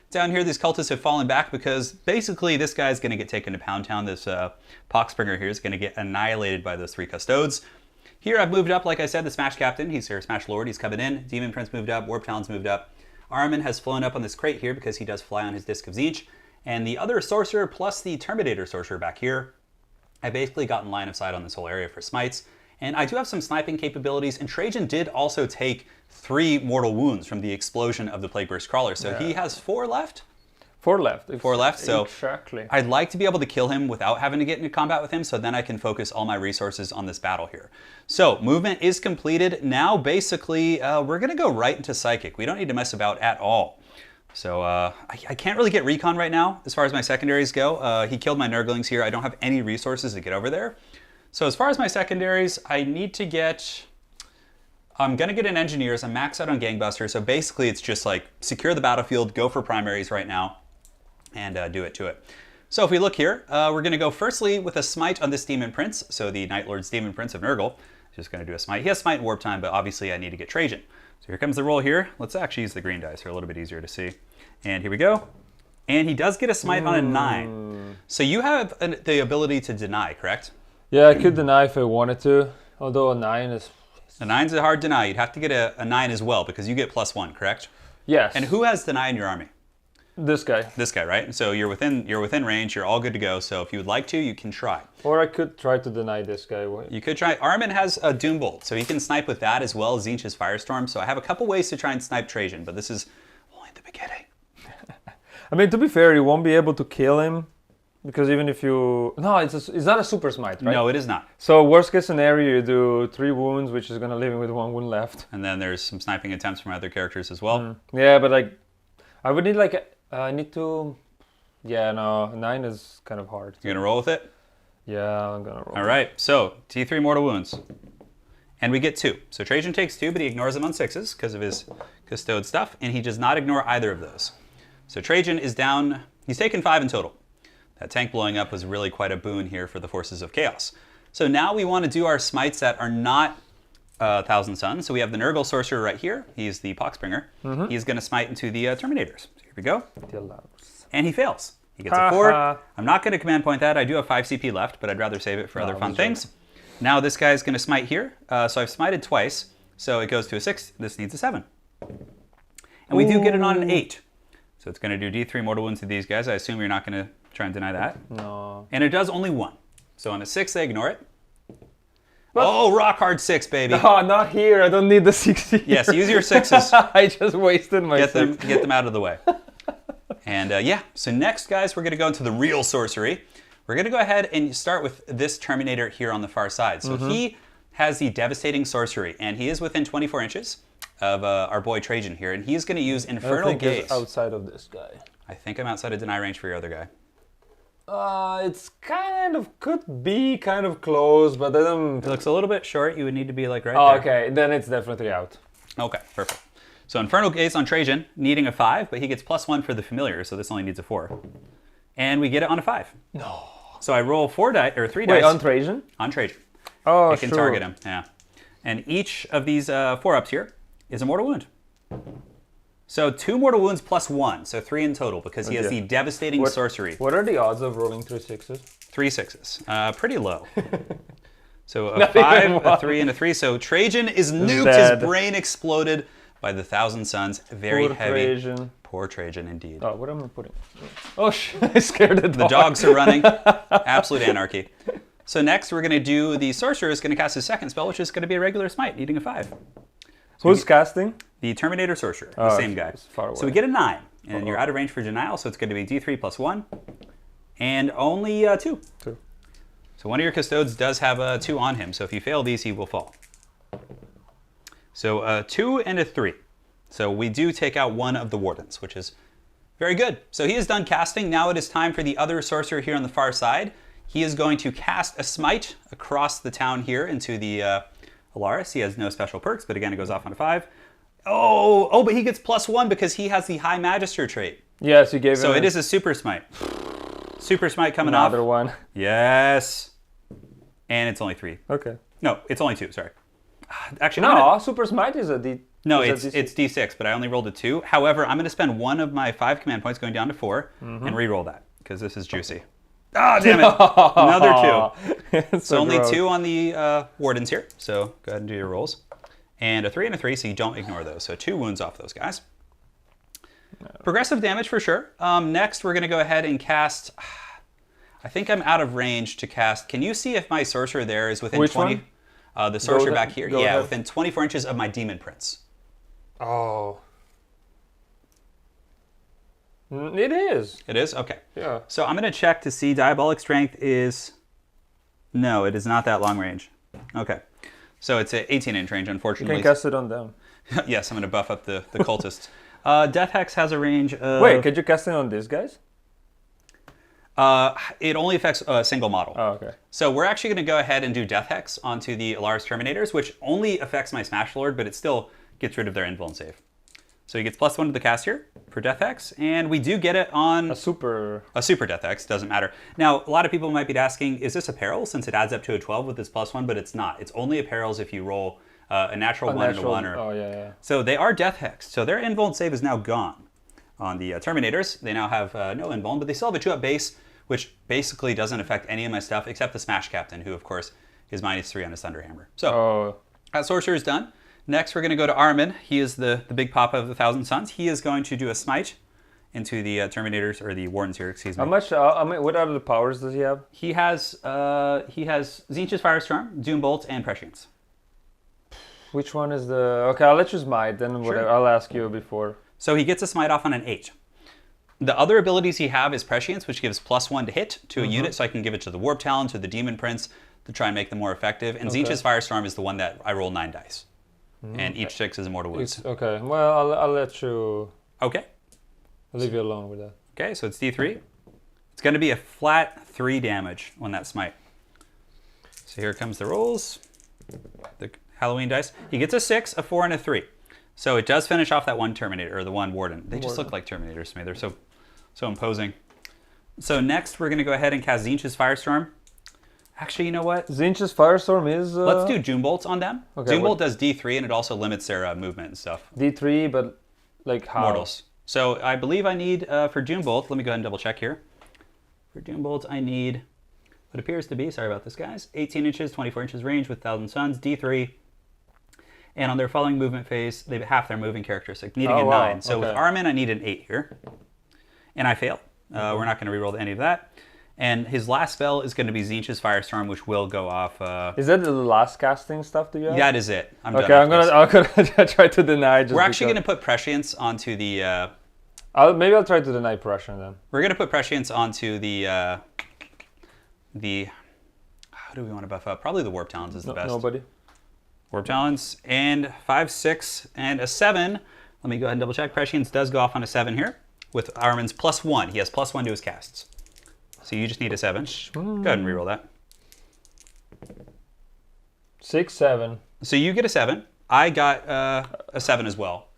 Down here, these cultists have fallen back because basically this guy's going to get taken to Pound Town. This Poxbringer here is going to get annihilated by those 3 Custodes. Here I've moved up, like I said, the Smash Captain. He's here, Smash Lord. He's coming in. Demon Prince moved up. Warp Talons moved up. Armin has flown up on this crate here because he does fly on his Disc of Tzeentch. And the other Sorcerer plus the Terminator Sorcerer back here, I basically got in line of sight on this whole area for smites. And I do have some sniping capabilities. And Trajan did also take 3 mortal wounds from the explosion of the Plague Burst Crawler. So he has 4 left. 4 left. 4 left. So exactly. I'd like to be able to kill him without having to get into combat with him, so then I can focus all my resources on this battle here. So movement is completed. Now basically we're going to go right into Psychic. We don't need to mess about at all. So I can't really get Recon right now as far as my secondaries go. He killed my Nurglings here. I don't have any resources to get over there. So as far as my secondaries, I need to get... I'm going to get an Engineers. I'm maxed out on Gangbuster. So basically it's just like secure the battlefield, go for primaries right now, and do it to it. So if we look here, we're going to go firstly with a smite on this Demon Prince. So the Night Lord's Demon Prince of Nurgle. Just going to do a smite. He has smite in Warp Time, but obviously I need to get Trajan. So here comes the roll here. Let's actually use the green dice. They're a little bit easier to see. And here we go. And he does get a smite on a 9. So you have the ability to deny, correct? Yeah, I could deny if I wanted to, although a 9 is... A 9's a hard deny. You'd have to get a 9 as well because you get +1, correct? Yes. And who has deny in your army? This guy. This guy, right? So you're within range. You're all good to go. So if you would like to, you can try. Or I could try to deny this guy. You could try. Armin has a Doom Bolt, so he can snipe with that as well as Tzeentch's Firestorm. So I have a couple ways to try and snipe Trajan, but this is only the beginning. I mean, to be fair, you won't be able to kill him because even if you... No, it's not a super smite, right? No, it is not. So worst case scenario, you do 3 wounds, which is going to leave him with 1 wound left. And then there's some sniping attempts from other characters as well. Yeah, but like, I would need like... I need to... Yeah, no, 9 is kind of hard. You're going to roll with it? Yeah, I'm going to roll. All right, so T3 mortal wounds. And we get 2. So Trajan takes 2, but he ignores them on 6s because of his Custode stuff. And he does not ignore either of those. So Trajan is down... He's taken 5 in total. That tank blowing up was really quite a boon here for the Forces of Chaos. So now we want to do our smites that are not Thousand Suns. So we have the Nurgle Sorcerer right here. He's the Poxbringer. He's going to smite into the Terminators. So here we go. And he fails. He gets a 4. I'm not going to command point that. I do have 5 CP left, but I'd rather save it for other fun things. Now this guy's going to smite here. So I've smited twice. So it goes to a 6. This needs a 7. And we do get it on an 8. So it's going to do D3 mortal wounds to these guys. I assume you're not going to try and deny that. No. And it does only 1. So on a 6, they ignore it. What? Oh, rock hard 6, baby. No, not here. I don't need the 60. Yes, use your 6s. I just wasted my get them out of the way. And yeah, so next, guys, we're going to go into the real sorcery. We're going to go ahead and start with this Terminator here on the far side. So he has the devastating sorcery, and he is within 24 inches of our boy Trajan here, and he's going to use Infernal Gaze. Outside of this guy. I think I'm outside of deny range for your other guy. It's kind of, could be kind of close, but then... It looks a little bit short. You would need to be like right there. Okay, then it's definitely out. Okay, perfect. So Infernal Gaze on Trajan, needing a 5, but he gets +1 for the familiar, so this only needs a 4. And we get it on a 5. No. So I roll 3 dice. Wait, on Trajan? On Trajan. Oh, I can target him, yeah. And each of these 4-ups here is a mortal wound. So 2 mortal wounds plus 1, so 3 in total, because he has the devastating sorcery. What are the odds of rolling 3 6s? 3 6s. Pretty low. So a 5, a 3, and a 3. So Trajan is nuked. Dead. His brain exploded by the Thousand Suns. Very Poor heavy. Trajan. Poor Trajan, indeed. Oh, what am I putting? Oh, I scared the dog. The dogs are running. Absolute anarchy. So next we're going to do the sorcerer is going to cast his second spell, which is going to be a regular smite, needing a 5. So who's casting? The Terminator Sorcerer, the same guy. Far away. So we get a 9, and you're out of range for denial, so it's going to be D3 plus 1, and only 2. 2. So one of your Custodes does have a 2 on him, so if you fail these, he will fall. So a 2 and a 3. So we do take out one of the Wardens, which is very good. So he is done casting. Now it is time for the other sorcerer here on the far side. He is going to cast a smite across the town here into the Alaris. He has no special perks, but again, it goes off on a 5. Oh, but he gets +1 because he has the High Magister trait. Yes, you gave him. So it is a super smite. Super smite coming off. Another one. Yes. And it's only 3. Okay. No, it's only 2, sorry. Actually, No, Super Smite is a D. No, is it's D6, but I only rolled a 2. However, I'm going to spend one of my 5 command points going down to 4 and re-roll that because this is juicy. Ah, damn it. Another 2. It's So only gross. 2 on the Wardens here. So go ahead and do your rolls. And a 3 and a 3, so you don't ignore those. So 2 wounds off those guys. Progressive damage for sure. Next, we're going to go ahead and cast... I think I'm out of range to cast. Can you see if my sorcerer there is within Which 20? one? The sorcerer back here. Go Yeah, ahead. within 24 inches of my Demon Prince. Oh. It is. It is? Okay. Yeah. So I'm going to check to see Diabolic Strength is... No, it is not that long range. Okay. So it's at 18-inch range, You unfortunately. can cast it on them. Yes, I'm going to buff up the cultists. Death Hex has a range of... Wait, could you cast it on these guys? It only affects a single model. Oh, okay. So we're actually going to go ahead and do Death Hex onto the Alaris Terminators, which only affects my Smash Lord, but it still gets rid of their invuln save. So he gets +1 to the cast here for Death Hex, and we do get it on... A super Death Hex, doesn't matter. Now, a lot of people might be asking, is this a peril since it adds up to a 12 with this +1, but it's not. It's only a perils if you roll a natural 1 and a 1. Or... Oh, yeah. So they are Death Hex. So their invuln save is now gone on the Terminators. They now have no invuln, but they still have a 2-up base, which basically doesn't affect any of my stuff except the Smash Captain, who, of course, is -3 on his Thunderhammer. So that sorcerer is done. Next, we're going to go to Armin. He is the big papa of the Thousand Suns. He is going to do a smite into the Terminators, or the Wardens here, excuse me. How much, what other powers does he have? He has Tzeentch's Firestorm, Doom Bolt, and Prescience. Which one is the... Okay, I'll let you smite, then whatever. I'll ask you before. So he gets a smite off on an 8. The other abilities he have is Prescience, which gives +1 to hit to a unit, so I can give it to the Warp Talon, to the Demon Prince, to try and make them more effective. And Tzeentch's Firestorm is the one that I roll 9 dice. And each 6 is Immortal Wounds. Okay, well, I'll let you... Okay. I'll leave you alone with that. Okay, so it's D3. It's going to be a flat 3 damage on that smite. So here comes the rolls. The Halloween dice. He gets a 6, a 4, and a 3. So it does finish off that one Terminator, or the one Warden. They just look like Terminators to me. They're so imposing. So next, we're going to go ahead and cast Tzeentch's Firestorm. Actually, you know what? Tzeentch's Firestorm is... Let's do Doom Bolts on them. Okay, Doom Bolt does D3, and it also limits their movement and stuff. D3, but like how? Mortals. So I believe I need, for Doom Bolt, let me go ahead and double check here. For Doom Bolt, I need what appears to be, sorry about this, guys, 18 inches, 24 inches range with Thousand Suns, D3. And on their following movement phase, they have half their moving characteristic, needing a 9. So with Armin, I need an 8 here. And I fail. We're not going to reroll any of that. And his last spell is going to be Tzeentch's Firestorm, which will go off. Is that the last casting stuff do you have? That is it. I'm okay, done. I'm gonna try to deny. We're actually going to put Prescience onto the. Maybe I'll try to deny Prescience then. We're going to put Prescience onto the. How do we want to buff up? Probably the Warp Talons is the best. Nobody. Warp Talons and 5, 6, and a 7. Let me go ahead and double check. Prescience does go off on a 7 here with Armin's +1. He has +1 to his casts. So you just need a 7. Go ahead and reroll that. 6, 7. So you get a 7. I got a 7 as well.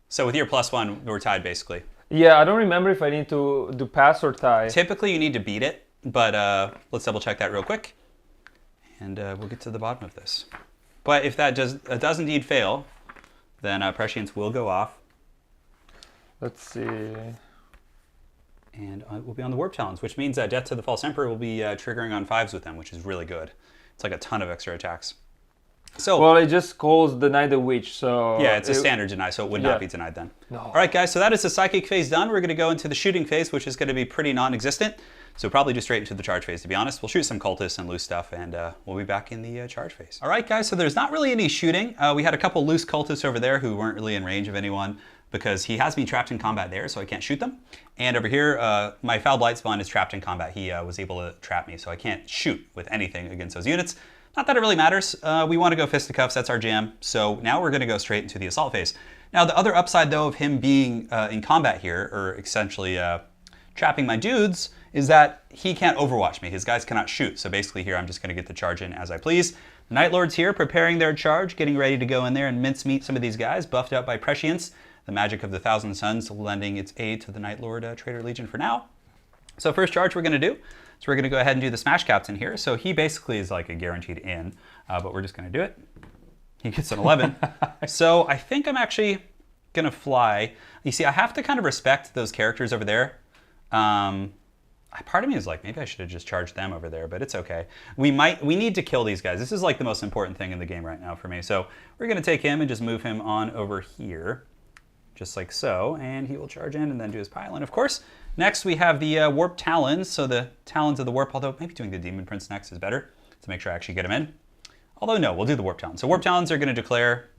So with your +1, we're tied basically. Yeah, I don't remember if I need to do pass or tie. Typically you need to beat it, but let's double check that real quick. And we'll get to the bottom of this. But if that does indeed fail, then Prescience will go off. Let's see. And we'll be on the Warp Talons, which means Death to the False Emperor will be triggering on 5s with them, which is really good. It's like a ton of extra attacks. So, well, it just calls deny the witch, so... Yeah, it's a standard deny, so it would not be denied then. No. All right, guys, so that is the psychic phase done. We're going to go into the shooting phase, which is going to be pretty non-existent. So probably just straight into the charge phase, to be honest. We'll shoot some cultists and loose stuff, and we'll be back in the charge phase. All right, guys, so there's not really any shooting. We had a couple loose cultists over there who weren't really in range of anyone because he has me trapped in combat there, so I can't shoot them. And over here, my Foul Blight spawn is trapped in combat. He was able to trap me, so I can't shoot with anything against those units. Not that it really matters. We want to go fisticuffs, that's our jam. So now we're going to go straight into the assault phase. Now the other upside though of him being in combat here, or essentially trapping my dudes, is that he can't overwatch me. His guys cannot shoot. So basically here I'm just going to get the charge in as I please. The Night Lords here preparing their charge, getting ready to go in there and mincemeat some of these guys, buffed up by Prescience, the magic of the Thousand Suns lending its aid to the Night Lord Traitor Legion for now. So first charge we're going to do, so we're going to go ahead and do the Smash Captain here. So he basically is like a guaranteed in, but we're just going to do it. He gets an 11. So I think I'm actually going to fly. You see, I have to kind of respect those characters over there. Part of me is like, maybe I should have just charged them over there, but it's okay. We need to kill these guys. This is like the most important thing in the game right now for me. So we're going to take him and just move him on over here, just like so, and he will charge in and then do his pile-in, of course. Next, we have the Warp Talons, so the Talons of the Warp, although maybe doing the Demon Prince next is better to make sure I actually get him in. Although no, we'll do the Warp Talons. So Warp Talons are going to declare,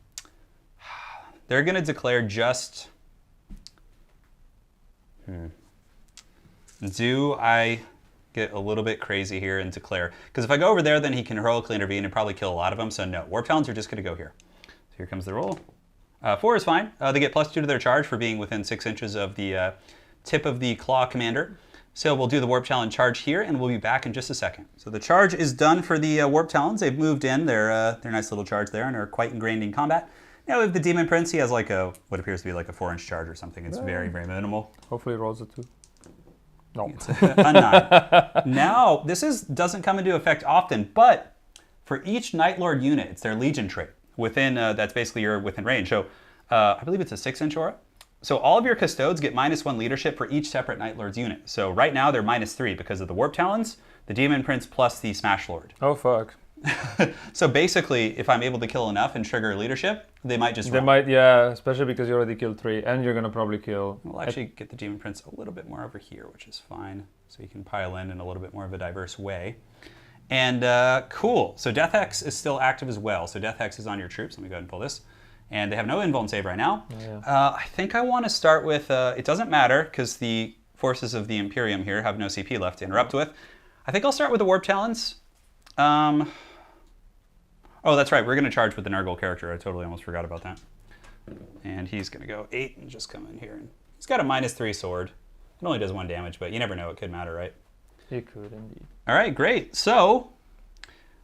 they're going to declare just, do I get a little bit crazy here and declare? Because if I go over there, then he can heroically intervene and probably kill a lot of them. So no, Warp Talons are just going to go here. So here comes the roll. 4 is fine. They get +2 to their charge for being within 6 inches of the tip of the Claw Commander. So we'll do the Warp Talon charge here, and we'll be back in just a second. So the charge is done for the Warp Talons. They've moved in their nice little charge there, and are quite ingrained in combat. Now we have the Demon Prince. He has like what appears to be like a 4-inch charge or something. It's very, very minimal. Hopefully it rolls a 2. No. It's a 9. Now, this doesn't come into effect often, but for each Night Lord unit, it's their Legion trait. Within, that's basically you're within range. So I believe it's a 6-inch aura. So all of your Custodes get -1 leadership for each separate Night Lord's unit. So right now they're -3 because of the Warp Talons, the Demon Prince plus the Smash Lord. Oh, fuck. So basically, if I'm able to kill enough and trigger leadership, they might just They might, yeah, especially because you already killed 3, and you're going to probably kill... We'll actually get the Demon Prince a little bit more over here, which is fine. So you can pile in a little bit more of a diverse way. And cool. So Death Hex is still active as well. So Death Hex is on your troops. Let me go ahead and pull this. And they have no invuln save right now. Yeah. I think I want to start with, it doesn't matter because the forces of the Imperium here have no CP left to interrupt with. I think I'll start with the Warp Talons. Oh, that's right. We're going to charge with the Nurgle character. I totally almost forgot about that. And he's going to go 8 and just come in here. And he's got a -3 sword. It only does 1 damage, but you never know. It could matter, right? It could, indeed. All right, great. So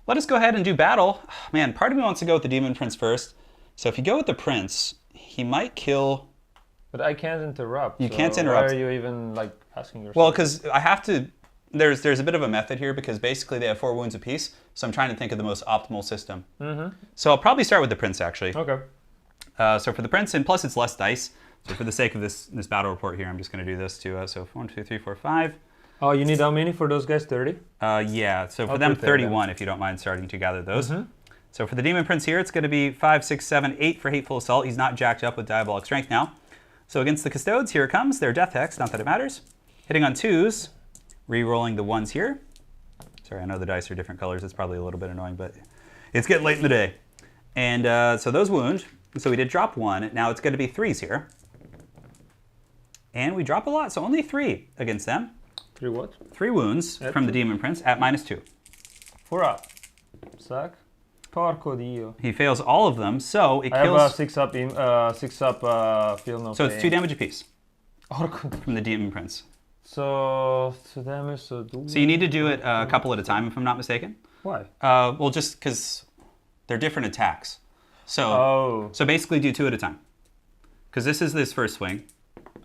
let us go ahead and do battle. Man, part of me wants to go with the Demon Prince first. So if you go with the Prince, he might kill... But I can't interrupt. You can't interrupt. Why are you even like asking yourself? Well, because I have to... There's a bit of a method here because basically they have 4 wounds apiece. So I'm trying to think of the most optimal system. So I'll probably start with the Prince, actually. Okay. So for the Prince, and plus it's less dice. So for the sake of this battle report here, I'm just going to do this too. So 1, 2, 3, 4, 5. Oh, you need how many for those guys? 30? Yeah, so for them 31 if you don't mind starting to gather those. So for the Demon Prince here, it's going to be 5, 6, 7, 8 for Hateful Assault. He's not jacked up with Diabolic Strength now. So against the Custodes, here it comes. Their Death Hex, not that it matters. Hitting on 2s, re-rolling the 1s here. Sorry, I know the dice are different colors. It's probably a little bit annoying, but it's getting late in the day. And so those wound. So we did drop 1. Now it's going to be 3s here. And we drop a lot, so only 3 against them. 3 what? 3 wounds from the Demon Prince at -2. For a sack. Porco Dio. He fails all of them, so it kills... I have a 6-up, feel no So pain. it's 2 damage apiece from the Demon Prince. So damage, so... So you need to do it a couple at a time, if I'm not mistaken. Why? Well, just because they're different attacks. So, so basically do 2 at a time. Because this is this first swing.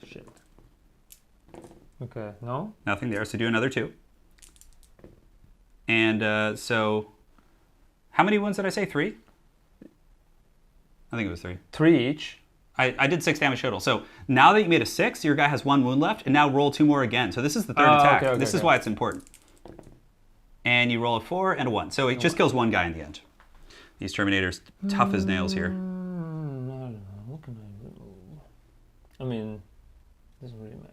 Shit. Okay, no? Nothing there, so do another 2. And so... How many wounds did I say? 3? I think it was 3. 3 each. I did 6 damage total. So now that you made a 6, your guy has 1 wound left, and now roll 2 more again. So this is the 3rd attack. This is why it's important. And you roll a 4 and a 1. So it just kills 1 guy in the end. These Terminators, tough as nails here. I don't know. What can I remove? I mean, doesn't really matter.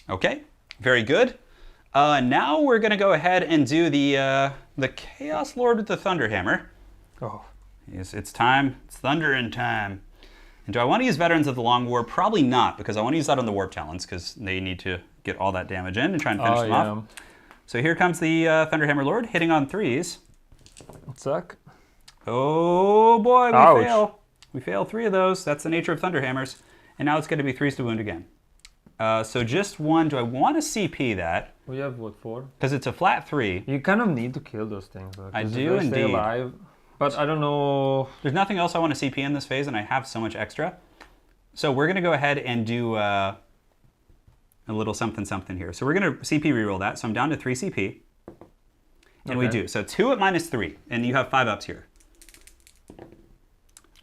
Okay, very good. Now we're going to go ahead and do the Chaos Lord with the Thunderhammer. Oh. Yes, it's time. It's thunder in time. And do I want to use Veterans of the Long War? Probably not, because I want to use that on the Warp Talons, because they need to get all that damage in and try and finish them off. So here comes the Thunderhammer Lord, hitting on 3s. Suck. Oh boy, we Ouch. fail. We fail 3 of those. That's the nature of Thunderhammers. And now it's going to be 3s to wound again. So just 1. Do I want to CP that? We have what, 4? Because it's a flat 3. You kind of need to kill those things. Though, I if do they stay indeed. alive. But I don't know. There's nothing else I want to CP in this phase, and I have so much extra. So we're going to go ahead and do a little something something here. So we're going to CP reroll that. So I'm down to 3 CP. And we do. So 2 at -3, and you have 5 ups here.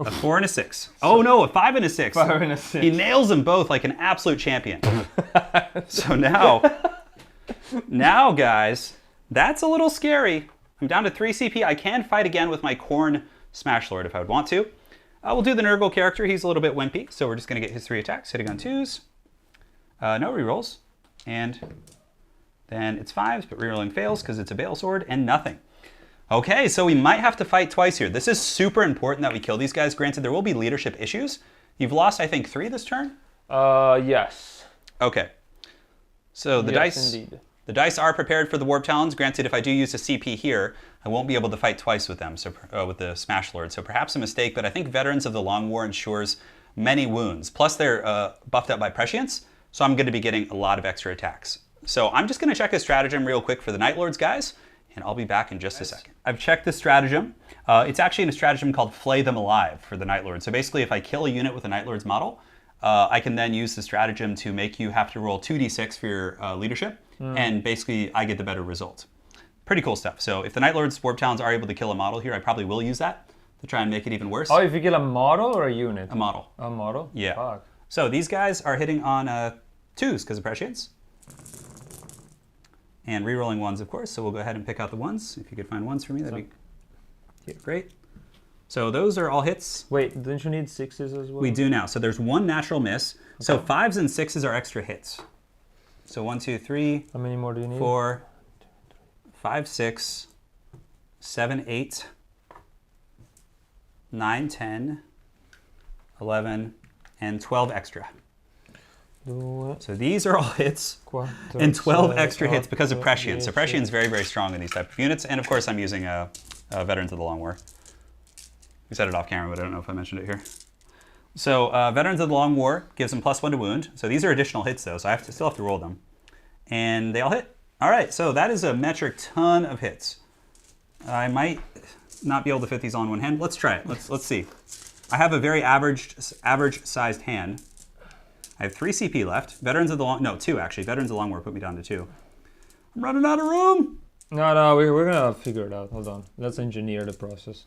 A 4 and a 6. Oh no, a 5 and a 6. 5 and a 6. He nails them both like an absolute champion. So now guys, that's a little scary. I'm down to 3 CP. I can fight again with my Khorne Smash Lord if I would want to. We'll do the Nurgle character. He's a little bit wimpy, so we're just going to get his 3 attacks, hitting on 2s. No rerolls. And then it's 5s, but rerolling fails because it's a Bale Sword, and nothing. Okay, so we might have to fight twice here. This is super important that we kill these guys. Granted, there will be leadership issues. You've lost, I think, 3 this turn? Yes. Okay. So the dice... Indeed. The dice are prepared for the Warp Talons. Granted, if I do use a CP here, I won't be able to fight twice with them, so with the Smash Lord. So perhaps a mistake, but I think Veterans of the Long War ensures many wounds. Plus, they're buffed up by Prescience, so I'm going to be getting a lot of extra attacks. So I'm just going to check the stratagem real quick for the Night Lords, guys, and I'll be back in just a second. I've checked the stratagem. It's actually in a stratagem called Flay Them Alive for the Night Lords. So basically, if I kill a unit with a Night Lords model, I can then use the stratagem to make you have to roll 2d6 for your leadership, and basically I get the better result. Pretty cool stuff. So if the Night Lords Warp Talons are able to kill a model here, I probably will use that to try and make it even worse. Oh, if you kill a model or a unit? A model. A model? Yeah. Fuck. So these guys are hitting on 2s because of Prescience. And re-rolling 1s, of course, so we'll go ahead and pick out the 1s. If you could find 1s for me, that'd be great. So those are all hits. Wait, don't you need 6s as well? We do now. So there's 1 natural miss. Okay. So 5s and 6s are extra hits. So 1, 2, 3. How many more do you need? 4, 5, 6, 7, 8, 9, 10, 11, and 12 extra. So these are all hits, and 12 extra hits because of Prescience. So Prescience is very, very strong in these type of units. And of course, I'm using Veterans of the Long War. We said it off camera, but I don't know if I mentioned it here. So Veterans of the Long War gives them +1 to wound. So these are additional hits, though, so I still have to roll them. And they all hit. All right, so that is a metric ton of hits. I might not be able to fit these all in one hand. Let's try it. Let's see. I have a very average-sized hand. I have 3 CP left. Veterans of the Long... No, 2, actually. Veterans of the Long War put me down to 2. I'm running out of room! No, we're going to figure it out. Hold on. Let's engineer the process.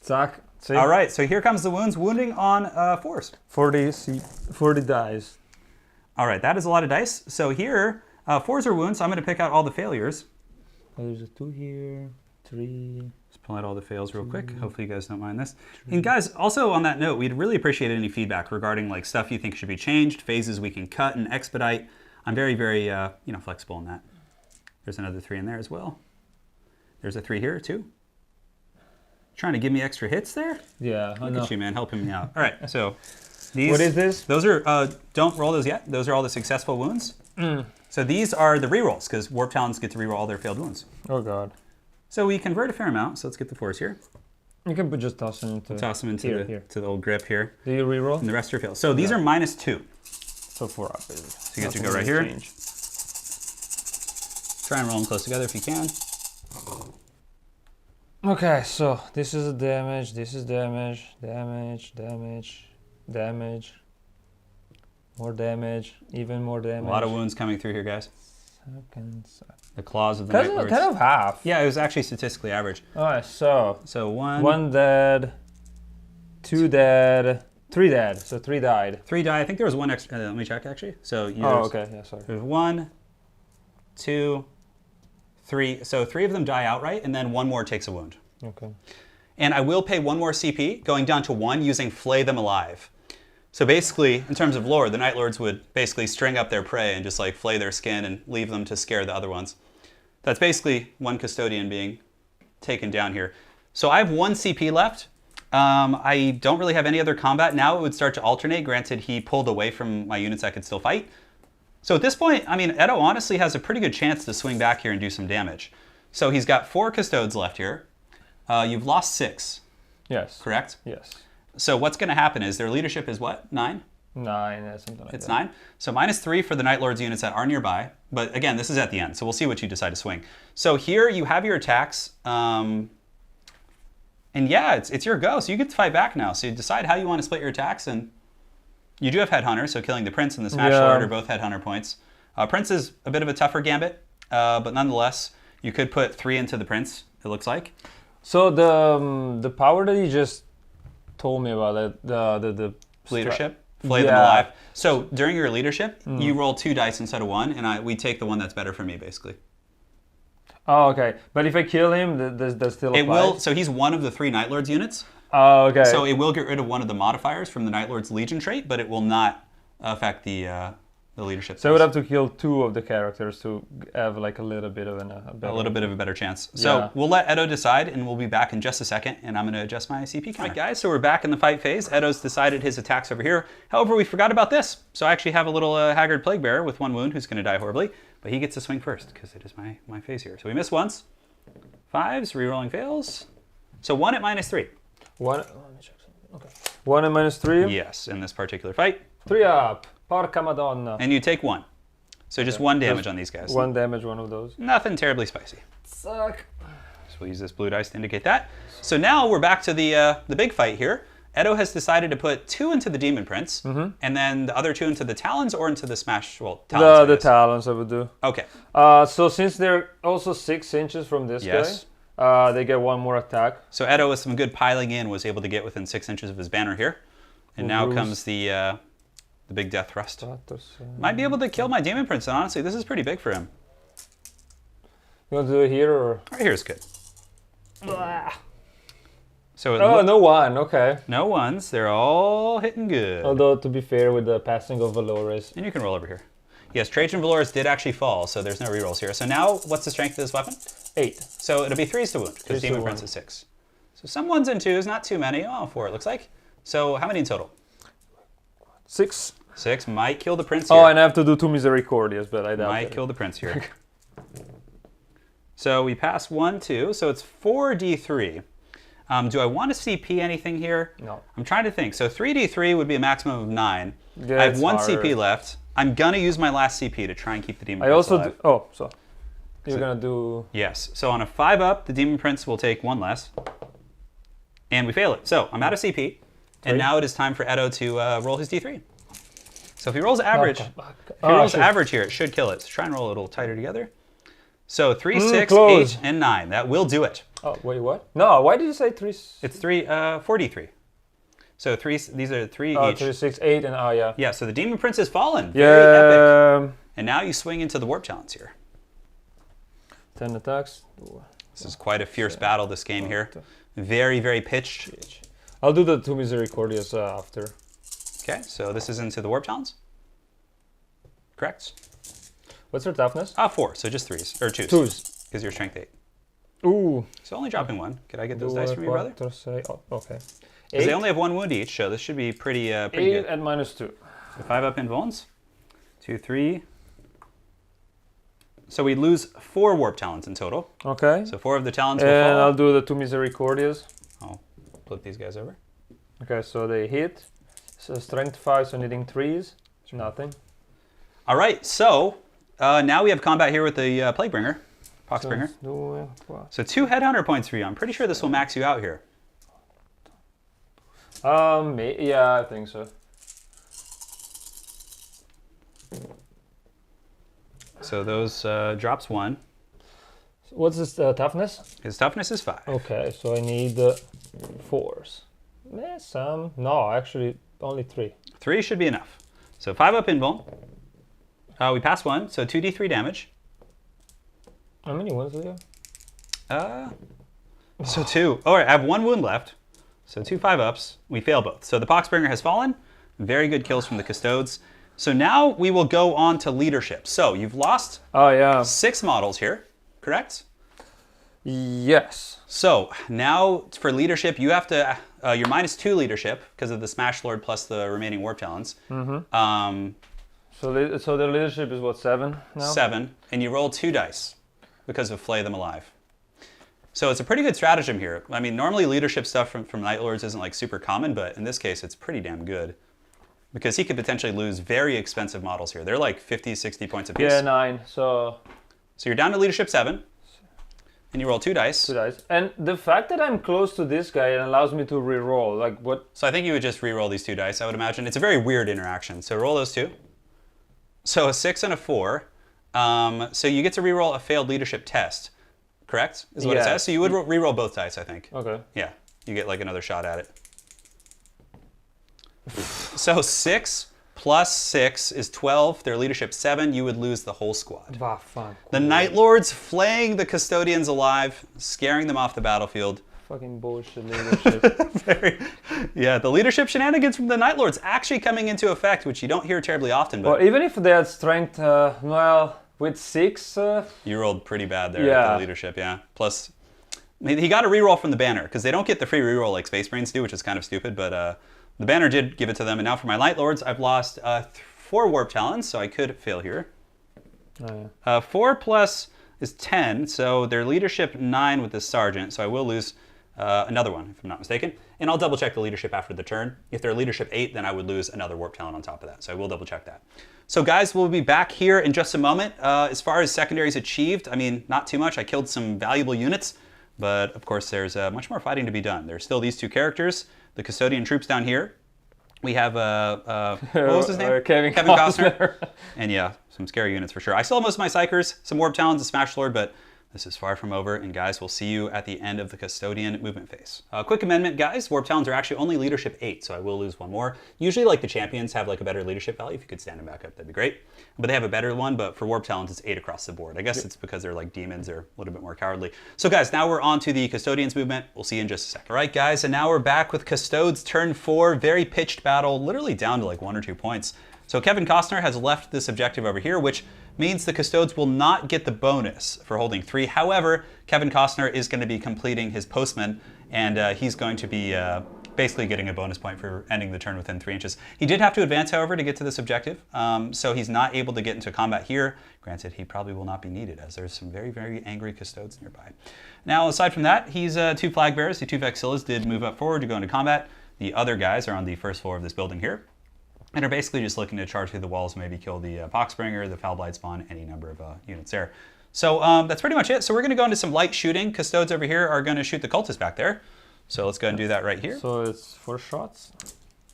Zack, see? All right, so here comes the wounds. Wounding on 4s. 40 dice. All right, that is a lot of dice. So here, 4s are wounds, so I'm going to pick out all the failures. Oh, there's a 2 here, 3... Just pull out all the fails real quick. Hopefully you guys don't mind this. And guys, also on that note, we'd really appreciate any feedback regarding like stuff you think should be changed, phases we can cut and expedite. I'm very, very flexible in that. There's another 3 in there as well. There's a 3 here too. Trying to give me extra hits there? Yeah, I know. Look at you, man, helping me out. All right, so these... What is this? Those are, don't roll those yet. Those are all the successful wounds. So these are the rerolls, because Warp Talons get to reroll all their failed wounds. Oh, God. So we convert a fair amount, so let's get the 4s here. You can just toss them into... To the old grip here. Do you reroll? And the rest are failed. So these are -2. So 4 up, basically. So you get to go right here. Try and roll them close together if you can. Okay, so this is damage, this is damage, damage, more damage, even more damage. A lot of wounds coming through here, guys. Seconds. The claws of the Night Lords. Kind of half. Yeah, it was actually statistically average. Alright, so... So 1... 1 dead. 2 dead, 3 dead. So 3 died. 3 die. I think there was one extra. Let me check actually. So Oh, okay. Yeah, sorry. there's 1, 2, 3. So 3 of them die outright, and then 1 more takes a wound. Okay. And I will pay 1 more CP, going down to 1 using Flay Them Alive. So basically, in terms of lore, the Night Lords would basically string up their prey and just like flay their skin and leave them to scare the other ones. That's basically 1 Custodian being taken down here. So I have 1 CP left. I don't really have any other combat. Now it would start to alternate. Granted, he pulled away from my units that could still fight. So at this point, I mean, Edo honestly has a pretty good chance to swing back here and do some damage. So he's got 4 Custodes left here. You've lost 6. Yes. Correct? Yes. So what's going to happen is their leadership is what? 9? 9, something like that. It's 9. So -3 for the Night Lords units that are nearby. But again, this is at the end, so we'll see what you decide to swing. So here you have your attacks. And yeah, it's your go. So you get to fight back now. So you decide how you want to split your attacks. And you do have Headhunter, so killing the Prince and the Smash Lord are both Headhunter points. Prince is a bit of a tougher gambit, but nonetheless, you could put 3 into the Prince, it looks like. So the power that you just told me about, the Leadership, flay them alive. So during your leadership, you roll 2 dice instead of 1, and we take the one that's better for me, basically. Oh, okay. But if I kill him, does still apply? It will. So he's one of the 3 Night Lords units. Oh, okay. So it will get rid of one of the modifiers from the Night Lord's Legion trait, but it will not affect the leadership. So I would have to kill 2 of the characters to have like a little bit of a better chance. So we'll let Edo decide, and we'll be back in just a second, and I'm going to adjust my CP counter. All right, guys, so we're back in the fight phase. Edo's decided his attacks over here. However, we forgot about this. So I actually have a little Haggard Plague Bearer with 1 wound who's going to die horribly, but he gets to swing first because it is my phase here. So we miss once. 5s, rerolling fails. So 1 at -3. 1. Let me check something. Okay. 1 and -3. Yes, in this particular fight. 3 up. Porca Madonna. And you take 1. So just 1 damage on these guys. 1 damage, 1 of those. Nothing terribly spicy. Suck. So we'll use this blue dice to indicate that. So now we're back to the big fight here. Edo has decided to put 2 into the Demon Prince, and then the other 2 into the Talons or into the Smash. Well, Talons. The Talons I would do. Okay. So since they're also 6 inches from this guy, they get 1 more attack. So Edo, with some good piling in, was able to get within 6 inches of his banner here, and now comes the big death thrust. Might be able to kill my Demon Prince, and honestly, this is pretty big for him. You want to do it here or? Right here is good. So no 1, okay. No 1s, they're all hitting good. Although, to be fair, with the passing of Valores. And you can roll over here. Yes, Trajan Valores did actually fall, so there's no rerolls here. So now, what's the strength of this weapon? 8. So it'll be 3s to wound, because Demon Prince is 6. So some 1s and 2s, not too many. Oh, 4 it looks like. So how many in total? 6. 6 might kill the Prince here. Oh, and I have to do 2 Misericordias, but I doubt might kill the Prince here. So we pass 1, 2, so it's 4d3. Do I want to CP anything here? No. I'm trying to think. So 3d3 would be a maximum of 9. Yeah, I have 1 CP left. I'm going to use my last CP to try and keep the Demon Prince alive. So you're going to do... Yes. So on a 5 up, the Demon Prince will take 1 less. And we fail it. So I'm out of CP. And now it is time for Edo to roll his D3. So if he rolls average, average here, it should kill it. So try and roll it a little tighter together. So 3, 6, close. 8, and 9. That will do it. Oh, wait, what? No, why did you say 3? It's 4d3. So these are 3 each. 3, 6, 8, and yeah. Yeah, so the Demon Prince has fallen. Very epic. And now you swing into the Warp Talons here. 10 attacks. This is quite a fierce battle, this game here. Very, very pitched. I'll do the 2 Misericordias after. Okay, so this is into the Warp Talons. Correct? What's your toughness? 4, so just 3s, or 2s. 2s. Because you're strength 8. Ooh. So only dropping 1. Could I get those dice from you, brother? Oh, okay. Because they only have 1 wound each, so this should be pretty good. 8 and -2. So 5 up in Vulns. 2, 3. So we lose 4 Warp Talons in total. Okay. So 4 of the Talons will and fall. I'll do the 2 Misericordias. I'll flip these guys over. Okay, so they hit. So strength 5, so needing 3s. Nothing. All right, so now we have combat here with the Plaguebringer, Poxbringer. So 2 Headhunter points for you. I'm pretty sure this will max you out here. Yeah, I think so. So those drops 1. What's his toughness? His toughness is 5. Okay, so I need 4s. Some. No, actually, only 3. 3 should be enough. So 5 up invul. We pass 1, so 2d3 damage. How many wounds do you have? So 2. All right, I have 1 wound left. So 2 5-ups. We fail both. So the Poxbringer has fallen. Very good kills from the Custodes. So now we will go on to leadership. So you've lost Oh, yeah. 6 models here, correct? Yes. So now for leadership, you have to, you're -2 leadership because of the Smash Lord plus the remaining Warp Talons. So their leadership is what, 7 now? 7, and you roll 2 dice because of Flay Them Alive. So it's a pretty good stratagem here. I mean, normally leadership stuff from Night Lords isn't like super common, but in this case, it's pretty damn good. Because he could potentially lose very expensive models here. They're like 50, 60 points apiece. Yeah, 9. So you're down to leadership 7, and you roll 2 dice. 2 dice. And the fact that I'm close to this guy, it allows me to re-roll. Like what? So I think you would just re-roll these 2 dice, I would imagine. It's a very weird interaction. So roll those 2. So a 6 and a 4. So you get to re-roll a failed leadership test, correct? Is what it says. So you would re-roll both dice, I think. Okay. Yeah, you get like another shot at it. So 6 plus 6 is 12. Their leadership 7. You would lose the whole squad. Ah, fuck. The Night Lords flaying the Custodians alive, scaring them off the battlefield. Fucking bullshit leadership. Yeah, the leadership shenanigans from the Night Lords actually coming into effect, which you don't hear terribly often. But Well, even if they had strength, well, with 6... you rolled pretty bad there Yeah. at the leadership, yeah. Plus, he got a reroll from the banner, because they don't get the free reroll like Space Marines do, which is kind of stupid, but the banner did give it to them. And now for my Night Lords, I've lost 4 Warp Talons, so I could fail here. Oh, yeah. 4 plus is 10, so their leadership 9 with the Sergeant, so I will lose another one, if I'm not mistaken. And I'll double check the leadership after the turn. If they're leadership 8, then I would lose another Warp Talon on top of that, so I will double check that. So guys, we'll be back here in just a moment. As far as secondaries achieved, I mean, not too much. I killed some valuable units, but of course there's much more fighting to be done. There's still these 2 characters, the Custodian troops down here. We have, what was his name? Kevin Costner. And yeah, some scary units for sure. I still have most of my Psychers, some Warp Talons, a Smash Lord, but this is far from over. And guys, we'll see you at the end of the Custodian movement phase. Quick amendment, guys. Warp Talons are actually only leadership 8, so I will lose 1 more. Usually, like the champions have like a better leadership value. If you could stand them back up, that'd be great. But they have a better one, but for Warp Talons, it's 8 across the board. I guess it's because they're like demons or a little bit more cowardly. So guys, now we're on to the Custodians movement. We'll see you in just a second. All right, guys, and now we're back with Custodes turn 4. Very pitched battle, literally down to like 1 or 2 points. So Kevin Costner has left this objective over here, which means the Custodes will not get the bonus for holding 3. However, Kevin Costner is going to be completing his postman, and he's going to be basically getting a bonus point for ending the turn within 3 inches. He did have to advance, however, to get to this objective, so he's not able to get into combat here. Granted, he probably will not be needed, as there's some very, very angry Custodes nearby. Now, aside from that, he's 2 flag bearers. The 2 Vexillas did move up forward to go into combat. The other guys are on the first floor of this building here, and are basically just looking to charge through the walls, maybe kill the Poxbringer, the Foulblight Spawn, any number of units there. So that's pretty much it. So we're going to go into some light shooting. Custodes over here are going to shoot the cultists back there. So let's go ahead and do that right here. So it's 4 shots.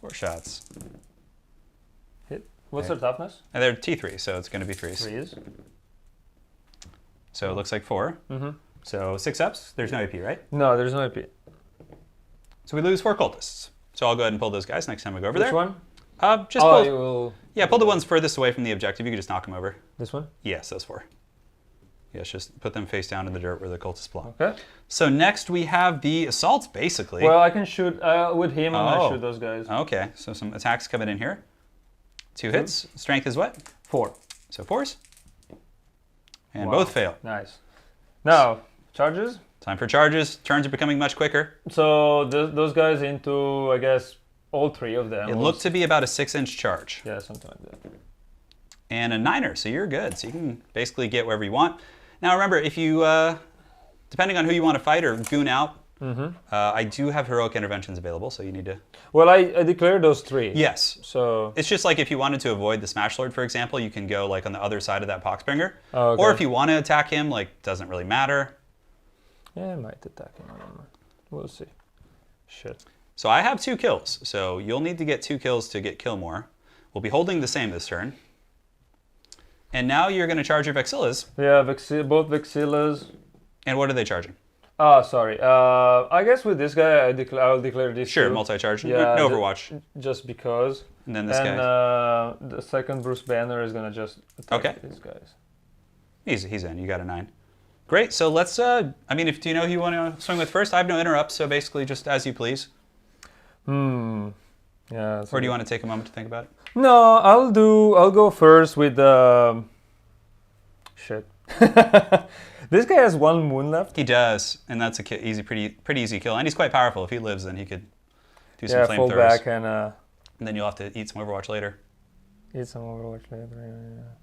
4 shots. Hit. What's their toughness? And they're T3, so it's going to be 3s. 3s. So it looks like 4. So 6 ups. There's no AP, right? No, there's no AP. So we lose 4 cultists. So I'll go ahead and pull those guys next time we go over there. Which one? Just Oh, pull. you will... Yeah, pull the ones furthest away from the objective. You can just knock them over. This one? Yes, those 4. Yes, just put them face down in the dirt where the cultists belong. Okay. So next we have the assaults, basically. Well, I can shoot with him. I'm Oh. gonna shoot those guys. Okay, so some attacks coming in here. 2 hits. Strength is what? 4. So 4s. And Wow. both fail. Nice. Now charges. Time for charges. Turns are becoming much quicker. So those guys into, I guess, all 3 of them. It looked to be about a 6-inch charge. Yeah, something like that. And a 9er, so you're good. So you can basically get wherever you want. Now remember, if you, depending on who you want to fight or goon out, I do have heroic interventions available, so you need to... Well, I declared those 3. Yes. So It's just like if you wanted to avoid the Smash Lord, for example, you can go like on the other side of that Poxbringer. Oh, okay. Or if you want to attack him, like, doesn't really matter. yeah, I might attack him. I don't know. We'll see. Shit. So I have 2 kills, so you'll need to get 2 kills to get kill more. We'll be holding the same this turn. And now you're going to charge your Vexillas. Yeah, both Vexillas. And what are they charging? Oh, sorry. I guess with this guy, I'll declare this. Sure, too. multi-charge. Yeah, no Overwatch. Just because. And then this and guy. The second Bruce Banner is gonna just attack these guys. He's in. You got a 9. Great. So let's. I mean, do you know who you want to swing with first? I have no interrupts, so basically just as you please. Yeah. Or do you want to take a moment to think about it? No, I'll go first with shit. This guy has 1 moon left. He does, and that's a pretty easy kill. And he's quite powerful. If he lives, then he could do some flamethrowers. Full back and then you'll have to eat some Overwatch later. Eat some Overwatch later.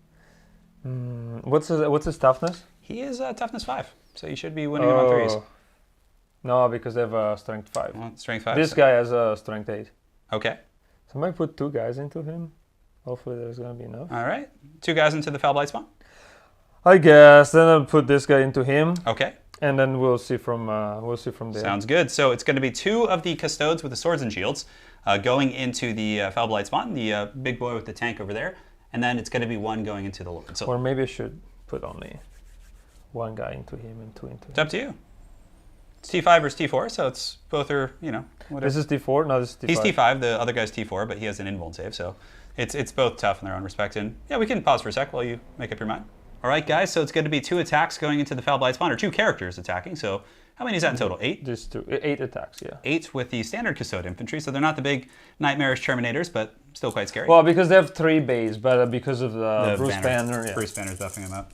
Yeah. What's his toughness? He is toughness 5, so you should be winning him on 3s. No, because they have strength 5. Well, strength 5. This guy has strength 8. Okay. So I might put 2 guys into him. Hopefully there's gonna be enough. All right. 2 guys into the Foul Blight spawn. I guess. Then I'll put this guy into him. Okay. And then we'll see from there. Sounds good. So it's going to be 2 of the Custodes with the swords and shields going into the Foul Blight spawn, the big boy with the tank over there, and then it's going to be 1 going into the Lord. So or maybe I should put only 1 guy into him and 2 into him. It's up to you. It's T5 versus T4, so it's both are, whatever. This is T4? No, this is T5. He's T5, the other guy's T4, but he has an invuln save, so it's both tough in their own respect. And yeah, we can pause for a sec while you make up your mind. All right, guys, so it's going to be 2 attacks going into the Foul Blight spawn, or 2 characters attacking. So how many is that in total? 8? Just 8 attacks, yeah. 8 with the standard Custode infantry, so they're not the big nightmarish Terminators, but still quite scary. Well, because they have 3 bays, but because of the Bruce Banner. Yeah. Bruce Banner's buffing them up.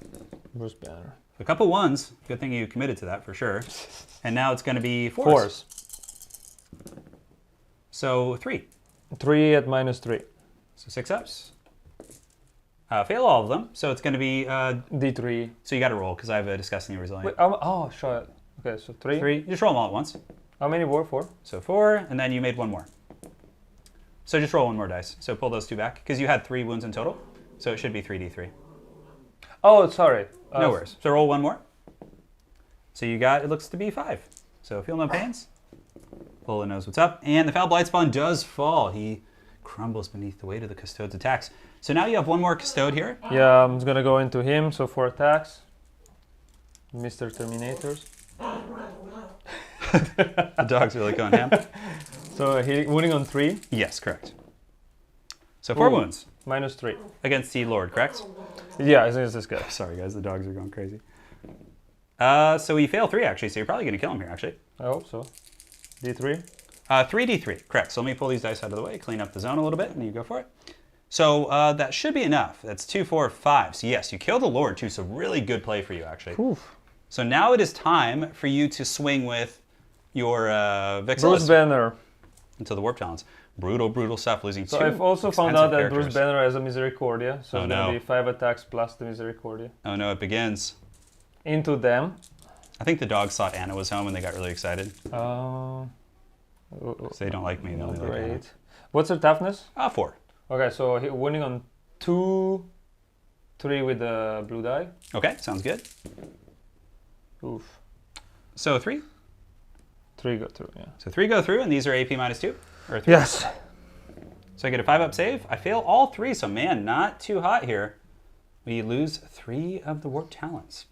Bruce Banner. A couple 1s. Good thing you committed to that for sure. And now it's going to be 4s. So 3. 3 at -3. So 6 ups. Fail all of them, so it's going to be D3. So you got to roll because I have a disgustingly resilient. Wait, sure. Okay, so 3. 3. You just roll them all at once. How many were 4? So 4, and then you made 1 more. So just roll 1 more dice. So pull those 2 back because you had 3 wounds in total. So it should be 3d3. Oh, sorry. No worries. So roll 1 more. So you got, it looks to be 5. So feel no pains. Pola knows what's up. And the Foul Blight spawn does fall. He crumbles beneath the weight of the Custode's attacks. So now you have 1 more Custode here. Yeah, I'm going to go into him. So 4 attacks. Mr. Terminators. The dog's really going ham. So wounding on 3? Yes, correct. So 4 wounds. -3. Against the Lord, correct? Yeah, I think it's this guy. Sorry, guys, the dogs are going crazy. So we fail 3, actually, so you're probably going to kill him here, actually. I hope so. D3? 3d3, correct. So let me pull these dice out of the way, clean up the zone a little bit, and you go for it. So that should be enough. That's 2, 4, 5. So yes, you kill the Lord, too, so really good play for you, actually. Oof. So now it is time for you to swing with your Vixilus. Bruce Banner. Into the Warp Talons. Brutal, brutal stuff, losing 2. So I've also found out that Bruce Banner has a Misericordia, so it's going to be 5 attacks plus the Misericordia. Oh no, it begins. Into them. I think the dogs thought Anna was home and they got really excited. So they don't like me. They great. like What's their toughness? 4. Okay, so winning on 2, 3 with the blue die. Okay, sounds good. Oof. So 3? 3 go through, yeah. So 3 go through, and these are AP -2? Or 3? Yes. So I get a 5-up save. I fail all 3, so man, not too hot here. We lose 3 of the Warp Talons.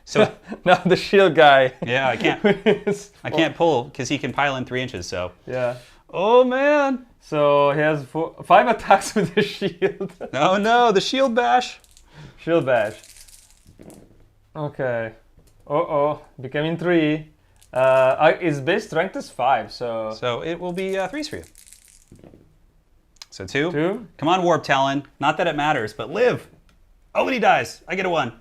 So now the shield guy. Yeah, I can't pull because he can pile in 3 inches. So yeah. Oh man. So he has 5 attacks with the shield. Oh no, the shield bash. Shield bash. Okay. Becoming 3. His base strength is 5, so. So it will be 3s for you. So 2. 2. Come on, Warp Talon. Not that it matters, but live. Oh, and he dies. I get a 1.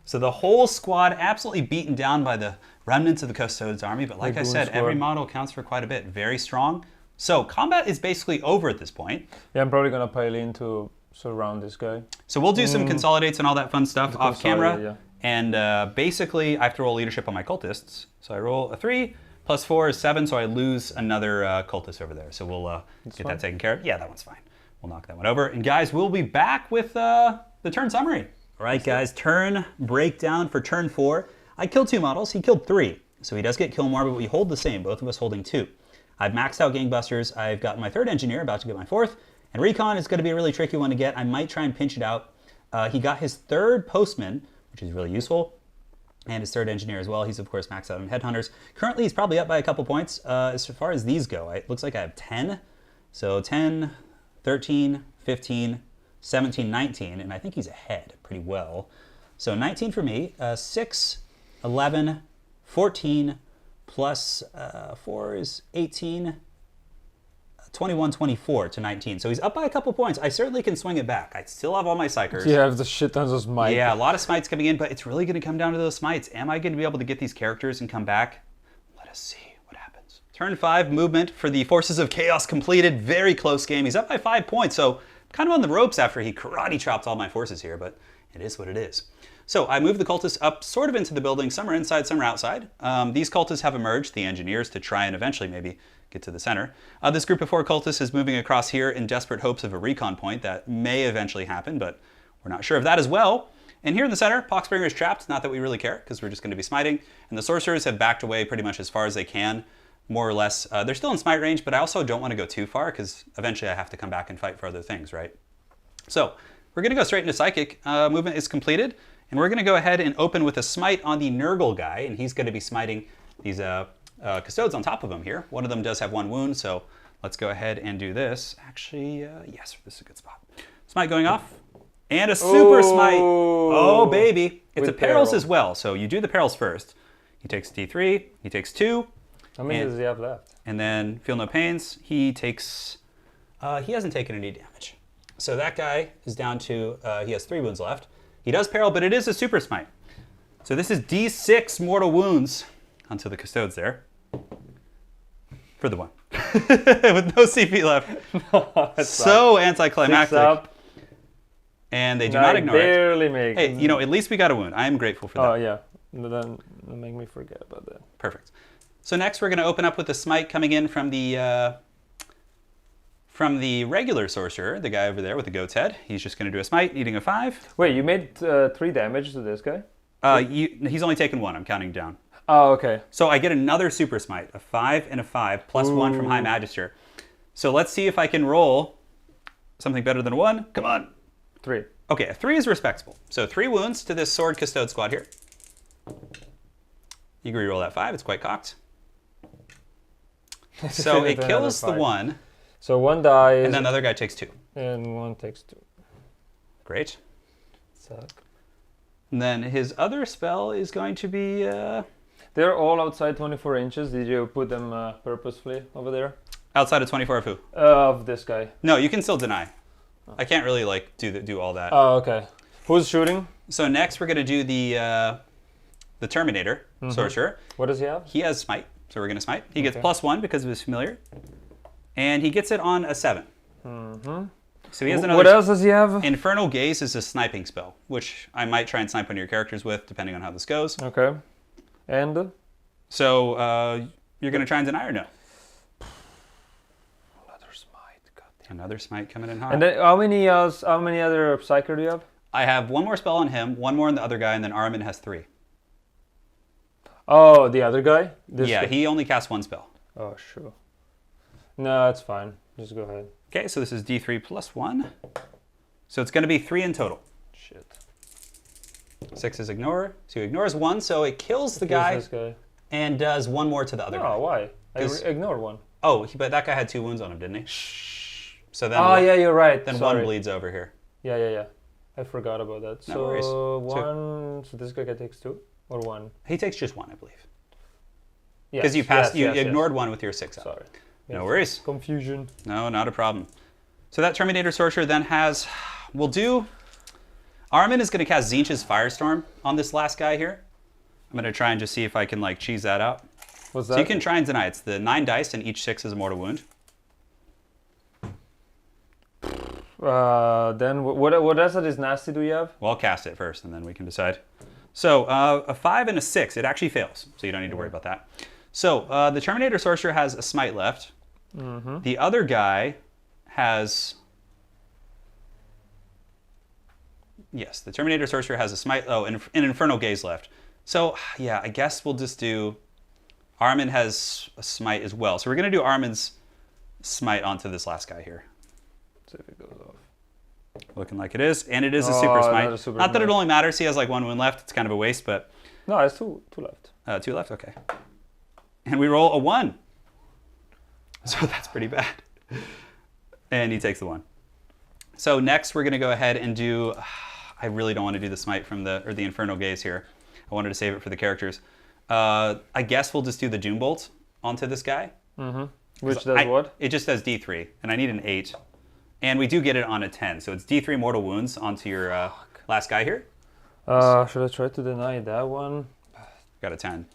So the whole squad absolutely beaten down by the remnants of the Custodes army. But like I said, every model counts for quite a bit. Very strong. So combat is basically over at this point. Yeah, I'm probably going to pile in to surround this guy. So we'll do some consolidates and all that fun stuff off camera. Yeah. And basically, I have to roll leadership on my cultists. So I roll a 3, plus 4 is 7, so I lose another cultist over there. So we'll get that taken care of. Yeah, that one's fine. We'll knock that one over. And guys, we'll be back with the turn summary. All right, guys, turn breakdown for turn 4. I killed 2 models. He killed 3. So he does get kill more, but we hold the same, both of us holding 2. I've maxed out gangbusters. I've got my 3rd engineer, about to get my 4th. And recon is going to be a really tricky one to get. I might try and pinch it out. He got his 3rd postman, which is really useful. And his third engineer as well. He's, of course, maxed out on Headhunters. Currently, he's probably up by a couple points. As far as these go, it looks like I have 10. So 10, 13, 15, 17, 19. And I think he's ahead pretty well. So 19 for me. 6, 11, 14, plus 4 is 18. 21, 24 to 19. So he's up by a couple points. I certainly can swing it back. I still have all my psychers. You have the shit tons of smite. Yeah, a lot of smites coming in, but it's really going to come down to those smites. Am I going to be able to get these characters and come back? Let us see what happens. Turn 5 movement for the Forces of Chaos completed. Very close game. He's up by 5 points, so kind of on the ropes after he karate chopped all my forces here, but it is what it is. So I moved the cultists up sort of into the building. Some are inside, some are outside. These cultists have emerged, the engineers, to try and eventually maybe get to the center. This group of 4 cultists is moving across here in desperate hopes of a recon point that may eventually happen, but we're not sure of that as well. And here in the center, Poxbringer is trapped. Not that we really care, because we're just going to be smiting. And the sorcerers have backed away pretty much as far as they can, more or less. They're still in smite range, but I also don't want to go too far, because eventually I have to come back and fight for other things, right? So we're going to go straight into Psychic. Movement is completed, and we're going to go ahead and open with a smite on the Nurgle guy, and he's going to be smiting these Custodes on top of him here. One of them does have 1 wound, so let's go ahead and do this. Actually, yes, this is a good spot. Smite going off, and a super smite. Oh, baby. It's a perils as well, so you do the perils first. He takes D3, he takes 2. How many does he have left? And then feel no pains. He takes, he hasn't taken any damage. So that guy is down to, he has 3 wounds left. He does peril, but it is a super smite. So this is D6 mortal wounds onto the Custodes there. For the 1. With no CP left. So anticlimactic. And they do not ignore it. Barely make. Hey, you know, at least we got a wound. I am grateful for that. Oh, yeah. Then make me forget about that. Perfect. So next we're going to open up with a smite coming in from the regular sorcerer, the guy over there with the goat's head. He's just going to do a smite, needing a 5. Wait, you made 3 damage to this guy? He's only taken 1. I'm counting down. Oh, okay. So I get another super smite, a 5 and a 5, plus 1 from High Magister. So let's see if I can roll something better than a 1. Come on. 3. Okay, a 3 is respectable. So 3 wounds to this Sword Custode squad here. You can reroll that 5. It's quite cocked. So it kills the 1. So 1 dies. And then the other guy takes 2. And 1 takes 2. Great. Suck. And then his other spell is going to be... They're all outside 24 inches. Did you put them purposefully over there? Outside of 24 of who? Of this guy. No, you can still deny. I can't really like do all that. Oh, okay. Who's shooting? So next we're going to do the Terminator, sorcerer. What does he have? He has smite, so we're going to smite. He gets +1 because of his familiar. And he gets it on a 7. So he has another... What else does he have? Infernal Gaze is a sniping spell, which I might try and snipe one of your characters with, depending on how this goes. Okay. And? So you're going to try and deny or no? Another smite. Another smite coming in hot. And then how many other Psyker do you have? I have 1 more spell on him, 1 more on the other guy, and then Armin has 3. Oh, the other guy? This Yeah, guy? he only casts 1 spell. Oh, sure. No, it's fine. Just go ahead. Okay, so this is D3 plus 1. So it's going to be 3 in total. Shit. 6 is ignore. So he ignores 1, so it kills the This guy. and does 1 more to the other guy. Oh, why? I ignored 1. Oh, but that guy had 2 wounds on him, didn't he? Shh. So then yeah, you're right. Then Sorry. 1 bleeds over here. Yeah. I forgot about that. No worries. So this guy takes 2 or 1? He takes just 1, I believe. Yes. Because you passed, yes, you ignored 1 with your 6 up. Sorry. No worries. Confusion. No, not a problem. So that Terminator Sorcerer then has, Armin is going to cast Tzeentch's Firestorm on this last guy here. I'm going to try and just see if I can like cheese that out. What's that? So you can try and deny. It's the 9 dice and each 6 is a mortal wound. Then what else that is nasty do you have? Well, I'll cast it first and then we can decide. So a 5 and a 6, it actually fails. So you don't need to worry about that. So the Terminator Sorcerer has a smite left. The other guy has... Yes, the Terminator Sorcerer has a smite, an Infernal Gaze left. So, yeah, I guess we'll just do... Armin has a smite as well. So we're going to do Armin's smite onto this last guy here. See if it goes off. Looking like it is. And it is a super smite. Not Not that it only matters. He has like 1 wound left. It's kind of a waste, but No, it's two left. 2 left, okay. And we roll a 1. So that's pretty bad. And he takes the 1. So next we're going to go ahead and do... I really don't want to do the smite from the Infernal Gaze here. I wanted to save it for the characters. I guess we'll just do the Doom Bolt onto this guy. Mm-hmm. Which does what? It just does D3, and I need an 8. And we do get it on a 10, so it's D3 mortal wounds onto your last guy here. Should I try to deny that one? Got a 10.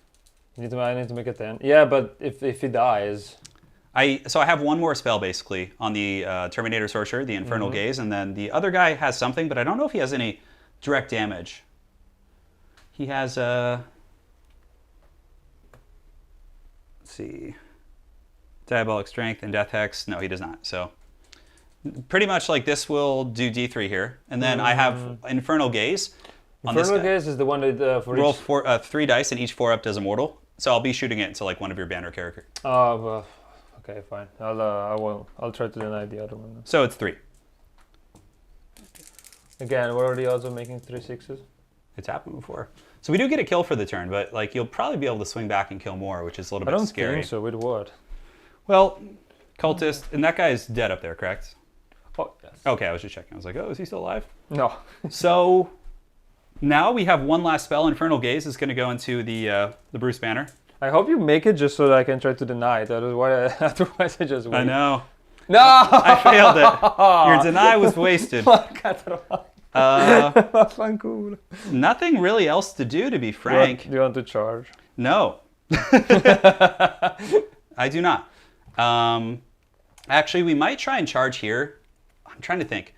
I need to make a 10. Yeah, but if he dies... So I have one more spell, basically, on the Terminator Sorcerer, the Infernal Gaze, and then the other guy has something, but I don't know if he has any direct damage. He has let's see, Diabolic Strength and Death Hex. No, he does not. So pretty much like this will do D3 here, and then I have Infernal Gaze. Infernal Gaze is the one that for roll 3 dice, and each 4-up does Immortal. So I'll be shooting it into like one of your banner character. Oh, well, okay, fine. I'll try to deny the other one. So it's 3. Again, what are the odds of making 3 6s? It's happened before. So we do get a kill for the turn, but like you'll probably be able to swing back and kill more, which is a little bit scary. I don't think so. With what? Well, Cultist, and that guy is dead up there, correct? Oh, yes. Okay, I was just checking. I was like, oh, is he still alive? No. So now we have one last spell. Infernal Gaze is going to go into the Bruce banner. I hope you make it just so that I can try to deny it. Otherwise, I just wait. I know. No! I failed it. Your deny was wasted. Nothing really else to do, to be frank. Do you want to charge? No. I do not. Actually, we might try and charge here. I'm trying to think.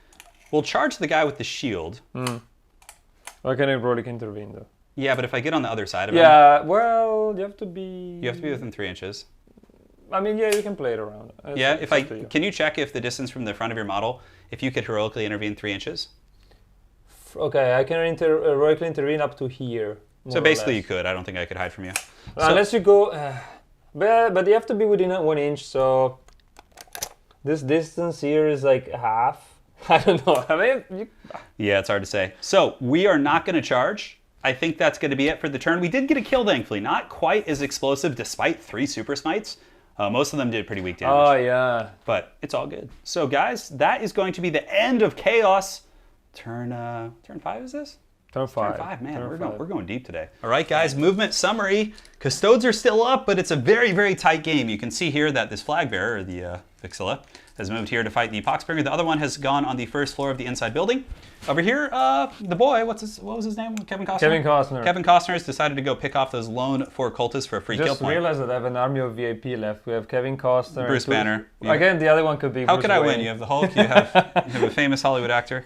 We'll charge the guy with the shield. Why can Heroic intervene, though? Yeah, but if I get on the other side of him... Yeah, well, you have to be... You have to be within 3 inches. I mean, yeah, you can play it around. Can you check if the distance from the front of your model, if you could heroically intervene 3 inches? Okay, I can heroically intervene up to here. So basically you could. I don't think I could hide from you. Unless you go... but you have to be within 1 inch, so... This distance here is like half. I don't know. I mean, yeah, it's hard to say. So we are not going to charge. I think that's going to be it for the turn. We did get a kill, thankfully. Not quite as explosive, despite 3 super smites. Most of them did pretty weak damage. Oh, yeah. But it's all good. So, guys, that is going to be the end of Chaos. Turn 5 is this? Turn 5. Turn 5, man. We're going deep today. All right, guys, movement summary. Custodes are still up, but it's a very, very tight game. You can see here that this flag bearer, the Vixilla, has moved here to fight the Poxbringer. The other one has gone on the first floor of the inside building. Over here, the boy, what was his name? Kevin Costner? Kevin Costner. Kevin Costner has decided to go pick off those lone 4 cultists for a free kill point. Just realized that I have an army of VIP left. We have Kevin Costner. Bruce Banner. Again, the other one could be How Bruce could I Wayne. win? You have the Hulk, you have a famous Hollywood actor.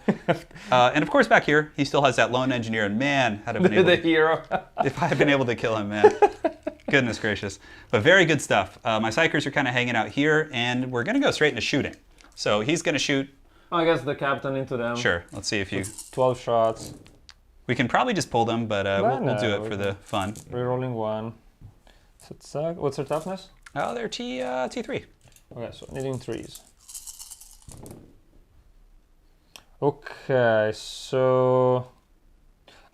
And of course back here, he still has that lone engineer. And man, had I been able the hero. If I had been able to kill him, man. Goodness gracious. But very good stuff. My Psychers are kind of hanging out here, and we're going to go straight into shooting. So he's going to shoot. I guess the captain into them. Sure. Let's see if you... 12 shots. We can probably just pull them, but we'll do it for the fun. Rerolling 1. What's their toughness? Oh, they're T3. Okay, so needing 3s. Okay, so...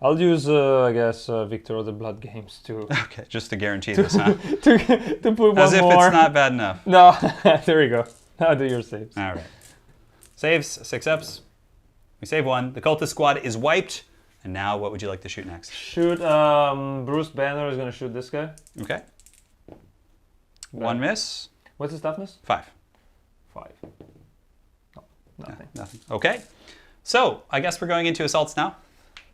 I'll use, I guess, Victor of the Blood Games too. Okay, just to guarantee this, huh? to put one more. As if it's not bad enough. No, there we go. Now do your saves. All right. Saves, 6 ups. We save 1. The cultist squad is wiped. And now, what would you like to shoot next? Shoot, Bruce Banner is going to shoot this guy. Okay. 1 miss. What's his toughness? 5. 5. No, nothing. Yeah, nothing. Okay. So, I guess we're going into assaults now.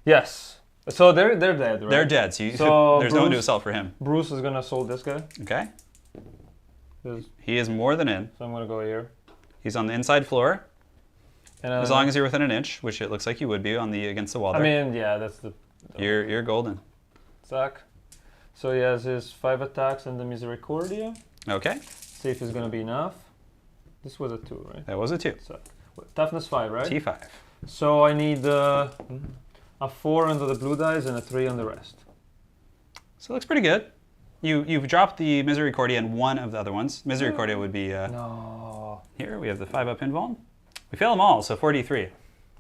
Yes. So they're dead, right? They're dead, so there's no one to assault for him. Bruce is going to assault this guy. Okay. He is more than in. So I'm going to go here. He's on the inside floor. And, as long as you're within an inch, which it looks like you would be against the wall there. I mean, yeah, that's the... You're golden. Zack. So he has his 5 attacks and the Misericordia. Okay. See if it's going to be enough. This was a 2, right? That was a 2. So, toughness 5, right? T5. So I need a 4 under the blue dice and a 3 on the rest. So it looks pretty good. You've dropped the Misericordia and 1 of the other ones. Misericordia would be... No. Here, we have the 5-up invuln. We fail them all, so 43.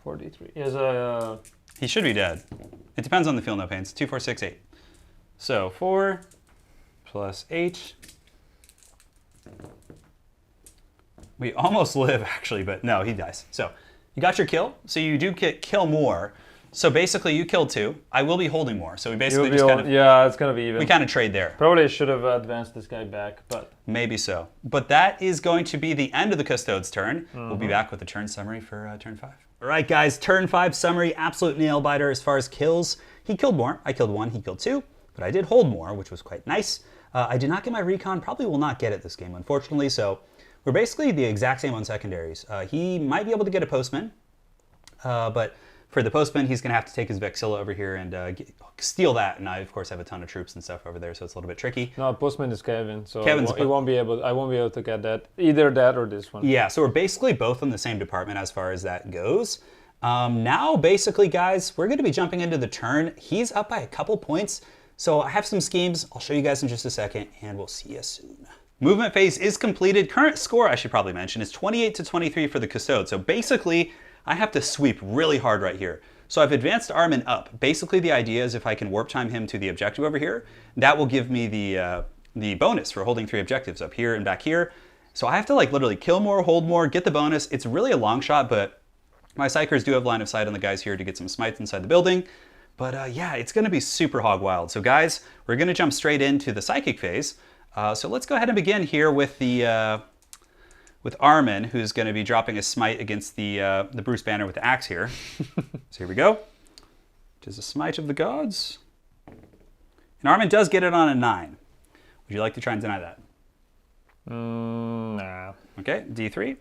43. He has a... He should be dead. It depends on the feel no pains. 2, 4, 6, 8. So 4 plus H. We almost live, actually, but no, he dies. So you got your kill. So you do kill more. So basically, you killed 2. I will be holding more. So we basically just kind of... Yeah, it's going to be even. We kind of trade there. Probably should have advanced this guy back, but... Maybe so. But that is going to be the end of the Custodes turn. We'll be back with the turn summary for turn 5. All right, guys, turn 5 summary, absolute nail-biter as far as kills. He killed more. I killed 1, he killed 2. But I did hold more, which was quite nice. I did not get my recon, probably will not get it this game, unfortunately. So we're basically the exact same on secondaries. He might be able to get a postman, but for the postman, he's going to have to take his Vexilla over here and steal that. And I, of course, have a ton of troops and stuff over there, so it's a little bit tricky. No, postman is Kevin, so I won't be able to get that. Either that or this one. Yeah, so we're basically both in the same department as far as that goes. Now, basically, guys, we're going to be jumping into the turn. He's up by a couple points, so I have some schemes. I'll show you guys in just a second, and we'll see you soon. Movement phase is completed. Current score, I should probably mention, is 28 to 23 for the Custode. So basically, I have to sweep really hard right here. So I've advanced Armin up. Basically, the idea is if I can warp time him to the objective over here, that will give me the bonus for holding 3 objectives up here and back here. So I have to like literally kill more, hold more, get the bonus. It's really a long shot, but my Psychers do have line of sight on the guys here to get some smites inside the building. But yeah, it's going to be super hog wild. So guys, we're going to jump straight into the Psychic phase. So let's go ahead and begin here with the with Armin, who's going to be dropping a smite against the Bruce Banner with the axe here. So here we go. It is a smite of the gods. And Armin does get it on a 9. Would you like to try and deny that? Nah. Okay, D3.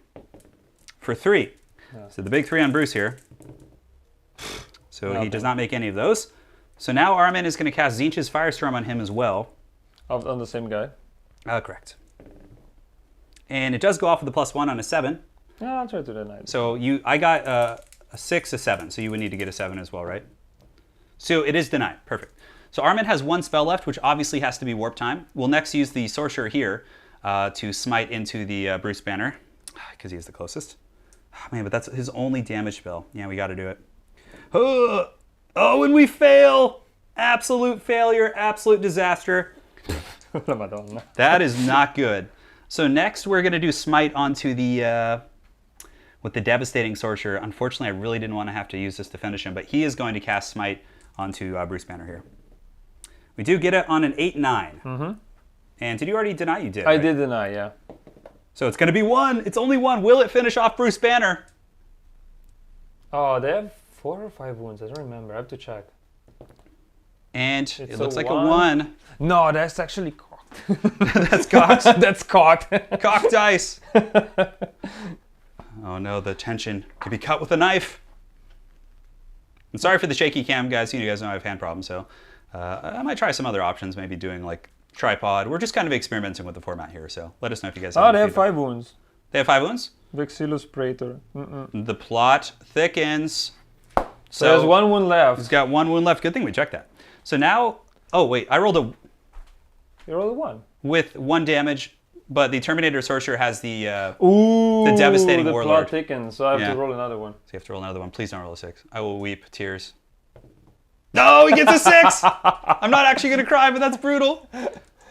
For 3. Yeah. So the big 3 on Bruce here. So Nothing. He does not make any of those. So now Armin is going to cast Tzeentch's Firestorm on him as well. On the same guy? Correct. And it does go off with a +1 on a 7. Yeah, I'll try to deny it. So I got a 6, a 7, so you would need to get a 7 as well, right? So it is denied. Perfect. So Armin has 1 spell left, which obviously has to be Warp Time. We'll next use the Sorcerer here to smite into the Bruce Banner, because he is the closest. Oh, man, but that's his only damage spell. Yeah, we got to do it. Oh, and we fail! Absolute failure, absolute disaster. That is not good. So next we're going to do smite onto the, with the Devastating Sorcerer. Unfortunately, I really didn't want to have to use this to finish him, but he is going to cast smite onto Bruce Banner here. We do get it on an 8-9. Mm-hmm. And did you already deny? You did, I right? did deny, yeah. So it's going to be 1. It's only 1. Will it finish off Bruce Banner? Oh, they have 4 or 5 wounds. I don't remember. I have to check. And it looks like a 1. No, that's actually cocked. That's cocked. That's cocked. Cocked dice. Oh no, the tension could be cut with a knife. I'm sorry for the shaky cam, guys. You guys know I have hand problems, so I might try some other options, maybe doing like tripod. We're just kind of experimenting with the format here, so let us know if you guys have any feedback. 5 wounds. They have 5 wounds? Vexillus Praetor. The plot thickens. So there's 1 wound left. He's got 1 wound left. Good thing we checked that. So now, oh wait, I rolled a... You rolled a 1. With 1 damage, but the Terminator Sorcerer has the the Devastating Warlord. The plot thickens, so I have to roll another one. So you have to roll another one. Please don't roll a 6. I will weep tears. No, he gets a 6! I'm not actually going to cry, but that's brutal.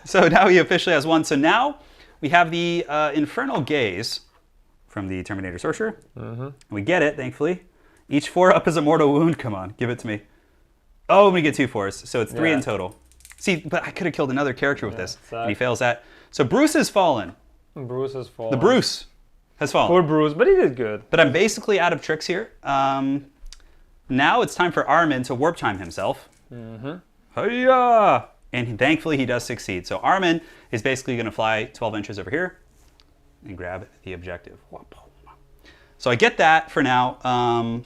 So now he officially has 1. So now we have the Infernal Gaze from the Terminator Sorcerer. Mm-hmm. We get it, thankfully. Each 4 up is a mortal wound. Come on, give it to me. Oh, and we get 2 4s, so it's 3 in total. See, but I could have killed another character with this, and he fails that. So Bruce has fallen. Bruce has fallen. The Bruce has fallen. Poor Bruce, but he did good. But I'm basically out of tricks here. Now it's time for Armin to warp time himself. Mm-hmm. Hi-ya! And thankfully he does succeed. So Armin is basically going to fly 12 inches over here and grab the objective. So I get that for now.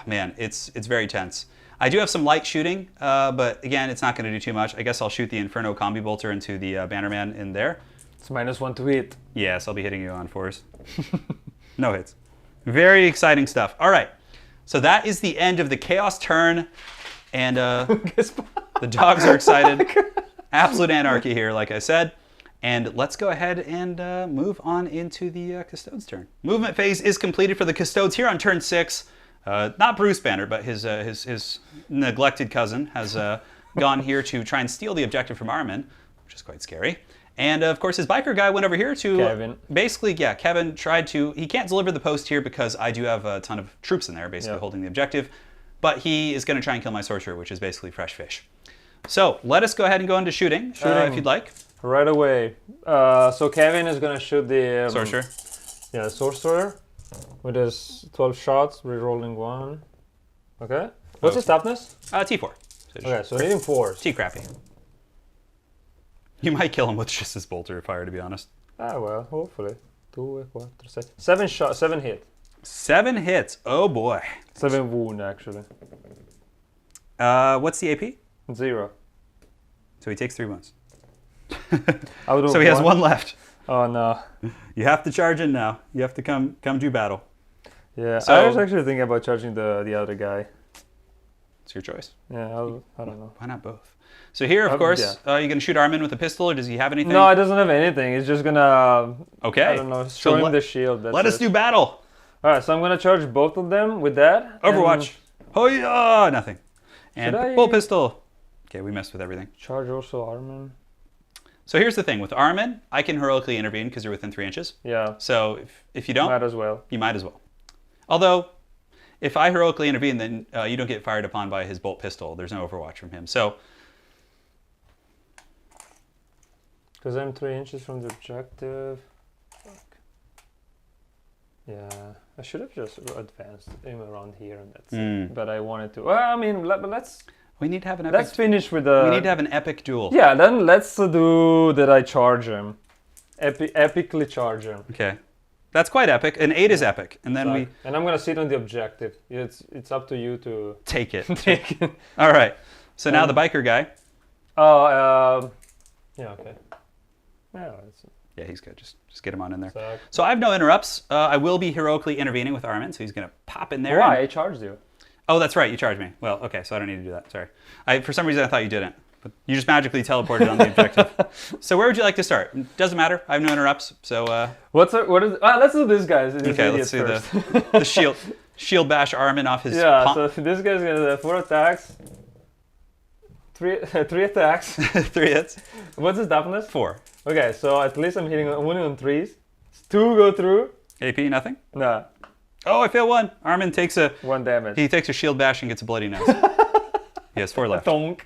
Man, it's very tense. I do have some light shooting, but again, it's not going to do too much. I guess I'll shoot the Inferno Combi Bolter into the Bannerman in there. It's -1 to hit. Yes, I'll be hitting you on 4s. No hits. Very exciting stuff. All right, so that is the end of the Chaos turn, and the dogs are excited. Absolute anarchy here, like I said. And let's go ahead and move on into the Custodes turn. Movement phase is completed for the Custodes here on turn 6. Not Bruce Banner, but his neglected cousin has gone here to try and steal the objective from Armin, which is quite scary. And of course, his biker guy went over here to Kevin. basically, yeah, Kevin tried to, he can't deliver the post here because I do have a ton of troops in there, basically holding the objective. But he is going to try and kill my sorcerer, which is basically fresh fish. So let us go ahead and go into shooting. If you'd like. Right away. So Kevin is going to shoot the... Sorcerer. Yeah, sorcerer. With his 12 shots, rerolling 1. Okay. What's his toughness? T4. So Okay, so hitting 4s. T crappy. You might kill him with just his bolter fire, to be honest. Ah, well, hopefully. 2, 4, 6. 7 shot, 7 hit. 7 hits. Oh boy. 7 wound, actually. What's the AP? 0. So he takes 3 wounds. So he has 1 left. Oh no. You have to charge in now. You have to come do battle. Yeah, So- I was actually thinking about charging the other guy. It's your choice. Yeah, I don't know. Why not both? So here, of course, you're going to shoot Armin with a pistol, or does he have anything? No, it doesn't have anything. It's just gonna, Okay. I don't know, show him the shield. That's Let us do battle. Alright, so I'm gonna charge both of them with that. Overwatch. Oh yeah, nothing. And Should I- bull pistol. Okay, we messed with everything. Charge also Armin. So here's the thing. With Armin, I can heroically intervene because you're within 3 inches. Yeah, So if you don't, might as well. you might as well. Although, if I heroically intervene, then you don't get fired upon by his bolt pistol. There's no overwatch from him. So, Because I'm 3 inches from the objective. Fuck. Yeah, I should have just advanced him around here and that's it. But I wanted to. Well, I mean, but let's we need to have an epic. let's finish with the. We need to have an epic duel. Yeah, then let's do that. I charge him, epically charge him. Okay. That's quite epic. An 8 is epic, and then we And I'm gonna sit on the objective. It's up to you to take it. take it. All right. So now the biker guy. Oh, yeah, okay. Yeah, Yeah, he's good. Just get him on in there. so So I have no interrupts. I will be heroically intervening with Armin, so he's going to pop in there. why? I charged you. Oh, that's right. You charged me. Well, okay, so I don't need to do that. Sorry. For some reason, I thought you didn't. But you just magically teleported on the objective. So where would you like to start? Doesn't matter. I have no interrupts. So What is? Let's do this, guys. okay, let's see the shield bash Armin off his. Yeah, palm. so this guy's gonna have 4 attacks. 3 attacks. 3 hits. What's his toughness? 4. Okay, so at least I'm hitting only on 3s. 2 go through. AP nothing. Nah, Oh, I fail 1. Armin takes 1 damage. he takes a shield bash and gets a bloody nose. He has 4 left. Donk.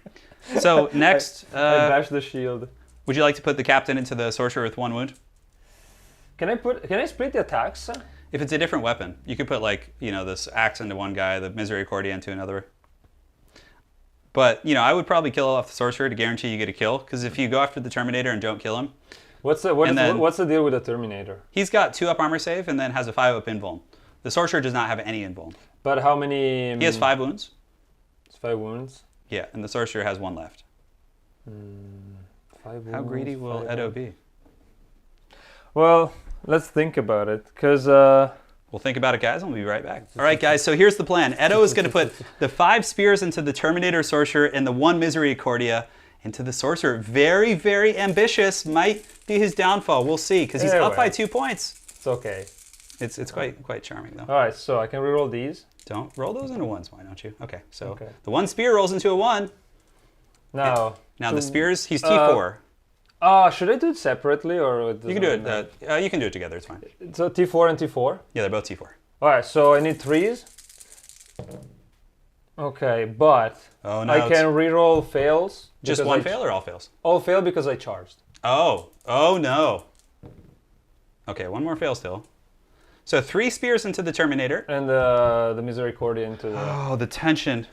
So next, I bash the shield. would you like to put the captain into the sorcerer with 1 wound? Can I split the attacks? If it's a different weapon, you could put like, this axe into one guy, the Misericordia into another. But, I would probably kill off the sorcerer to guarantee you get a kill, because if you go after the Terminator and don't kill him, What's the deal with the Terminator? he's got 2 up armor save and then has a 5 up invuln. The sorcerer does not have any invuln. But how many? He has 5 wounds. It's 5 wounds. Yeah, and the sorcerer has 1 left. 5 wounds. How greedy will Edo be? Well, let's think about it, because We'll think about it, guys, and we'll be right back. All right, guys, so here's the plan. Edo is going to put the 5 spears into the Terminator sorcerer and the 1 Misericordia into the sorcerer. Very, very ambitious. Might be his downfall. We'll see, because he's up by 2 points. it's okay. It's quite charming, though. All right, so I can reroll these. Don't roll those into 1s, why don't you? Okay, so Okay. the 1 spear rolls into a 1. Now, Now the spears, he's T4. Should I do it separately or You can do it. You can do it together. It's fine. So T4 and T4. Yeah, they're both T4. All right, so I need 3s. Okay, but Oh no! I can reroll fails. just because 1 fail or all fails? All fail because I charged. Oh no! Okay, 1 more fail still. So 3 spears into the Terminator. And the Misericordia into the Oh, the tension.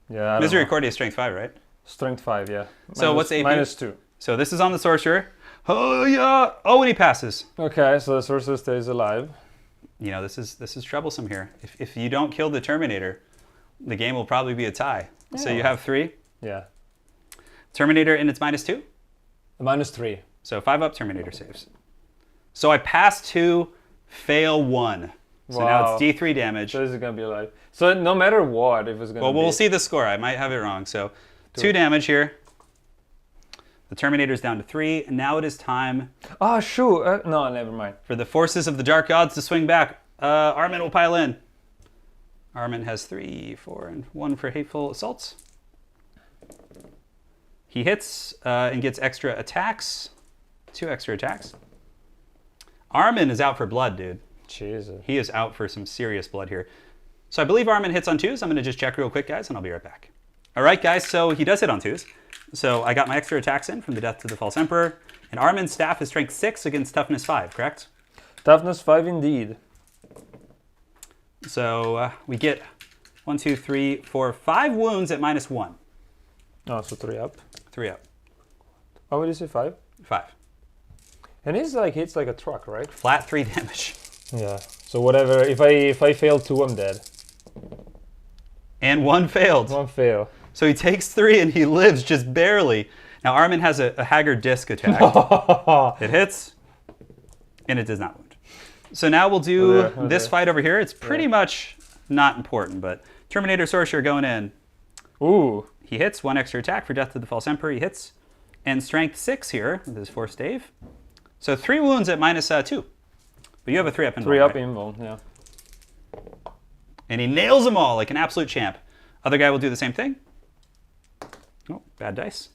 yeah. I don't know. Misericordia is strength 5, right? Strength 5, yeah. So what's AP? -2. So this is on the sorcerer. Oh yeah! Oh, and he passes. Okay, so the sorcerer stays alive. This is troublesome here. If you don't kill the Terminator, the game will probably be a tie. So you have 3. Yeah. Terminator and it's -2. -3. So 5 up Terminator saves. So I pass 2, fail 1. So now Wow. it's D3 damage. So this is gonna be alive. So no matter what, if it's gonna Well, be... we'll see the score. I might have it wrong. So 2 damage here. The Terminator's down to 3. And now it is time Oh, shoot. No, never mind. for the forces of the Dark Gods to swing back. Armin will pile in. Armin has 3, 4, and 1 for hateful assaults. He hits and gets extra attacks. 2 extra attacks. Armin is out for blood, dude. Jesus. He is out for some serious blood here. So I believe Armin hits on 2s. I'm going to just check real quick, guys, and I'll be right back. All right, guys, so he does hit on 2s. So I got my extra attacks in from the Death to the False Emperor. And Armin's staff is strength 6 against toughness 5, correct? Toughness 5 indeed. So we get 1, 2, 3, 4, 5 wounds at -1. Oh, so 3 up. 3 up. Oh, what did you say, 5? 5. And it's like hits like a truck, right? Flat 3 damage. Yeah. So whatever. If I fail 2, I'm dead. And 1 failed. 1 fail. So he takes 3 and he lives just barely. Now Armin has a Haggard Disc attack. It hits, and it does not wound. So now we'll do this fight over here. It's pretty much not important, but Terminator Sorcerer going in. Ooh. He hits, 1 extra attack for Death to the False Emperor. He hits. And strength 6 here with his Force Stave. So 3 wounds at -2. But you have a 3 up invuln. 3 up right? invuln, yeah. And he nails them all like an absolute champ. Other guy will do the same thing. Oh, bad dice.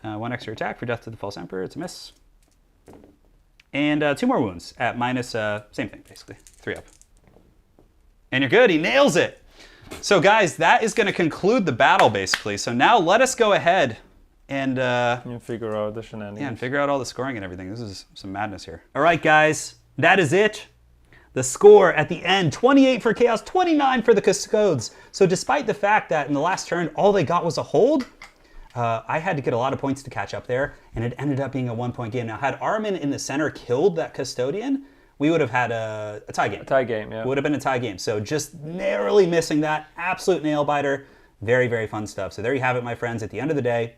1 extra attack for Death to the False Emperor. It's a miss. And 2 more wounds at same thing, basically. 3 up. And you're good. He nails it. So, guys, that is going to conclude the battle, basically. So now let us go ahead and You figure out the shenanigans. yeah, and figure out all the scoring and everything. This is some madness here. All right, guys, that is it. The score at the end, 28 for Chaos, 29 for the Custodes. So despite the fact that in the last turn, all they got was a hold, I had to get a lot of points to catch up there, and it ended up being a 1-point game. Now, had Armin in the center killed that Custodian, we would have had a tie game. A tie game, yeah. Would have been a tie game. So just narrowly missing that. Absolute nail biter. Very, very fun stuff. So there you have it, my friends. At the end of the day,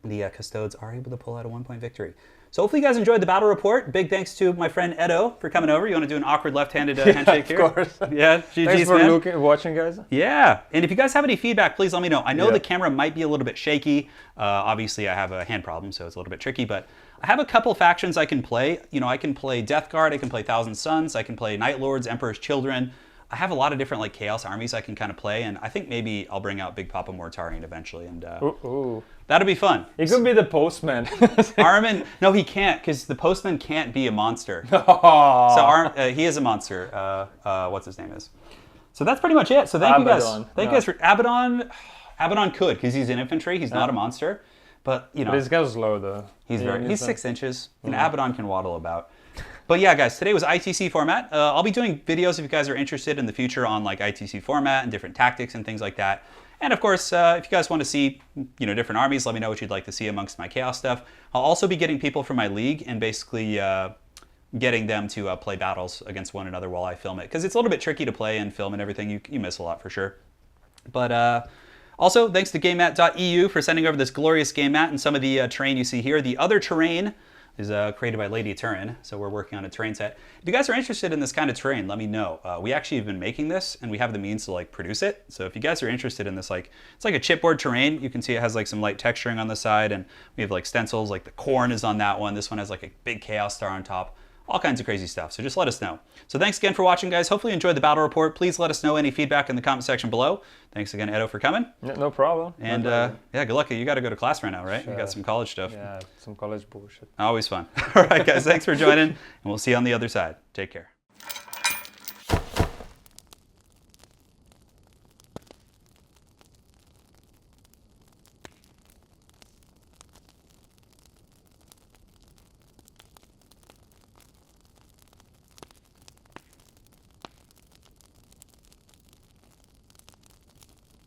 the Custodes are able to pull out a 1-point victory. So hopefully you guys enjoyed the battle report. Big thanks to my friend Edo for coming over. You want to do an awkward left-handed handshake here? Of course. Yeah, GG's, Thanks for man. watching, guys. Yeah, and if you guys have any feedback, please let me know. I know Yeah. the camera might be a little bit shaky. Obviously, I have a hand problem, so it's a little bit tricky, but I have a couple factions I can play. You know, I can play Death Guard, I can play Thousand Suns, I can play Night Lords, Emperor's Children. I have a lot of different like Chaos armies I can kind of play, and I think maybe I'll bring out Big Papa Mortarian eventually, and Ooh. that'll be fun. He could be the postman. Armin, no, he can't, because the postman can't be a monster. Oh. So he is a monster. What's his name is? So that's pretty much it. So thank you guys. Thank you guys for Abaddon. Abaddon could, because he's in infantry. He's not a monster, but you know. But he's kind of slow though. He's 6 inches, and Abaddon can waddle about. But yeah, guys, today was ITC format. I'll be doing videos if you guys are interested in the future on like ITC format and different tactics and things like that. And of course, if you guys want to see, you know, different armies, let me know what you'd like to see amongst my Chaos stuff. I'll also be getting people from my league and basically getting them to play battles against one another while I film it, because it's a little bit tricky to play and film and everything. You miss a lot for sure. But also, thanks to GameMat.eu for sending over this glorious game mat and some of the terrain you see here. The other terrain is created by Lady Turin, so we're working on a terrain set. If you guys are interested in this kind of terrain, let me know. We actually have been making this, and we have the means to like produce it. So if you guys are interested in this, like it's like a chipboard terrain. You can see it has like some light texturing on the side, and we have like stencils. Like the corn is on that one. This one has like a big Chaos Star on top. All kinds of crazy stuff. So just let us know. So thanks again for watching, guys. Hopefully you enjoyed the battle report. Please let us know any feedback in the comment section below. Thanks again, Edo, for coming. No problem. And yeah, good luck. You got to go to class right now, right? Sure. You got some college stuff. Yeah, some college bullshit. Always fun. All right, guys. Thanks for joining, and we'll see you on the other side. Take care.